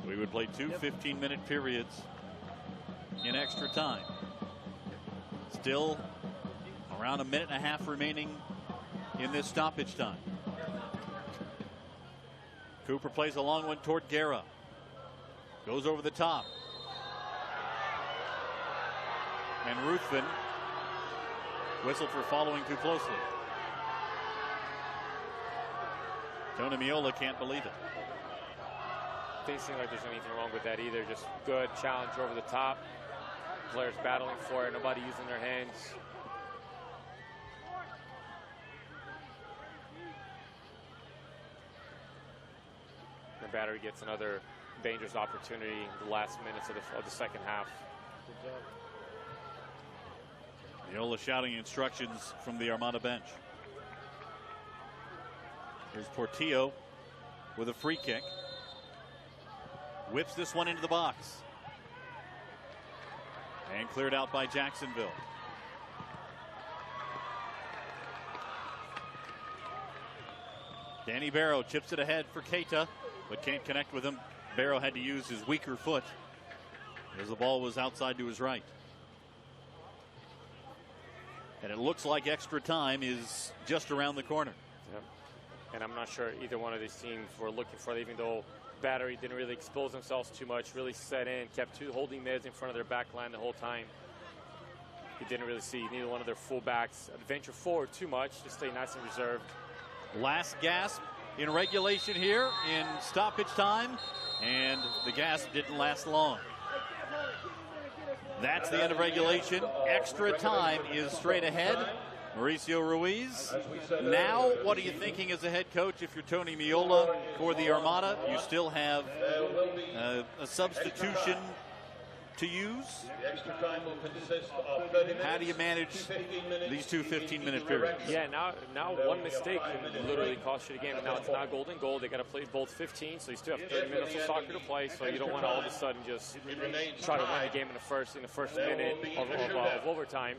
Speaker 1: We would play two 15-minute periods in extra time. Still around a minute and a half remaining in this stoppage time. Cooper plays a long one toward Guerra. Goes over the top. And Ruthven whistled for following too closely. Tony Miola can't believe it.
Speaker 2: Doesn't seem like there's anything wrong with that either. Just good challenge over the top. Players battling for it. Nobody using their hands. The battery gets another dangerous opportunity in the last minutes of the second half.
Speaker 4: Good job.
Speaker 1: Miola shouting instructions from the Armada bench. Here's Portillo with a free kick. Whips this one into the box. And cleared out by Jacksonville. Danny Barrow chips it ahead for Keita, but can't connect with him. Barrow had to use his weaker foot as the ball was outside to his right. And it looks like extra time is just around the corner.
Speaker 2: Yep. And I'm not sure either one of these teams were looking for it, even though Battery didn't really expose themselves too much, really set in, kept two holding mids in front of their back line the whole time. You didn't really see neither one of their fullbacks adventure forward too much, just stay nice and reserved.
Speaker 1: Last gasp in regulation here in stoppage time, and the gasp didn't last long. That's the end of regulation. Extra time is straight ahead. Mauricio Ruiz. Now, what are you thinking as a head coach if you're Tony Miola for the Armada? You still have a substitution to use. How do you manage these two 15-minute periods?
Speaker 2: Yeah, now one mistake can literally cost you the game. And now it's not golden goal. They got to play both 15, so you still have 30 minutes of soccer to play. So you don't want to all of a sudden just try to win the game in the first minute of overtime.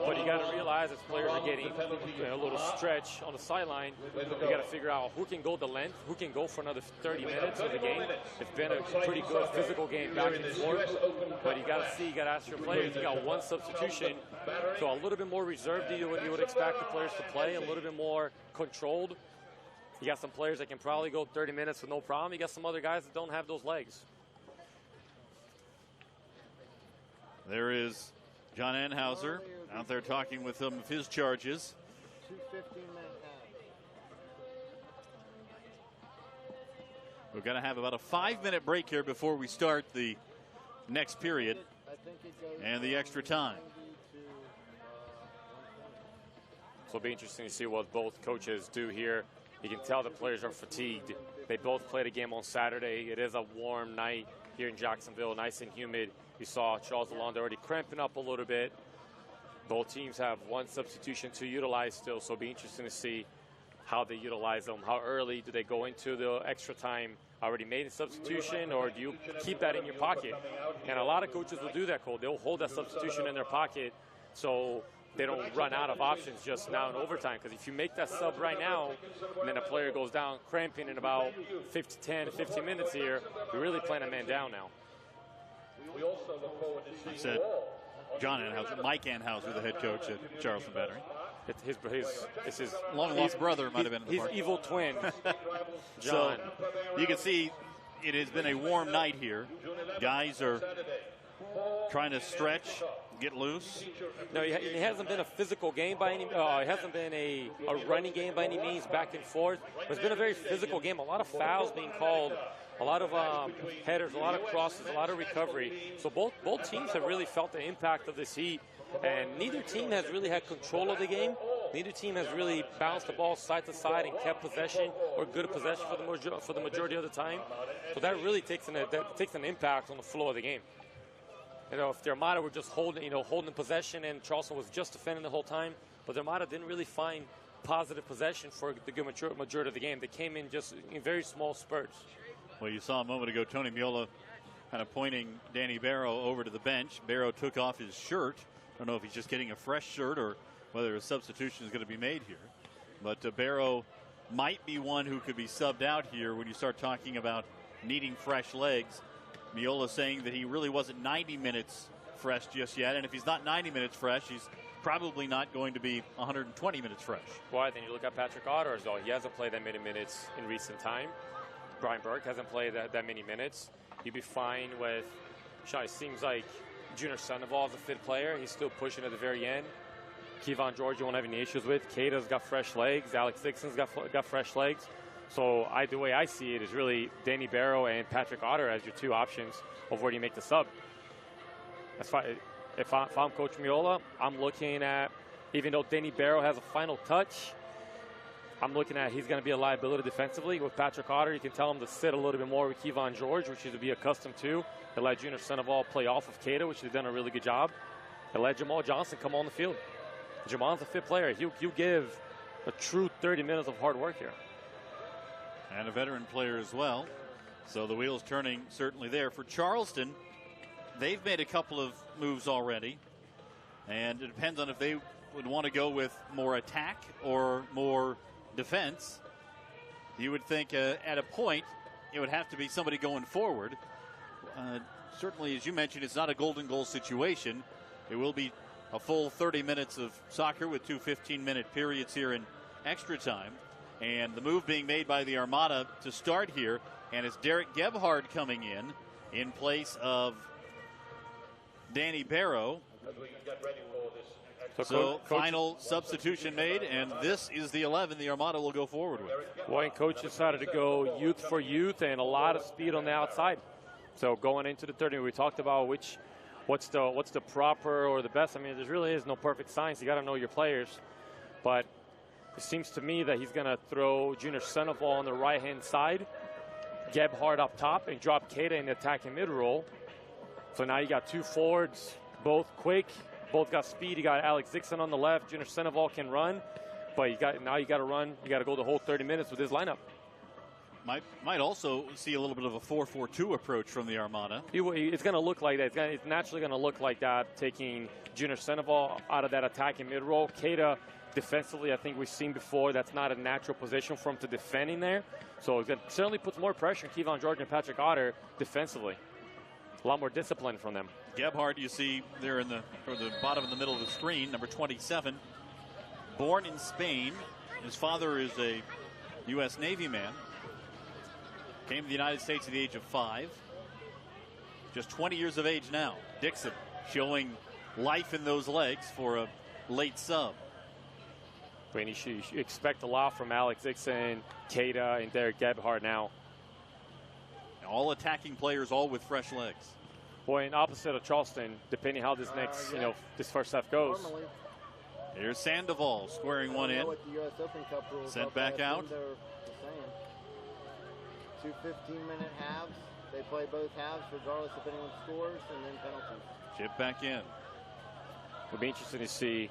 Speaker 2: But you got to realize as players are getting a little stretch on the sideline, you got to figure out who can go the length, who can go for another 30 minutes of the game. It's been a pretty good physical game back and forth. But you got to ask your players. You got one substitution, so a little bit more reserved than you would expect the players to play, a little bit more controlled. You got some players that can probably go 30 minutes with no problem. You got some other guys that don't have those legs.
Speaker 1: There is John Anhauser out there talking with some of his charges.
Speaker 4: 2:15 minute half.
Speaker 1: We're going to have about a 5-minute break here before we start the next period and the extra time.
Speaker 2: So it'll be interesting to see what both coaches do here. You can tell the players are fatigued. They both played a game on Saturday. It is a warm night here in Jacksonville, nice and humid. You saw Charles Lalonde already cramping up a little bit. Both teams have one substitution to utilize still, so it'll be interesting to see how they utilize them. How early do they go into the extra time? Already made a substitution, or do you keep that in your pocket? And a lot of coaches will do that, Cole. They'll hold that substitution in their pocket so they don't run out of options just now in overtime. Because if you make that sub right now, and then a player goes down cramping in about 10 to 15 minutes here, you're really playing a man down now.
Speaker 1: I said John Anhauser, Mike Anhauser, the head coach at Charleston Battery.
Speaker 2: It's his
Speaker 1: long-lost brother might have been in the
Speaker 2: his
Speaker 1: party.
Speaker 2: evil twin, John.
Speaker 1: So you can see it has been a warm night here. Guys are trying to stretch get loose.
Speaker 2: No, it hasn't been a physical game by any. It hasn't been a running game by any means, back and forth. But it's been a very physical game. A lot of fouls being called, a lot of headers, a lot of crosses, a lot of recovery. So both teams have really felt the impact of this heat, and neither team has really had control of the game. Neither team has really bounced the ball side to side and kept possession or good possession for the majority of the time. So that really takes an impact on the flow of the game. You know, if the Armada were just holding possession and Charleston was just defending the whole time, but the Armada didn't really find positive possession for the good majority of the game. They came in just in very small spurts.
Speaker 1: Well, you saw a moment ago Tony Meola kind of pointing Danny Barrow over to the bench. Barrow took off his shirt. I don't know if he's just getting a fresh shirt or whether a substitution is going to be made here. But Barrow might be one who could be subbed out here when you start talking about needing fresh legs. Meola saying that he really wasn't 90 minutes fresh just yet, and if he's not 90 minutes fresh, he's probably not going to be 120 minutes fresh.
Speaker 2: Well, then you look at Patrick Otter as well. He hasn't played that many minutes in recent time. Brian Burke hasn't played that many minutes. You'd be fine with, it seems like Junior Sandoval is a fit player. He's still pushing at the very end. Kevon George, you won't have any issues with. Keita's got fresh legs. Alex Dixon's got fresh legs. So the way I see it is really Danny Barrow and Patrick Otter as your two options of where do you make the sub. That's fine. If I'm Coach Meola, I'm looking at, even though Danny Barrow has a final touch, I'm looking at he's going to be a liability defensively. With Patrick Otter, you can tell him to sit a little bit more with Kevon George, which he's to be accustomed to. They let Junior Sandoval play off of Keita, which they've done a really good job. They let Jamal Johnson come on the field. Jamal's a fit player. He'll give a true 30 minutes of hard work here.
Speaker 1: And a veteran player as well. So the wheels turning certainly there. For Charleston, they've made a couple of moves already. And it depends on if they would want to go with more attack or more defense. You would think at a point it would have to be somebody going forward. Certainly, as you mentioned, it's not a golden goal situation. It will be a full 30 minutes of soccer with two 15-minute periods here in extra time. And the move being made by the Armada to start here, and it's Derek Gebhard coming in place of Danny Barrow. So final substitution made, and this is the 11 the Armada will go forward with.
Speaker 2: Boy, and coach decided to go youth for youth and a lot of speed on the outside. So going into the 30, we talked about what's the proper or the best. I mean, there really is no perfect science. You got to know your players. But it seems to me that he's going to throw Junior Sandoval on the right-hand side, Gebhard up top, and drop Keita in the attacking mid-roll. So now you got two forwards, both quick, both got speed. You got Alex Dixon on the left. Junior Sandoval can run, but you got to run. You got to go the whole 30 minutes with this lineup.
Speaker 1: Might also see a little bit of a 4-4-2 approach from the Armada.
Speaker 2: It's going to look like that. It's naturally going to look like that, taking Junior Sandoval out of that attacking mid-roll. Keita, defensively, I think we've seen before, that's not a natural position for him to defend in there. So it certainly puts more pressure on Kevon George and Patrick Otter defensively. A lot more discipline from them.
Speaker 1: Gebhard, you see there in the bottom of the middle of the screen, number 27. Born in Spain. His father is a U.S. Navy man. Came to the United States at the age of 5. Just 20 years of age now. Dixon showing life in those legs for a late sub.
Speaker 2: I mean, you should expect a lot from Alex Dixon, Keita, and Derek Gebhard now.
Speaker 1: All attacking players, all with fresh legs.
Speaker 2: Boy, and opposite of Charleston, depending how this this first half goes.
Speaker 1: Here's Sandoval squaring one in. Sent back out.
Speaker 4: Two 15-minute halves. They play both halves regardless if anyone scores, and then penalties.
Speaker 1: Chip back in.
Speaker 2: It'll be interesting to see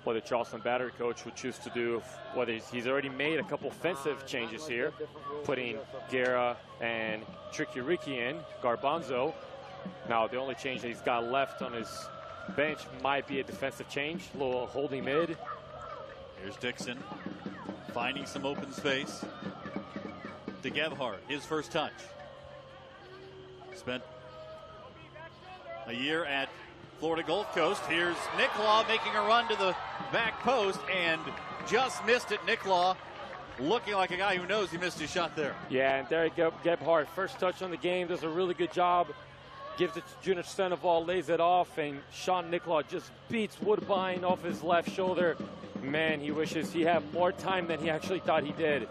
Speaker 2: what the Charleston battery coach would choose to do. Whether he's already made a couple offensive changes here, putting Guerra and Tricky Ricky in, Garbanzo. Now, the only change that he's got left on his bench might be a defensive change, a little holding mid.
Speaker 1: Here's Dixon finding some open space. To Gebhard, his first touch. Spent a year at Florida Gulf Coast. Here's Nicklaw making a run to the back post and just missed it. Nicklaw looking like a guy who knows he missed his shot there.
Speaker 2: Yeah, and Derek Gebhard, first touch on the game, does a really good job gives it to Junior Sandoval, lays it off, and Sean Nicolau just beats Woodbine off his left shoulder. Man, he wishes he had more time than he actually thought he did.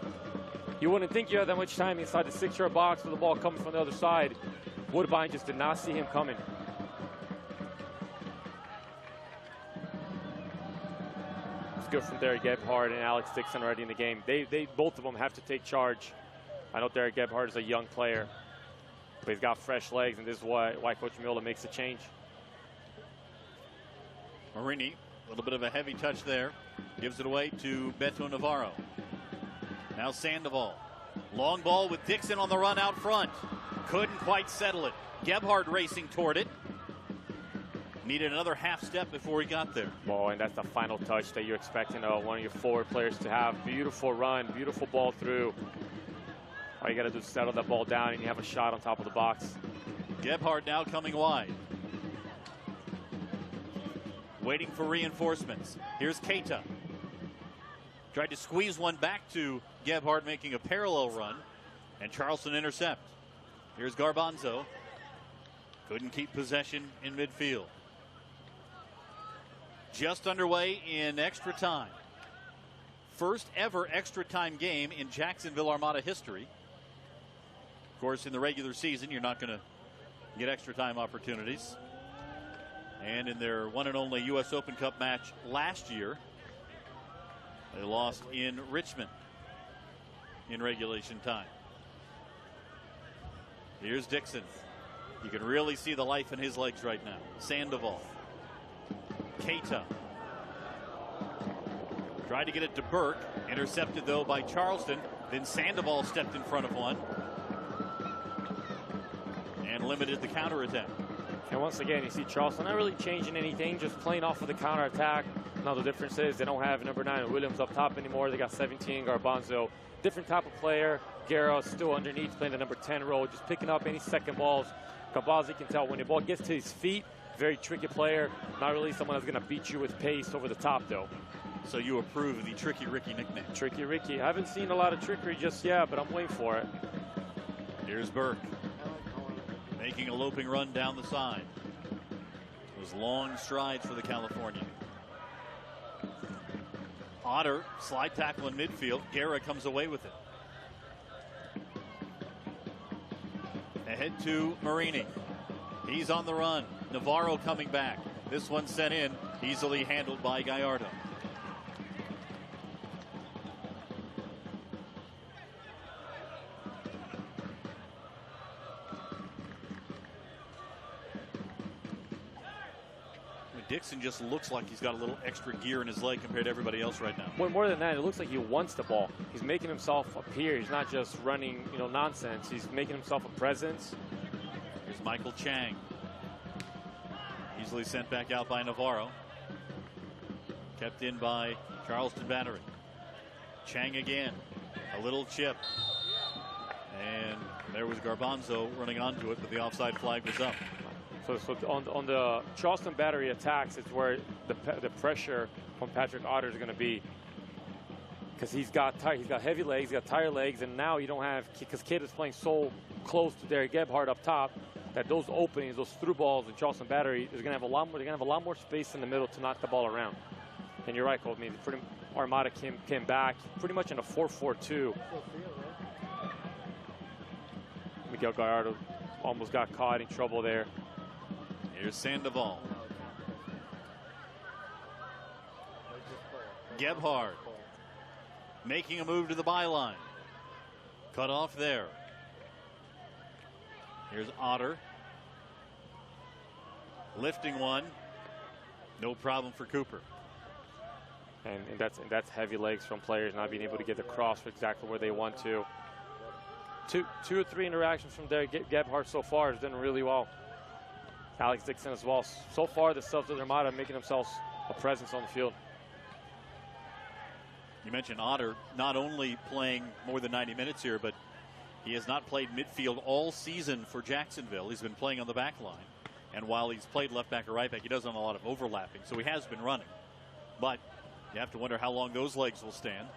Speaker 2: You wouldn't think you had that much time inside the 6-yard box with the ball coming from the other side. Woodbine just did not see him coming. It's good from Derek Gebhardt and Alex Dixon already in the game. They both of them have to take charge. I know Derek Gebhardt is a young player, but he's got fresh legs, and this is why Coach Miola makes a change.
Speaker 1: Marini, a little bit of a heavy touch there. Gives it away to Beto Navarro. Now Sandoval. Long ball with Dixon on the run out front. Couldn't quite settle it. Gebhardt racing toward it. Needed another half step before he got there.
Speaker 2: Well, and that's the final touch that you're expecting one of your forward players to have. Beautiful run, beautiful ball through. All you got to do is settle that ball down, and you have a shot on top of the box.
Speaker 1: Gebhardt now coming wide. Waiting for reinforcements. Here's Keita. Tried to squeeze one back to Gebhardt, making a parallel run, and Charleston intercept. Here's Garbanzo. Couldn't keep possession in midfield. Just underway in extra time. First ever extra time game in Jacksonville Armada history. Of course, in the regular season, you're not going to get extra time opportunities. And in their one and only U.S. Open Cup match last year, they lost in Richmond in regulation time. Here's Dixon. You can really see the life in his legs right now. Sandoval. Keita. Tried to get it to Burke. Intercepted, though, by Charleston. Then Sandoval stepped in front of one and limited the counterattack.
Speaker 2: And once again, you see Charleston not really changing anything, just playing off of the counterattack. Now the difference is they don't have number 9 Williams up top anymore. They got 17 Garbanzo. Different type of player. Guerra still underneath playing the number 10 role, just picking up any second balls. Garbanzo, you can tell when the ball gets to his feet, very tricky player. Not really someone that's going to beat you with pace over the top, though.
Speaker 1: So you approve of the Tricky Ricky nickname?
Speaker 2: Tricky Ricky. I haven't seen a lot of trickery just yet, but I'm waiting for it.
Speaker 1: Here's Burke. Making a loping run down the side. Those long strides for the Californian. Otter, slide tackle in midfield. Guerra comes away with it. Ahead to Marini. He's on the run. Navarro coming back. This one sent in, easily handled by Gallardo. Dixon just looks like he's got a little extra gear in his leg compared to everybody else right now.
Speaker 2: Well, more than that, it looks like he wants the ball. He's making himself appear. He's not just running, nonsense. He's making himself a presence.
Speaker 1: Here's Michael Chang. Easily sent back out by Navarro. Kept in by Charleston Battery. Chang again. A little chip. And there was Garbanzo running onto it, but the offside flag was up.
Speaker 2: So on the Charleston Battery attacks, it's where the pressure from Patrick Otter is going to be, because he's got heavy legs, he's got tired legs, and now you don't have, because Kid is playing so close to Derek Gebhardt up top, that those openings, those through balls in Charleston Battery is going to have a lot more. They're going to have a lot more space in the middle to knock the ball around. And you're right, Colt. I mean, Armada came back pretty much in a 4-4-2. Miguel Gallardo almost got caught in trouble there.
Speaker 1: Here's Sandoval. Gebhardt making a move to the byline. Cut off there. Here's Otter. Lifting one. No problem for Cooper.
Speaker 2: And that's heavy legs from players not being able to get the cross for exactly where they want to. Two or three interactions from Derek Gebhardt so far has done really well. Alex Dixon as well. So far, the subs of the Armada making themselves a presence on the field.
Speaker 1: You mentioned Otter not only playing more than 90 minutes here, but he has not played midfield all season for Jacksonville. He's been playing on the back line. And while he's played left back or right back, he doesn't have a lot of overlapping. So he has been running. But you have to wonder how long those legs will stand.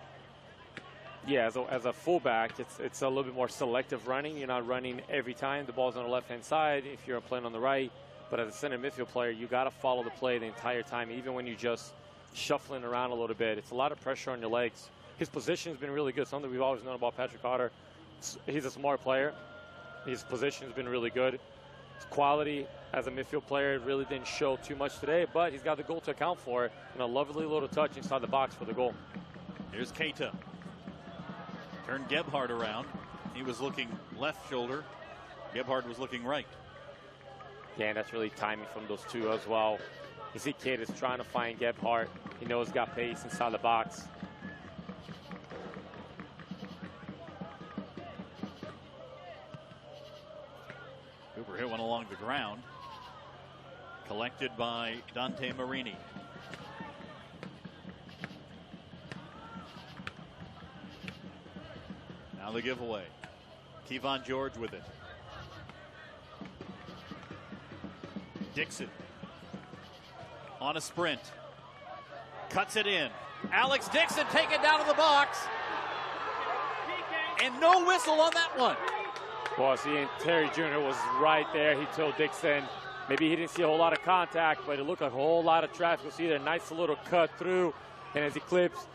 Speaker 2: Yeah, as a fullback, it's a little bit more selective running. You're not running every time. The ball's on the left-hand side if you're playing on the right. But as a center midfield player, you got to follow the play the entire time, even when you're just shuffling around a little bit. It's a lot of pressure on your legs. His position's been really good, something we've always known about Patrick Otter. He's a smart player. His position's been really good. His quality as a midfield player really didn't show too much today, but he's got the goal to account for it, and a lovely little touch inside the box for the goal.
Speaker 1: Here's Keita. Turned Gebhardt around. He was looking left shoulder. Gebhardt was looking right.
Speaker 2: Yeah, and that's really timing from those two as well. You see Keita's trying to find Gebhardt. He knows he's got pace inside the box.
Speaker 1: Cooper hit one along the ground. Collected by Dante Marini. Now the giveaway. Kevon George with it. Dixon on a sprint. Cuts it in. Alex Dixon taken down to the box. And no whistle on that one.
Speaker 2: Well, see, Terry Jr. was right there. He told Dixon maybe he didn't see a whole lot of contact, but it looked like a whole lot of traffic. You'll see there, nice little cut through. And as he clips,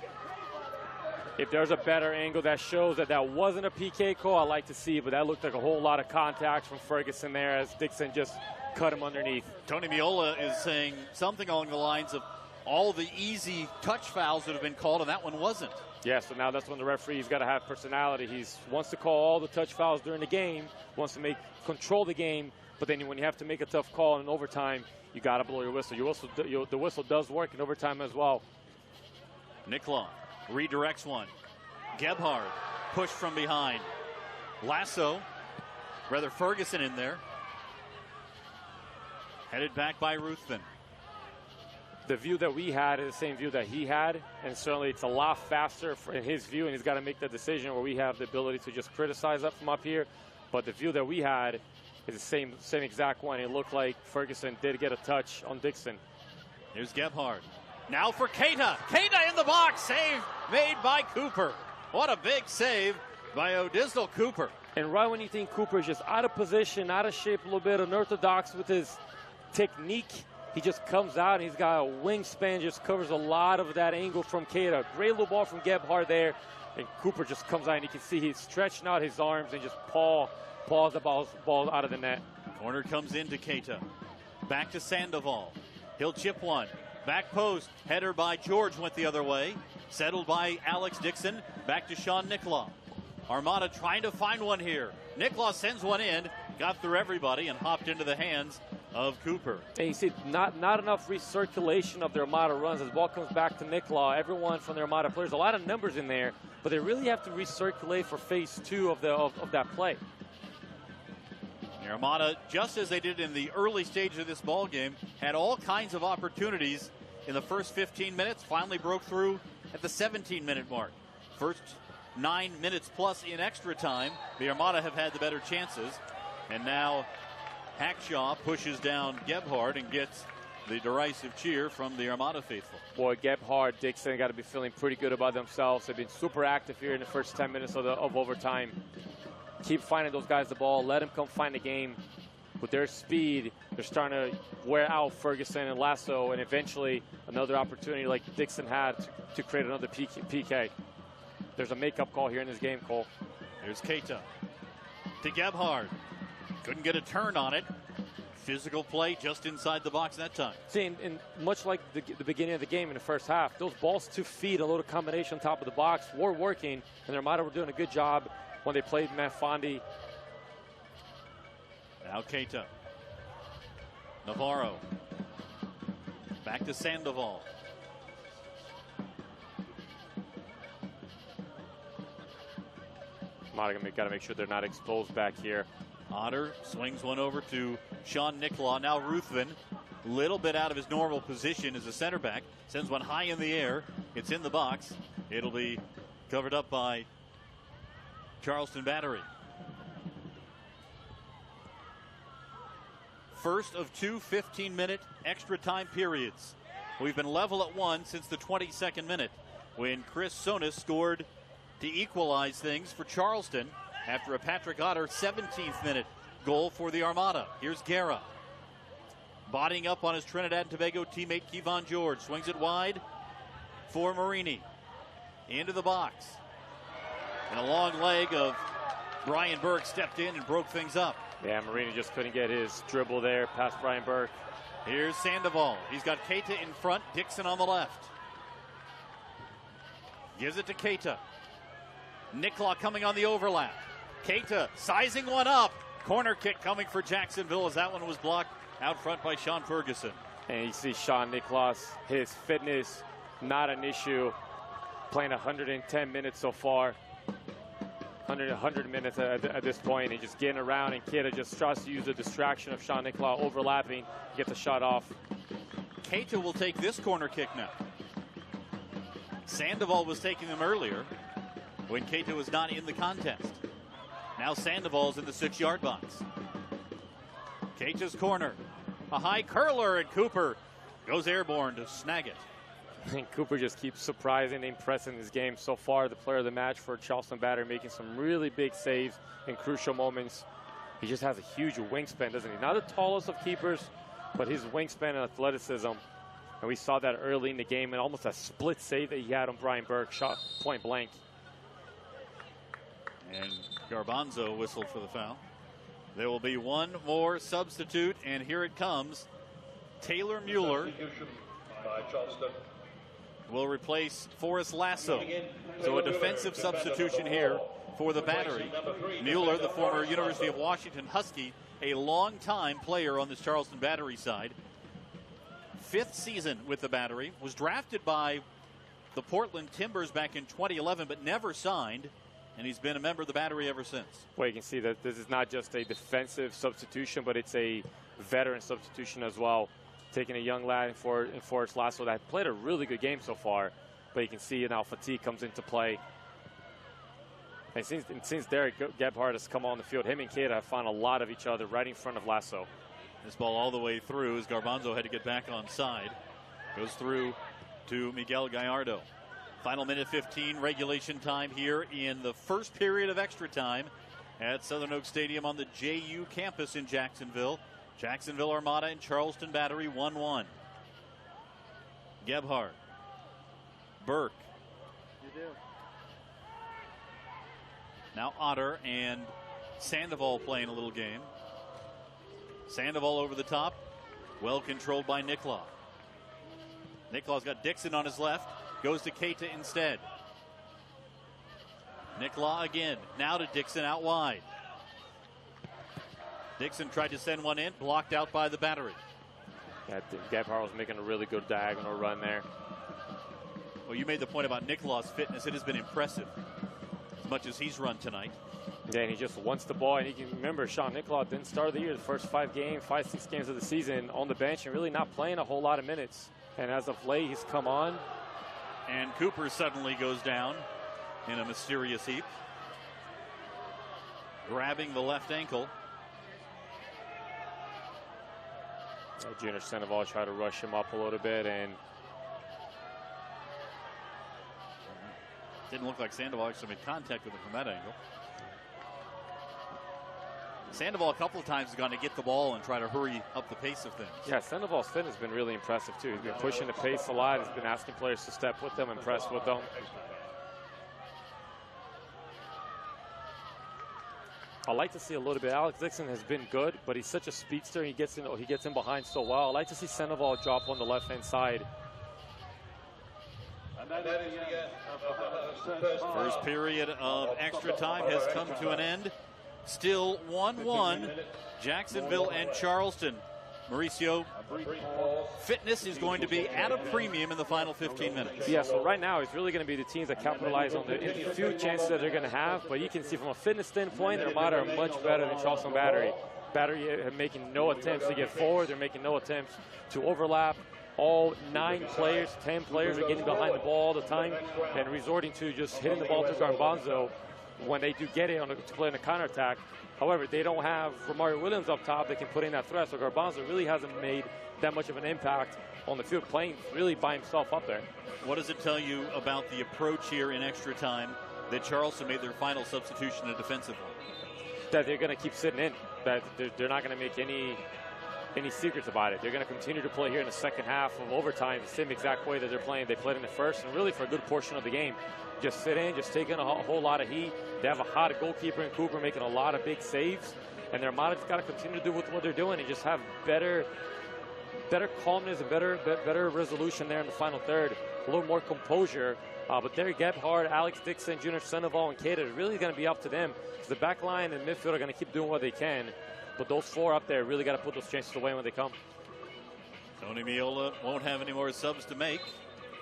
Speaker 2: if there's a better angle that shows that that wasn't a PK call, I'd like to see, but that looked like a whole lot of contact from Ferguson there as Dixon just cut him underneath.
Speaker 1: Tony Meola is saying something along the lines of all the easy touch fouls that have been called, and that one wasn't.
Speaker 2: Yeah, so now that's when the referee's got to have personality. He wants to call all the touch fouls during the game, wants to control the game, but then when you have to make a tough call in overtime, you got to blow your whistle. The whistle does work in overtime as well.
Speaker 1: Nicola redirects one. Gebhardt pushed from behind. Ferguson in there. Headed back by Ruthven.
Speaker 2: The view that we had is the same view that he had, and certainly it's a lot faster in his view, and he's got to make the decision where we have the ability to just criticize up from up here. But the view that we had is the same exact one. It looked like Ferguson did get a touch on Dixon.
Speaker 1: Here's Gebhardt. Now for Keita. Keita in the box. Save made by Cooper. What a big save by Odisdale Cooper.
Speaker 2: And right when you think Cooper is just out of position, out of shape a little bit, unorthodox with his technique, he just comes out and he's got a wingspan, just covers a lot of that angle from Keita. Great little ball from Gebhardt there. And Cooper just comes out and you can see he's stretching out his arms and just paws the ball out of the net.
Speaker 1: Corner comes into Keita. Back to Sandoval. He'll chip one. Back post. Header by George went the other way. Settled by Alex Dixon. Back to Sean Nicola. Armada trying to find one here. Nicola sends one in. Got through everybody and hopped into the hands of Cooper.
Speaker 2: And you see not enough recirculation of the Armada runs as the ball comes back to Nicola. Everyone from the Armada players, a lot of numbers in there, but they really have to recirculate for phase two of that play.
Speaker 1: The Armada, just as they did in the early stage of this ball game, had all kinds of opportunities in the first 15 minutes, finally broke through at the 17-minute mark. First 9 minutes plus in extra time, the Armada have had the better chances. And now Hackshaw pushes down Gebhardt and gets the derisive cheer from the Armada faithful.
Speaker 2: Boy, Gebhardt, Dixon got to be feeling pretty good about themselves. They've been super active here in the first 10 minutes of overtime. Keep finding those guys the ball. Let them come find the game. With their speed, they're starting to wear out Ferguson and Lasso, and eventually another opportunity like Dixon had to create another PK. There's a makeup call here in this game, Cole.
Speaker 1: Here's Keita to Gebhardt. Couldn't get a turn on it. Physical play just inside the box that time.
Speaker 2: See, and much like the beginning of the game in the first half, those balls to feet, a little combination on top of the box were working, and the Armada were doing a good job when they played Matt Fondy.
Speaker 1: Now Keita. Navarro. Back to Sandoval.
Speaker 2: Armada got to make sure they're not exposed back here.
Speaker 1: Otter swings one over to Sean Nicola. Now Ruthven, a little bit out of his normal position as a center back. Sends one high in the air. It's in the box. It'll be covered up by Charleston Battery. First of two 15-minute extra time periods. We've been level at one since the 22nd minute when Chris Sonis scored to equalize things for Charleston after a Patrick Otter 17th minute goal for the Armada. Here's Guerra. Bodying up on his Trinidad and Tobago teammate Kevon George. Swings it wide for Marini. Into the box. And a long leg of Brian Burke stepped in and broke things up.
Speaker 2: Yeah, Marini just couldn't get his dribble there past Brian Burke.
Speaker 1: Here's Sandoval. He's got Keita in front, Dixon on the left. Gives it to Keita. Nicola coming on the overlap. Keita sizing one up. Corner kick coming for Jacksonville as that one was blocked out front by Sean Ferguson.
Speaker 2: And you see Sean Nicholas, his fitness, not an issue. Playing 110 minutes so far. 100 minutes at this point, and just getting around, and Keita just tries to use the distraction of Sean Nicola overlapping, get the shot off.
Speaker 1: Keita will take this corner kick now. Sandoval was taking them earlier when Keita was not in the contest. Now Sandoval's in the 6-yard box. Keita's corner. A high curler, and Cooper goes airborne to snag it.
Speaker 2: And Cooper just keeps surprising and impressing this game so far. The player of the match for Charleston Battery, making some really big saves in crucial moments. He just has a huge wingspan, doesn't he? Not the tallest of keepers, but his wingspan and athleticism. And we saw that early in the game, and almost a split save that he had on Brian Burke, shot point blank.
Speaker 1: And Garbanzo whistled for the foul. There will be one more substitute, and here it comes. Taylor Mueller will replace Forrest Lasso. So a defensive substitution here for the Battery. Mueller, the former University of Washington Husky, a long-time player on this Charleston Battery side. 5th season with the Battery. Was drafted by the Portland Timbers back in 2011, but never signed. And he's been a member of the Battery ever since.
Speaker 2: Well, you can see that this is not just a defensive substitution, but it's a veteran substitution as well. Taking a young lad in Forrest Lasso that played a really good game so far, but you can see now fatigue comes into play. And since Derek Gebhardt has come on the field, him and Keita have found a lot of each other right in front of Lasso.
Speaker 1: This ball all the way through as Garbanzo had to get back on side. Goes through to Miguel Gallardo. Final minute 15 regulation time here in the first period of extra time at Southern Oak Stadium on the JU campus in Jacksonville. Jacksonville Armada and Charleston Battery 1-1. Gebhardt. Burke.
Speaker 4: You do.
Speaker 1: Now Otter and Sandoval playing a little game. Sandoval over the top. Well controlled by Nicola. Nicola's got Dixon on his left. Goes to Keita instead. Nicola again. Now to Dixon out wide. Dixon tried to send one in, blocked out by the Battery.
Speaker 2: Yeah, Gebhardt was making a really good diagonal run there.
Speaker 1: Well, you made the point about Nicola's fitness. It has been impressive, as much as he's run tonight.
Speaker 2: Yeah, and he just wants the ball. And you can remember, Sean Nicola didn't start the year, the first 6 games of the season on the bench and really not playing a whole lot of minutes. And as of late, he's come on.
Speaker 1: And Cooper suddenly goes down in a mysterious heap, grabbing the left ankle.
Speaker 2: Junior Sandoval tried to rush him up a little bit, and
Speaker 1: didn't look like Sandoval actually made contact with him from that angle. Sandoval a couple of times has gone to get the ball and try to hurry up the pace of things.
Speaker 2: Yeah, Sandoval's fitness has been really impressive too. He's been pushing the pace a lot. He's been asking players to step with them and press with them. I like to see a little bit. Alex Dixon has been good, but he's such a speedster. He gets in behind so well. I like to see Sandoval drop on the left-hand side.
Speaker 1: First period of extra time has come to an end. Still 1-1, Jacksonville and Charleston. Mauricio, fitness is going to be at a premium in the final 15 minutes.
Speaker 2: Yeah, so right now it's really going to be the teams that capitalize on the few chances that they're going to have. But you can see from a fitness standpoint, the Armada are much better than Charleston Battery. Battery are making no attempts to get forward. They're making no attempts to overlap. All 9 players, 10 players are getting behind the ball all the time and resorting to just hitting the ball to Garbanzo when they do get it to play on a counterattack. However, they don't have Romario Williams up top that can put in that threat, so Garbanzo really hasn't made that much of an impact on the field, playing really by himself up there.
Speaker 1: What does it tell you about the approach here in extra time that Charleston made their final substitution, a defensive one.
Speaker 2: That they're going to keep sitting in. That they're not going to make any secrets about it. They're going to continue to play here in the second half of overtime the same exact way that they're playing. They played in the first, and really for a good portion of the game. Just sit in, just take in a whole lot of heat. They have a hot goalkeeper in Cooper making a lot of big saves, and their Armada's got to continue to do what they're doing and just have better calmness and better resolution there in the final third. A little more composure. But there, Gebhard, Alex Dixon, Junior Sandoval, and Keita, is really going to be up to them. Because the back line and midfield are going to keep doing what they can. But those four up there really got to put those chances away when they come.
Speaker 1: Tony Meola won't have any more subs to make.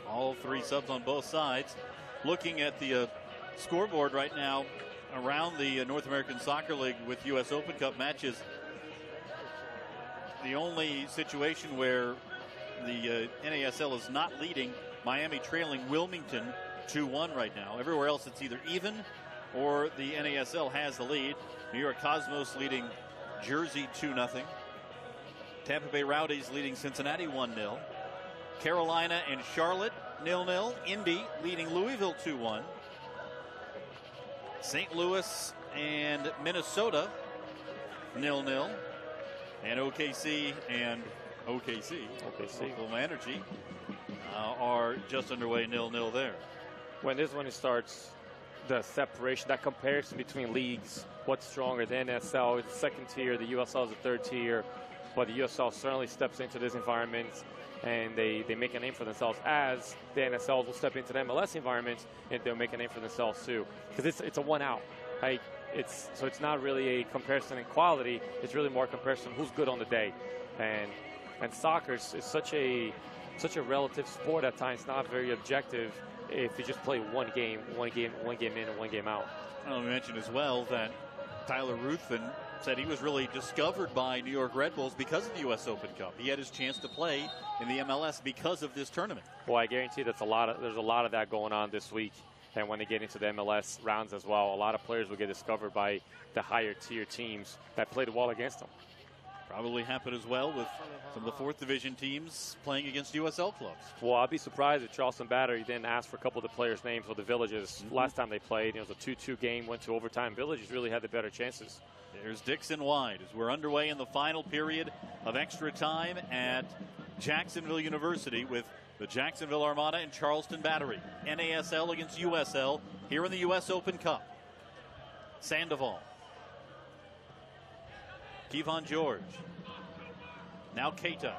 Speaker 1: All three subs on both sides. Looking at the scoreboard right now around the North American Soccer League with U.S. Open Cup matches, the only situation where the NASL is not leading, Miami trailing Wilmington 2-1 right now. Everywhere else it's either even or the NASL has the lead. New York Cosmos leading Jersey 2-0. Tampa Bay Rowdies leading Cincinnati 1-0. Carolina and Charlotte 0-0. Indy leading Louisville 2-1. St. Louis and Minnesota 0-0. And OKC, Oklahoma Energy, are just underway 0-0 there.
Speaker 2: When this one starts, the separation, that comparison between leagues, what's stronger? The NSL is the second tier, the USL is the third tier, but the USL certainly steps into this environment and they make a name for themselves, as the NSL will step into the MLS environment and they'll make a name for themselves too. Because it's a one out, right? So it's not really a comparison in quality, it's really more a comparison who's good on the day. And soccer is such a relative sport at times, not very objective if you just play one game in and one game out.
Speaker 1: I'll mention as well that Tyler Ruthven said he was really discovered by New York Red Bulls because of the U.S. Open Cup. He had his chance to play in the MLS because of this tournament.
Speaker 2: Well, I guarantee there's a lot of that going on this week. And when they get into the MLS rounds as well, a lot of players will get discovered by the higher tier teams that played well against them.
Speaker 1: Probably happened as well with some of the 4th Division teams playing against USL clubs.
Speaker 2: Well, I'd be surprised if Charleston Battery didn't ask for a couple of the players' names for the Villages. Last time they played, it was a 2-2 game, went to overtime. Villages really had the better chances.
Speaker 1: There's Dixon wide as we're underway in the final period of extra time at Jacksonville University with the Jacksonville Armada and Charleston Battery. NASL against USL here in the U.S. Open Cup. Sandoval. Kevon George. Now Keita.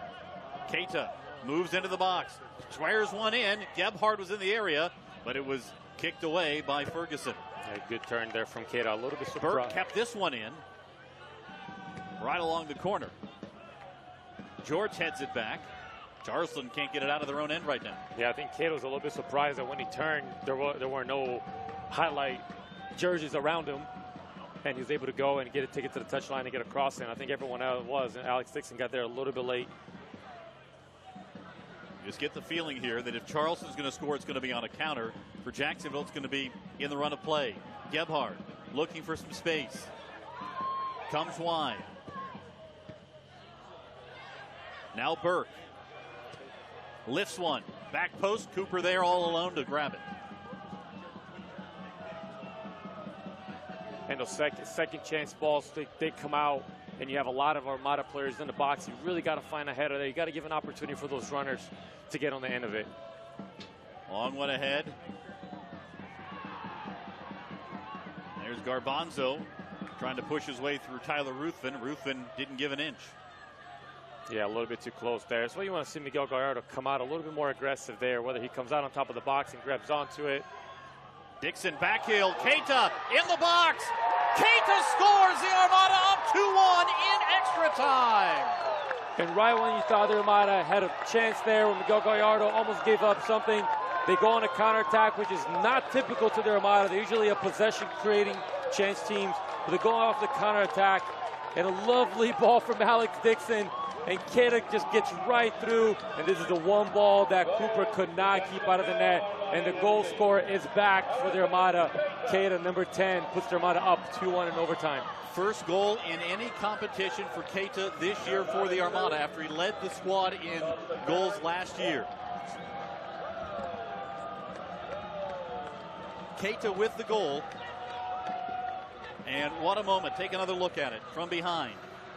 Speaker 1: Keita moves into the box. Swears one in. Gebhard was in the area, but it was kicked away by Ferguson.
Speaker 2: A good turn there from Keita. A little bit surprised.
Speaker 1: Burke kept this one in. Right along the corner. George heads it back. Charleston can't get it out of their own end right now.
Speaker 2: Yeah, I think Keita was a little bit surprised that when he turned, there were no highlight jerseys around him. And he was able to go and take it to the touchline and get a cross in. I think everyone else was, and Alex Dixon got there a little bit late.
Speaker 1: Just get the feeling here that if Charleston's going to score, it's going to be on a counter. For Jacksonville, it's going to be in the run of play. Gebhard looking for some space. Comes wide. Now Burke. Lifts one. Back post. Cooper there all alone to grab it.
Speaker 2: And those second chance balls, they come out, and you have a lot of Armada players in the box. You really got to find a header there. You got to give an opportunity for those runners to get on the end of it.
Speaker 1: Long one ahead. There's Garbanzo trying to push his way through Tyler Ruthven. Ruthven didn't give an inch.
Speaker 2: Yeah, a little bit too close there. So you want to see Miguel Gallardo come out a little bit more aggressive there, whether he comes out on top of the box and grabs onto it.
Speaker 1: Dixon backheel. Keita in the box. Keita scores. The Armada up 2-1 in extra time.
Speaker 2: And right when you thought the Armada had a chance there, when Miguel Gallardo almost gave up something, they go on a counterattack, which is not typical to the Armada. They're usually a possession-creating chance teams, but they go off the counterattack. And a lovely ball from Alex Dixon. And Keita just gets right through. And this is the one ball that Cooper could not keep out of the net. And the goal scorer is back for the Armada. Keita, number 10, puts the Armada up 2-1 in overtime.
Speaker 1: First goal in any competition for Keita this year for the Armada after he led the squad in goals last year. Keita with the goal. And what a moment. Take another look at it from behind.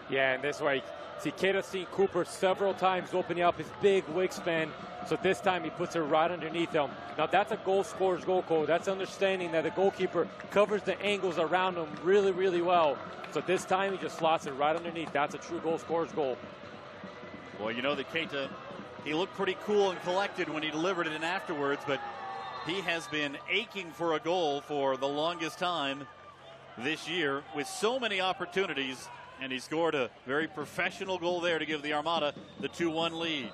Speaker 2: Yeah, and this way, see, Keita's seen Cooper several times opening up his big wingspan. So this time he puts it right underneath him. Now that's a goal scorer's goal code. That's understanding that the goalkeeper covers the angles around him really, really well. So this time he just slots it right underneath. That's a true goal scorer's goal.
Speaker 1: Well, you know that Keita, he looked pretty cool and collected when he delivered it in afterwards, but he has been aching for a goal for the longest time this year with so many opportunities, and he scored a very professional goal there to give the Armada the 2-1 lead.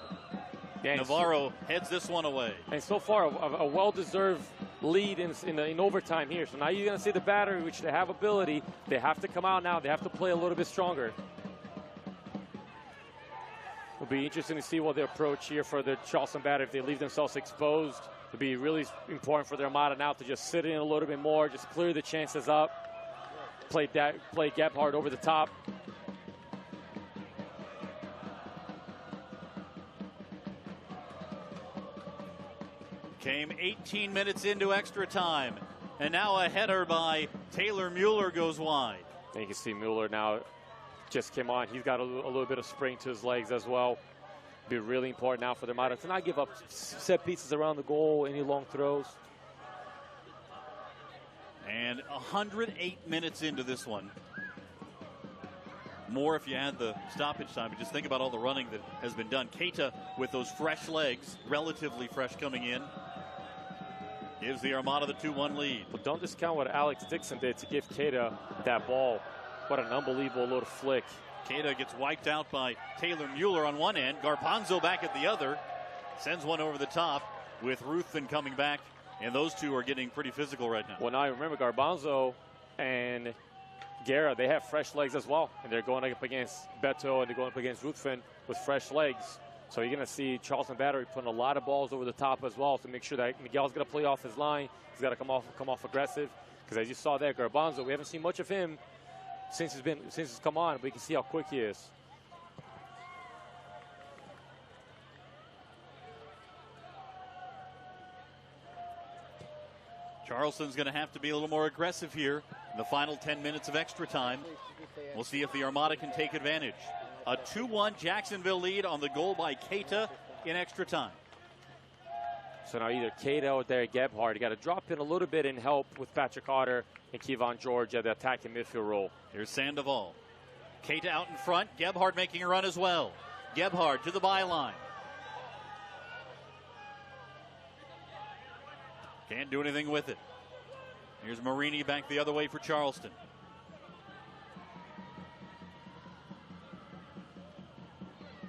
Speaker 1: Yeah, Navarro heads this one away.
Speaker 2: And so far, a well-deserved lead in overtime here. So now you're going to see the Battery, which they have ability. They have to come out now. They have to play a little bit stronger. It'll be interesting to see what they approach here for the Charleston Battery. If they leave themselves exposed, it'll be really important for the Armada now to just sit in a little bit more, just clear the chances up. Play Gebhardt over the top.
Speaker 1: Came 18 minutes into extra time, and now a header by Taylor Mueller goes wide.
Speaker 2: And you can see Mueller now just came on. He's got a little bit of spring to his legs as well. Be really important now for the Armada to not give up set pieces around the goal, any long throws.
Speaker 1: And 108 minutes into this one. More if you add the stoppage time, but just think about all the running that has been done. Keita with those fresh legs, relatively fresh coming in, gives the Armada the 2-1 lead.
Speaker 2: But don't discount what Alex Dixon did to give Keita that ball. What an unbelievable little flick.
Speaker 1: Keita gets wiped out by Taylor Mueller on one end. Garbanzo back at the other. Sends one over the top with Ruthven coming back. And those two are getting pretty physical right now.
Speaker 2: Well, now I remember Garbanzo and Guerra, they have fresh legs as well. And they're going up against Beto and they're going up against Ruthven with fresh legs. So you're going to see Charleston Battery putting a lot of balls over the top as well to make sure that Miguel's going to play off his line. He's got to come off aggressive. Because as you saw there, Garbanzo, we haven't seen much of him since he's come on, but you can see how quick he is.
Speaker 1: Charleston's going to have to be a little more aggressive here in the final 10 minutes of extra time. We'll see if the Armada can take advantage. A 2-1 Jacksonville lead on the goal by Keita in extra time.
Speaker 2: So now either Keita or Derek Gebhardt, you got to drop in a little bit and help with Patrick Carter and Kevon George at the attacking midfield role.
Speaker 1: Here's Sandoval. Keita out in front. Gebhardt making a run as well. Gebhardt to the byline. Can't do anything with it. Here's Marini back the other way for Charleston.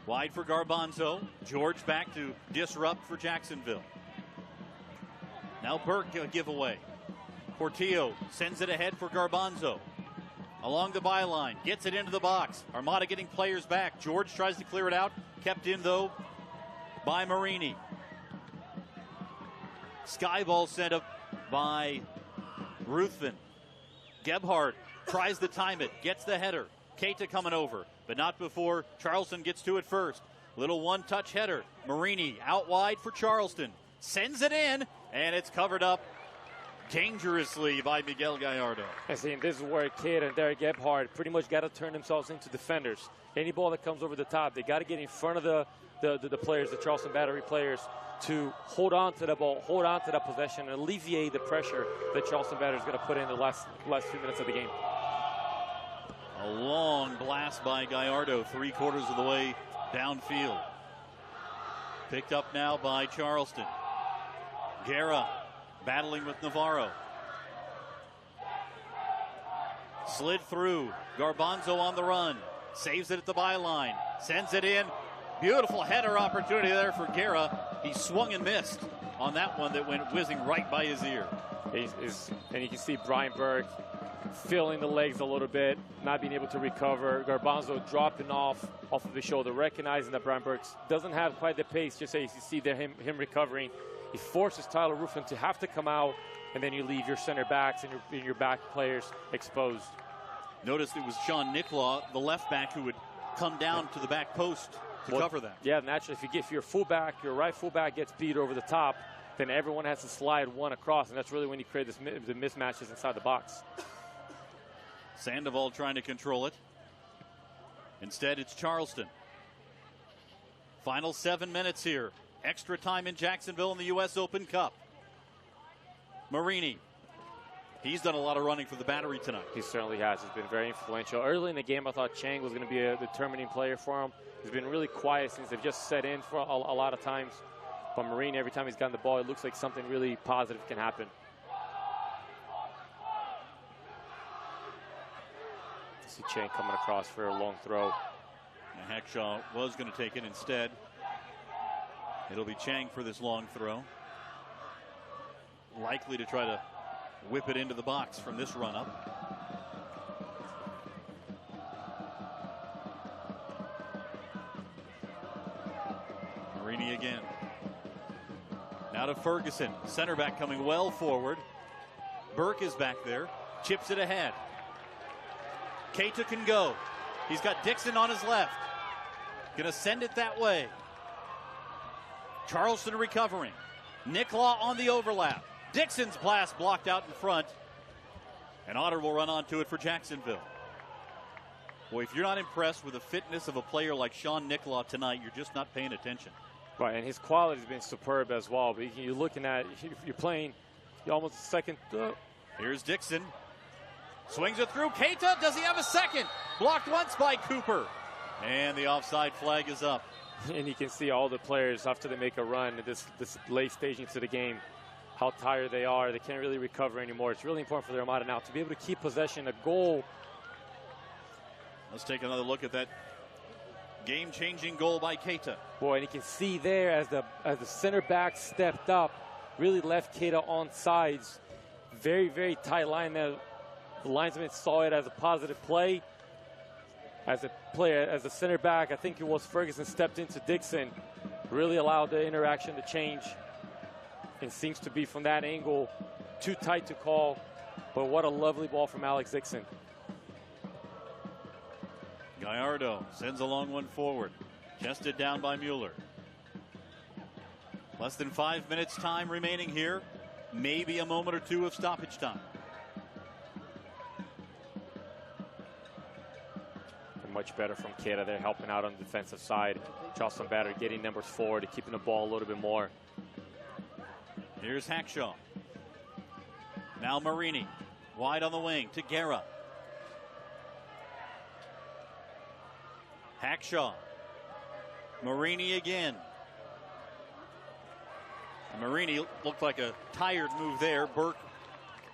Speaker 1: Wide for Garbanzo. George back to disrupt for Jacksonville. Now Burke a giveaway. Portillo sends it ahead for Garbanzo. Along the byline, gets it into the box. Armada getting players back. George tries to clear it out. Kept in, though, by Marini. Skyball sent up by Ruthven. Gebhardt tries to time it. Gets the header. Keita coming over, but not before Charleston gets to it first. Little one-touch header. Marini out wide for Charleston. Sends it in, and it's covered up dangerously by Miguel Gallardo.
Speaker 2: And see, this is where Keita and Derek Gebhardt pretty much got to turn themselves into defenders. Any ball that comes over the top, they got to get in front of the players, the Charleston Battery players, to hold on to the ball, hold on to that possession, and alleviate the pressure that Charleston Battery is going to put in the last few minutes of the game.
Speaker 1: A long blast by Gallardo, 3/4 of the way downfield. Picked up now by Charleston. Guerra battling with Navarro. Slid through. Garbanzo on the run. Saves it at the byline. Sends it in. Beautiful header opportunity there for Guerra. He swung and missed on that one that went whizzing right by his ear.
Speaker 2: And you can see Brian Burke feeling the legs a little bit, not being able to recover. Garbanzo dropping off of the shoulder, recognizing that Brian Burke doesn't have quite the pace, just as you see there him recovering. He forces Tyler Ruffin to have to come out, and then you leave your center backs and your back players exposed.
Speaker 1: Notice it was Sean Nicklaw, the left back, who would come down to the back post to cover that.
Speaker 2: Yeah, naturally, if your fullback, your right fullback gets beat over the top, then everyone has to slide one across, and that's really when you create the mismatches inside the box.
Speaker 1: Sandoval trying to control it. Instead, it's Charleston. Final 7 minutes here. Extra time in Jacksonville in the U.S. Open Cup. Marini. He's done a lot of running for the Battery tonight.
Speaker 2: He certainly has. He's been very influential. Early in the game, I thought Chang was going to be a determining player for him. He's been really quiet since they've just set in for a lot of times. But Marini, every time he's gotten the ball, it looks like something really positive can happen. See Chang coming across for a long throw.
Speaker 1: And Hackshaw was going to take it instead. It'll be Chang for this long throw. Likely to try to whip it into the box from this run up. Marini again. Now to Ferguson. Center back coming well forward. Burke is back there. Chips it ahead. Keita can go. He's got Dixon on his left. Gonna send it that way. Charleston recovering. Nicklaw on the overlap. Dixon's blast blocked out in front. And Otter will run onto it for Jacksonville. Boy, if you're not impressed with the fitness of a player like Sean Nicklaw tonight, you're just not paying attention.
Speaker 2: Right, and his quality has been superb as well. But you're looking at, you're playing almost a second.
Speaker 1: Here's Dixon. Swings it through. Keita, does he have a second? Blocked once by Cooper. And the offside flag is up.
Speaker 2: And you can see all the players after they make a run at this late stage into the game, how tired they are. They can't really recover anymore. It's really important for the Armada now to be able to keep possession, a goal.
Speaker 1: Let's take another look at that game-changing goal by Keita.
Speaker 2: Boy, and you can see there as the center back stepped up, really left Keita on sides. Very, very tight line there. The linesman saw it as a positive play. As a player, as a center back, I think it was Ferguson stepped into Dixon, really allowed the interaction to change. It seems to be from that angle, too tight to call, but what a lovely ball from Alex Dixon.
Speaker 1: Gallardo sends a long one forward, chested down by Mueller. Less than 5 minutes time remaining here, maybe a moment or two of stoppage time.
Speaker 2: Much better from Keita. They're helping out on the defensive side. Charleston Battery getting numbers forward, keeping the ball a little bit more.
Speaker 1: Here's Hackshaw. Now Marini. Wide on the wing to Guerra. Hackshaw. Marini again. And Marini looked like a tired move there. Burke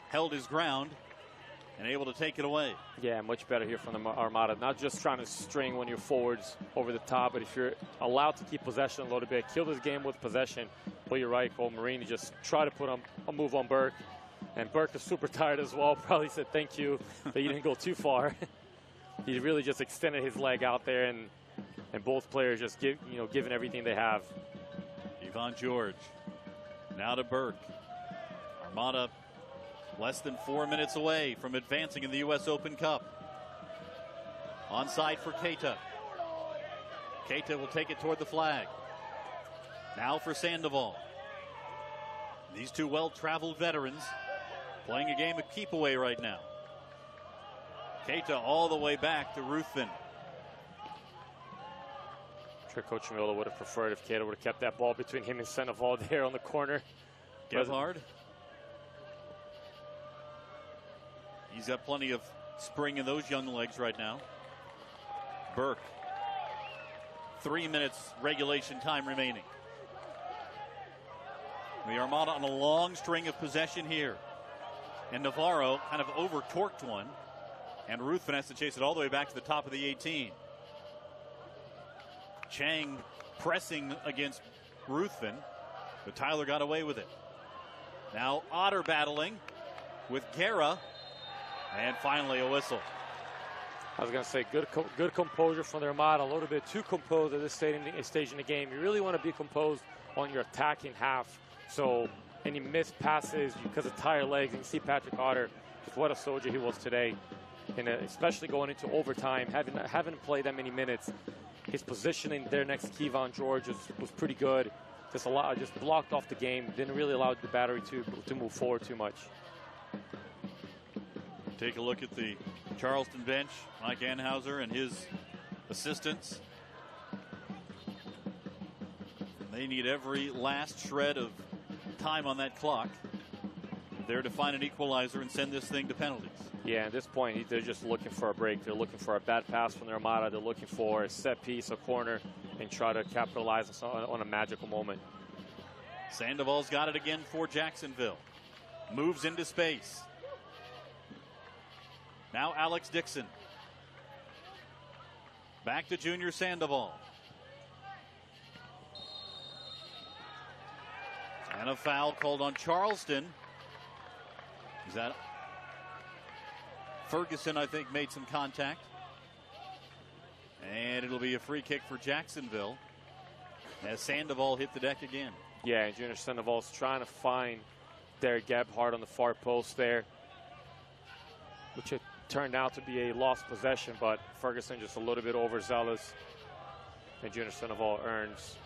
Speaker 1: held his ground and able to take it away.
Speaker 2: Yeah, much better here from the Armada. Not just trying to string when you're forwards over the top, but if you're allowed to keep possession a little bit, kill this game with possession. But you're right, Cole. Marini just try to put a move on Burke. And Burke is super tired as well. Probably said thank you that you didn't go too far. He really just extended his leg out there, and both players just giving everything they have.
Speaker 1: Yvonne George. Now to Burke. Armada less than 4 minutes away from advancing in the U.S. Open Cup. Onside for Keita. Keita will take it toward the flag. Now for Sandoval. These two well-traveled veterans playing a game of keep away right now. Keita all the way back to Ruthven.
Speaker 2: I'm sure Coach Miller would have preferred if Keita would have kept that ball between him and Sandoval there on the corner.
Speaker 1: Gebhard. He's got plenty of spring in those young legs right now. Burke. 3 minutes regulation time remaining. The Armada on a long string of possession here. And Navarro kind of over-torqued one. And Ruthven has to chase it all the way back to the top of the 18. Chang pressing against Ruthven, but Tyler got away with it. Now Otter battling with Guerra. And finally a whistle.
Speaker 2: I was going to say good composure from the Armada. A little bit too composed at this stage in the game. You really want to be composed on your attacking half. So any missed passes because of tired legs. And you see Patrick Otter, just what a soldier he was today. And especially going into overtime, having played that many minutes. His positioning there next to Yvonne George was pretty good. just blocked off the game. Didn't really allow the Battery to move forward too much.
Speaker 1: Take a look at the Charleston bench. Mike Anhauser and his assistants. They need every last shred of time on that clock. There to find an equalizer and send this thing to penalties.
Speaker 2: Yeah, at this point, they're just looking for a break. They're looking for a bad pass from their Armada. They're looking for a set piece, a corner, and try to capitalize on a magical moment.
Speaker 1: Sandoval's got it again for Jacksonville. Moves into space. Now Alex Dixon. Back to Junior Sandoval. And a foul called on Charleston. Is that Ferguson, I think, made some contact. And it'll be a free kick for Jacksonville as Sandoval hit the deck again.
Speaker 2: Yeah, and Junior Sandoval's trying to find Derek Gebhardt on the far post there, which it turned out to be a lost possession, but Ferguson just a little bit overzealous, and Junior Sandoval earns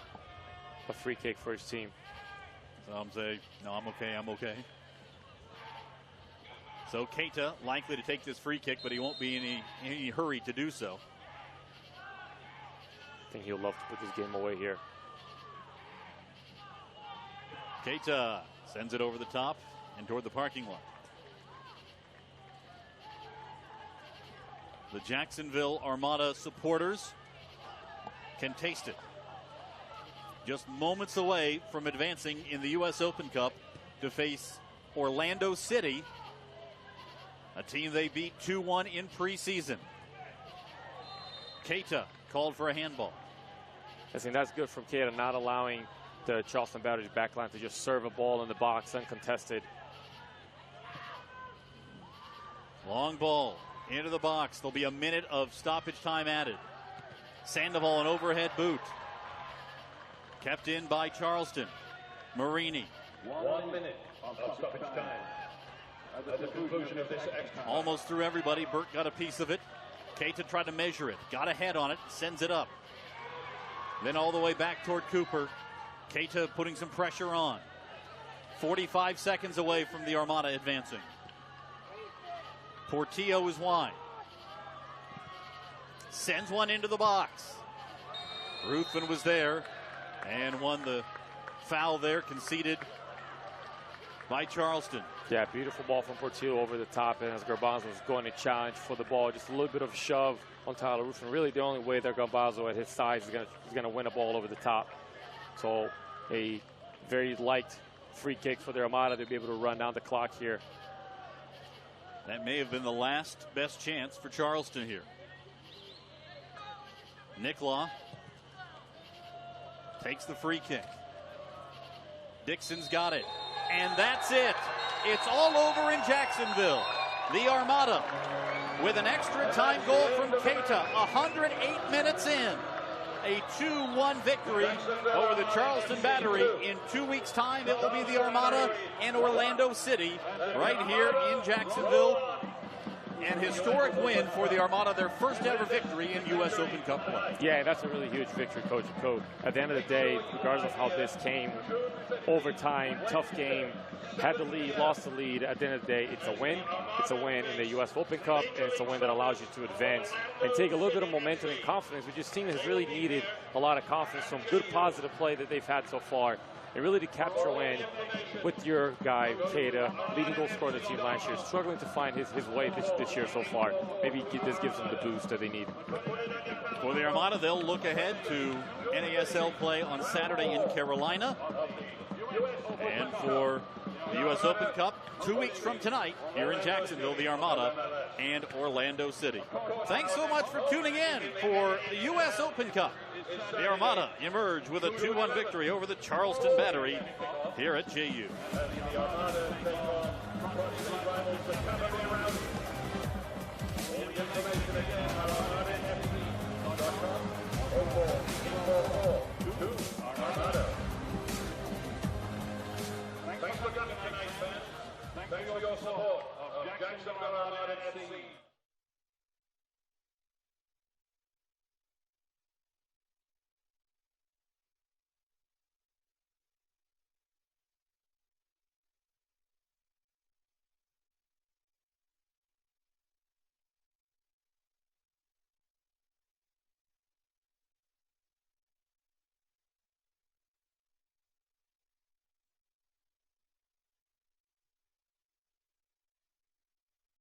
Speaker 2: a free kick for his team.
Speaker 1: Some say, no, I'm okay. So Keita likely to take this free kick, but he won't be in any hurry to do so.
Speaker 2: I think he'll love to put this game away here.
Speaker 1: Keita sends it over the top and toward the parking lot. The Jacksonville Armada supporters can taste it. Just moments away from advancing in the U.S. Open Cup to face Orlando City, a team they beat 2-1 in preseason. Keita called for a handball.
Speaker 2: I think that's good from Keita, not allowing the Charleston Battery's backline to just serve a ball in the box uncontested.
Speaker 1: Long ball into the box. There'll be a minute of stoppage time added. Sandoval, an overhead boot. Kept in by Charleston. Marini.
Speaker 3: 1 minute of stoppage time. At the conclusion of this extra.
Speaker 1: Almost through everybody. Burke got a piece of it. Keita tried to measure it. Got a head on it. Sends it up. Then all the way back toward Cooper. Keita putting some pressure on. 45 seconds away from the Armada advancing. Portillo is wide. Sends one into the box. Ruthven was there and won the foul there, conceded by Charleston.
Speaker 2: Yeah, beautiful ball from Portillo over the top, and as Garbanzo was going to challenge for the ball, just a little bit of shove on Tyler Ruthven. Really the only way that Garbanzo at his size is going to win a ball over the top. So a very light free kick for the Armada to be able to run down the clock here.
Speaker 1: That may have been the last best chance for Charleston here. Nick Law takes the free kick. Dixon's got it. And that's it. It's all over in Jacksonville. The Armada with an extra time goal from Keita, 108 minutes in. A 2-1 victory over the Charleston Battery. In 2 weeks' time, it will be the Armada and Orlando City right here in Jacksonville. An historic win for the Armada, their first ever victory in U.S. Open Cup play.
Speaker 2: Yeah, that's a really huge victory, Coach. At the end of the day, regardless of how this came, overtime, tough game, had the lead, lost the lead. At the end of the day, it's a win. It's a win in the U.S. Open Cup, and it's a win that allows you to advance and take a little bit of momentum and confidence, which this team has really needed a lot of confidence, some good positive play that they've had so far. And really to capture a win with your guy, Keita, leading goal scorer of the team last year, struggling to find his way this year so far. Maybe this gives them the boost that they need.
Speaker 1: For the Armada, they'll look ahead to NASL play on Saturday in Carolina. And for the U.S. Open Cup, 2 weeks from tonight, here in Jacksonville, the Armada and Orlando City. Thanks so much for tuning in for the U.S. Open Cup. The Armada emerge with a 2-1 victory over the Charleston Battery here at JU.